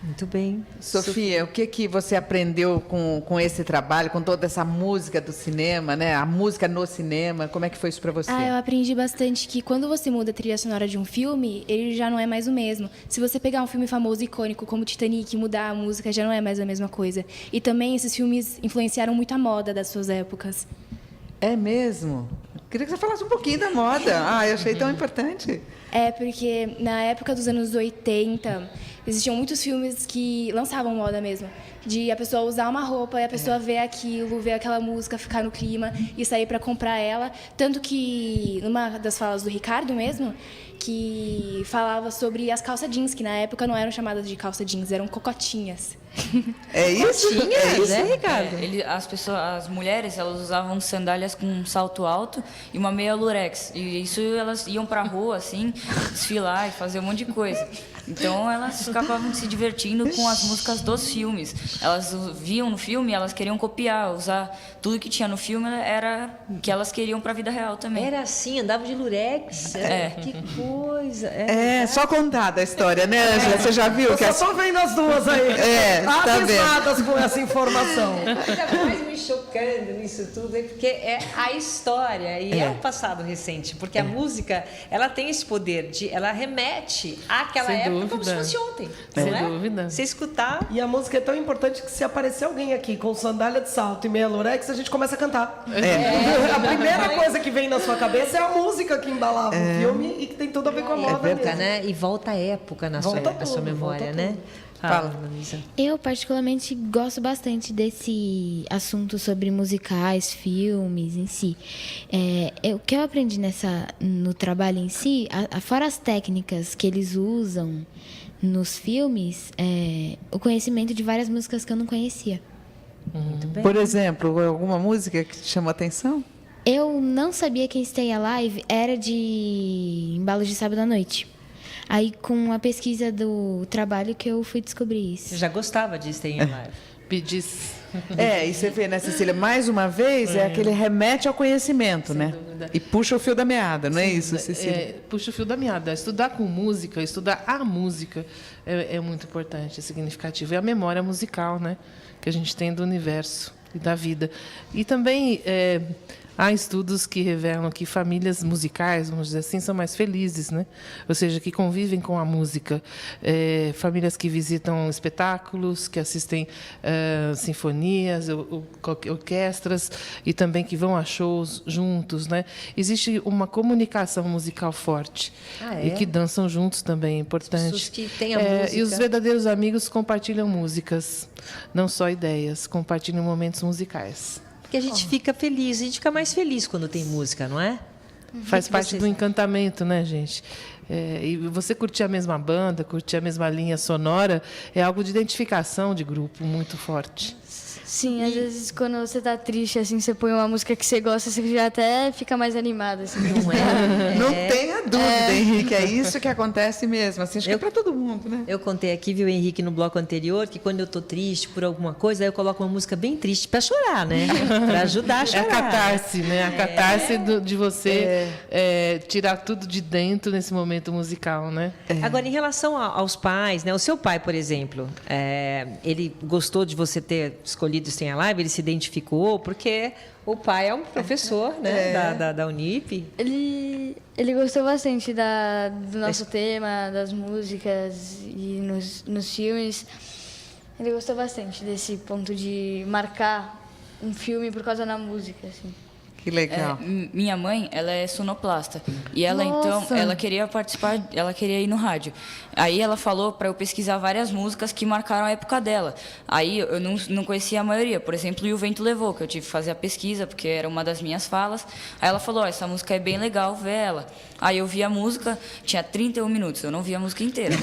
Muito bem.
Sofia, o que você aprendeu com esse trabalho, com toda essa música do cinema, né? A música no cinema, como é que foi isso para você?
Eu aprendi bastante que quando você muda a trilha sonora de um filme, ele já não é mais o mesmo. Se você pegar um filme famoso, icônico, como Titanic, e mudar a música, já não é mais a mesma coisa. E também esses filmes influenciaram muito a moda das suas épocas.
É mesmo? Queria que você falasse um pouquinho da moda. Eu achei tão importante.
Porque na época dos anos 80, existiam muitos filmes que lançavam moda mesmo. De a pessoa usar uma roupa e a pessoa ver aquilo, ver aquela música, ficar no clima e sair para comprar ela. Tanto que, numa das falas do Ricardo mesmo, que falava sobre as calça jeans, que na época não eram chamadas de calça jeans, eram cocotinhas.
É isso?
Ricardo?
As mulheres, elas usavam sandálias com um salto alto e uma meia lurex. E isso elas iam pra rua, assim, desfilar e fazer um monte de coisa. Então, elas ficavam se divertindo com as músicas dos filmes. Elas viam no filme, elas queriam copiar, usar tudo que tinha no filme, era que elas queriam pra vida real também.
Era assim, andava de lurex. Que coisa.
Só contada a história, né, Ângela? Você já viu?
Eu só tô vendo as duas aí. Avisadas com essa informação.
O que está mais me chocando nisso tudo é porque é a história e é o passado recente. Porque a música, ela tem esse poder ela remete àquela época como se fosse ontem.
Sem dúvida.
Se escutar...
E a música é tão importante importante que se aparecer alguém aqui com sandália de salto e meia lurex, a gente começa a cantar. A primeira coisa que vem na sua cabeça é a música que embalava o filme e que tem tudo a ver com a moda mesmo.
Né? E volta a época na sua memória, né? Fala, Luísa.
Eu, particularmente, gosto bastante desse assunto sobre musicais, filmes em si. O que eu aprendi no trabalho em si, fora as técnicas que eles usam nos filmes, o conhecimento de várias músicas que eu não conhecia.
Muito bem.
Por exemplo, alguma música que te chamou a atenção?
Eu não sabia que Stay Alive era de Embalo de Sábado à Noite. Aí, com a pesquisa do trabalho, que eu fui descobrir isso.
Você já gostava de Stay Alive?
Pedis.
E você vê, né, Cecília, mais uma vez, aquele remete ao conhecimento, né?
Dúvida.
E puxa o fio da meada, não é isso, Cecília?
Puxa o fio da meada. Estudar com música, estudar a música é muito importante, é significativo. É a memória musical, né, que a gente tem do universo e da vida. E também há estudos que revelam que famílias musicais, vamos dizer assim, são mais felizes, né? Ou seja, que convivem com a música. Famílias que visitam espetáculos, que assistem sinfonias, orquestras e também que vão a shows juntos, né? Existe uma comunicação musical forte e que dançam juntos também, é importante.
Pessoas que têm a música.
E os verdadeiros amigos compartilham músicas, não só ideias, compartilham momentos musicais.
Porque a gente fica feliz, a gente fica mais feliz quando tem música, não é?
Faz parte do encantamento, né, gente? E você curtir a mesma banda, curtir a mesma linha sonora, é algo de identificação de grupo muito forte.
Sim, às vezes quando você tá triste, assim, você põe uma música que você gosta, você já até fica mais animado, assim.
Não é?
Não tenha dúvida, Henrique, é isso que acontece mesmo. Assim, acho que é para todo mundo, né?
Eu contei aqui, viu, Henrique, no bloco anterior, que quando eu tô triste por alguma coisa, aí eu coloco uma música bem triste para chorar, né? Para ajudar a chorar.
É a catarse, né? A catarse de você tirar tudo de dentro nesse momento musical, né?
Agora, em relação aos pais, né? O seu pai, por exemplo, ele gostou de você ter escolhido Stay Alive, ele se identificou, porque o pai é um professor, né, da Unip.
Ele gostou bastante do nosso tema, das músicas e nos filmes. Ele gostou bastante desse ponto de marcar um filme por causa da música, assim.
Que legal.
Minha mãe, ela é sonoplasta. E ela, então, ela queria participar, ela queria ir no rádio. Aí ela falou para eu pesquisar várias músicas que marcaram a época dela. Aí eu não conhecia a maioria. Por exemplo, E o Vento Levou, que eu tive que fazer a pesquisa, porque era uma das minhas falas. Aí ela falou, essa música é bem legal, vê ela. Aí eu vi a música, tinha 31 minutos, eu não vi a música inteira.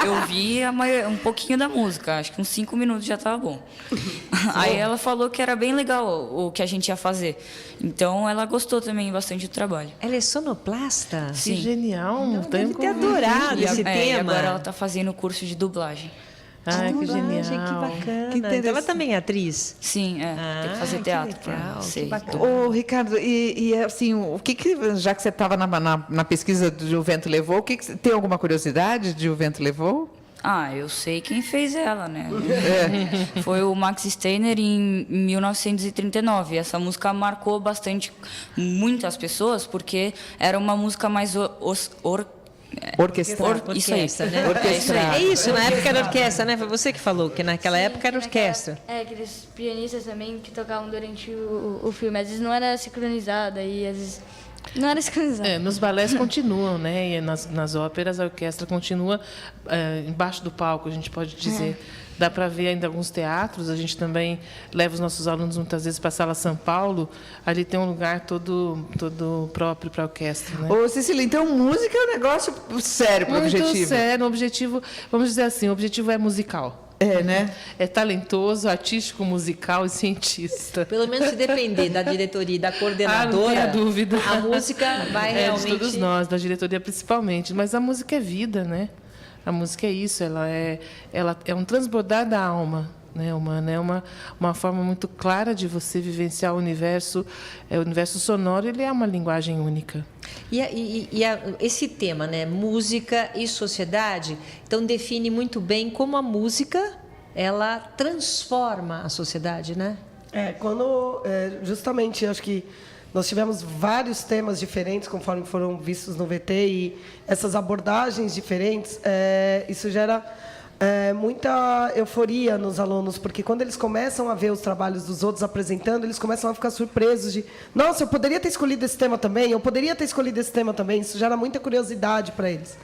Eu vi um pouquinho da música, acho que uns 5 minutos já estava bom. Aí ela falou que era bem legal o que a gente ia fazer. Então, ela gostou também bastante do trabalho.
Ela é sonoplasta?
Sim. Que genial.
Deve ter adorado esse tema.
E agora ela está fazendo curso de dublagem.
Que genial. Que bacana. Então, ela também é atriz?
Sim, tem que fazer teatro.
Que bacana.
Ô, Ricardo, e assim, já que você estava na pesquisa do O Vento Levou, tem alguma curiosidade de O Vento Levou?
Eu sei quem fez ela, né? Foi o Max Steiner em 1939. Essa música marcou muitas pessoas, porque era uma música mais
orquestral.
Isso aí.
Né?
Orquestral.
É isso, na época era orquestra, né? Foi você que falou, que naquela época era orquestra.
Aqueles pianistas também que tocavam durante o filme. Às vezes não era sincronizada e às vezes não era sincronizada.
Nos balés continuam, né? E nas óperas a orquestra continua embaixo do palco, a gente pode dizer. Dá para ver ainda alguns teatros. A gente também leva os nossos alunos muitas vezes para a Sala São Paulo. Ali tem um lugar todo próprio para a orquestra. Né?
Ô, Cecília, então música é um negócio sério para o objetivo.
Muito sério. O objetivo, vamos dizer assim, o objetivo é musical.
Né?
É talentoso, artístico, musical e cientista.
Pelo menos se depender da diretoria e da coordenadora,
não tenha dúvida.
A música vai realmente...
de todos nós, da diretoria principalmente. Mas a música é vida, né? A música é isso, ela é um transbordar da alma, né, humana. É uma forma muito clara de você vivenciar o universo. O universo sonoro, ele é uma linguagem única.
Esse tema, né, música e sociedade, então define muito bem como a música ela transforma a sociedade, né?
Justamente, acho que nós tivemos vários temas diferentes, conforme foram vistos no VT, e essas abordagens diferentes, isso gera muita euforia nos alunos, porque quando eles começam a ver os trabalhos dos outros apresentando, eles começam a ficar surpresos de, nossa, eu poderia ter escolhido esse tema também, eu poderia ter escolhido esse tema também. Isso gera muita curiosidade para eles.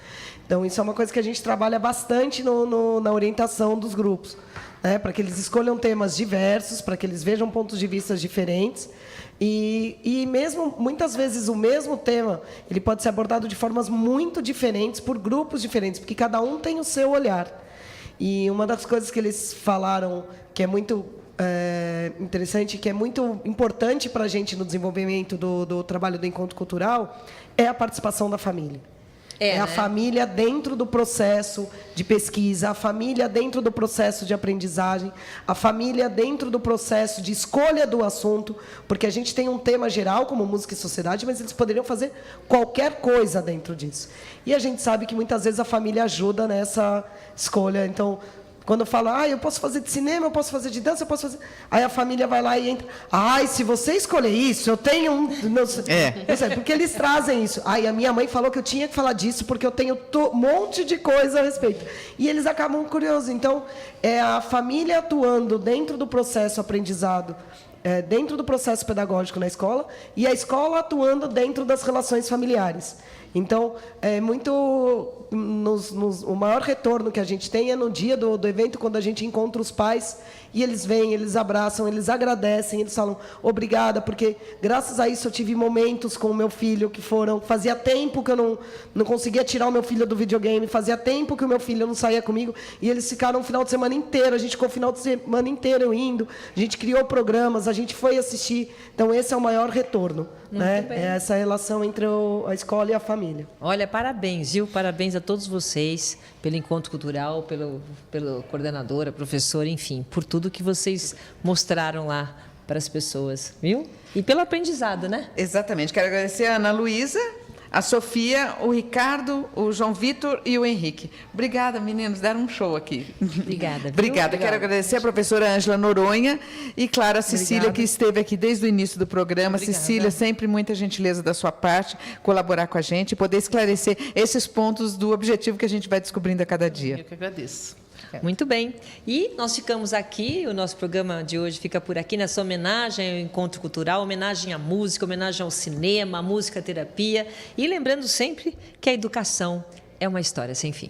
Então, isso é uma coisa que a gente trabalha bastante na orientação dos grupos, né? Para que eles escolham temas diversos, para que eles vejam pontos de vista diferentes. E mesmo, muitas vezes, o mesmo tema, ele pode ser abordado de formas muito diferentes, por grupos diferentes, porque cada um tem o seu olhar. E uma das coisas que eles falaram, que é muito interessante, que é muito importante para a gente no desenvolvimento do trabalho do encontro cultural, é a participação da família. É a família dentro do processo de pesquisa, a família dentro do processo de aprendizagem, a família dentro do processo de escolha do assunto, porque a gente tem um tema geral, como música e sociedade, mas eles poderiam fazer qualquer coisa dentro disso. E a gente sabe que, muitas vezes, a família ajuda nessa escolha. Então, quando eu falo, eu posso fazer de cinema, eu posso fazer de dança, eu posso fazer... Aí a família vai lá e entra. Se você escolher isso, eu tenho um... Porque eles trazem isso. A minha mãe falou que eu tinha que falar disso, porque eu tenho um monte de coisa a respeito. E eles acabam curiosos. Então, é a família atuando dentro do processo aprendizado, dentro do processo pedagógico na escola, e a escola atuando dentro das relações familiares. Então, o maior retorno que a gente tem é no dia do evento, quando a gente encontra os pais e eles vêm, eles abraçam, eles agradecem, eles falam obrigada, porque graças a isso eu tive momentos com o meu filho que fazia tempo que eu não conseguia tirar o meu filho do videogame, fazia tempo que o meu filho não saía comigo, e eles ficaram o final de semana inteiro, a gente ficou o final de semana inteiro indo, a gente criou programas, a gente foi assistir. Então, esse é o maior retorno, né? É essa relação entre a escola e a família.
Olha, parabéns, viu? Parabéns a todos vocês pelo encontro cultural, pelo coordenadora, professora, enfim, por tudo que vocês mostraram lá para as pessoas, viu? E pelo aprendizado, né?
Exatamente. Quero agradecer a Ana Luísa, a Sofia, o Ricardo, o João Vitor e o Henrique. Obrigada, meninos, deram um show aqui.
Obrigada.
Obrigada. Quero agradecer a professora Ângela Noronha e, claro, a Cecília, que esteve aqui desde o início do programa. Obrigada. Cecília, sempre muita gentileza da sua parte, colaborar com a gente e poder esclarecer esses pontos do objetivo que a gente vai descobrindo a cada dia.
Eu que agradeço.
Muito bem. E nós ficamos aqui, o nosso programa de hoje fica por aqui, nessa homenagem ao encontro cultural, homenagem à música, homenagem ao cinema, à música terapia. E lembrando sempre que a educação é uma história sem fim.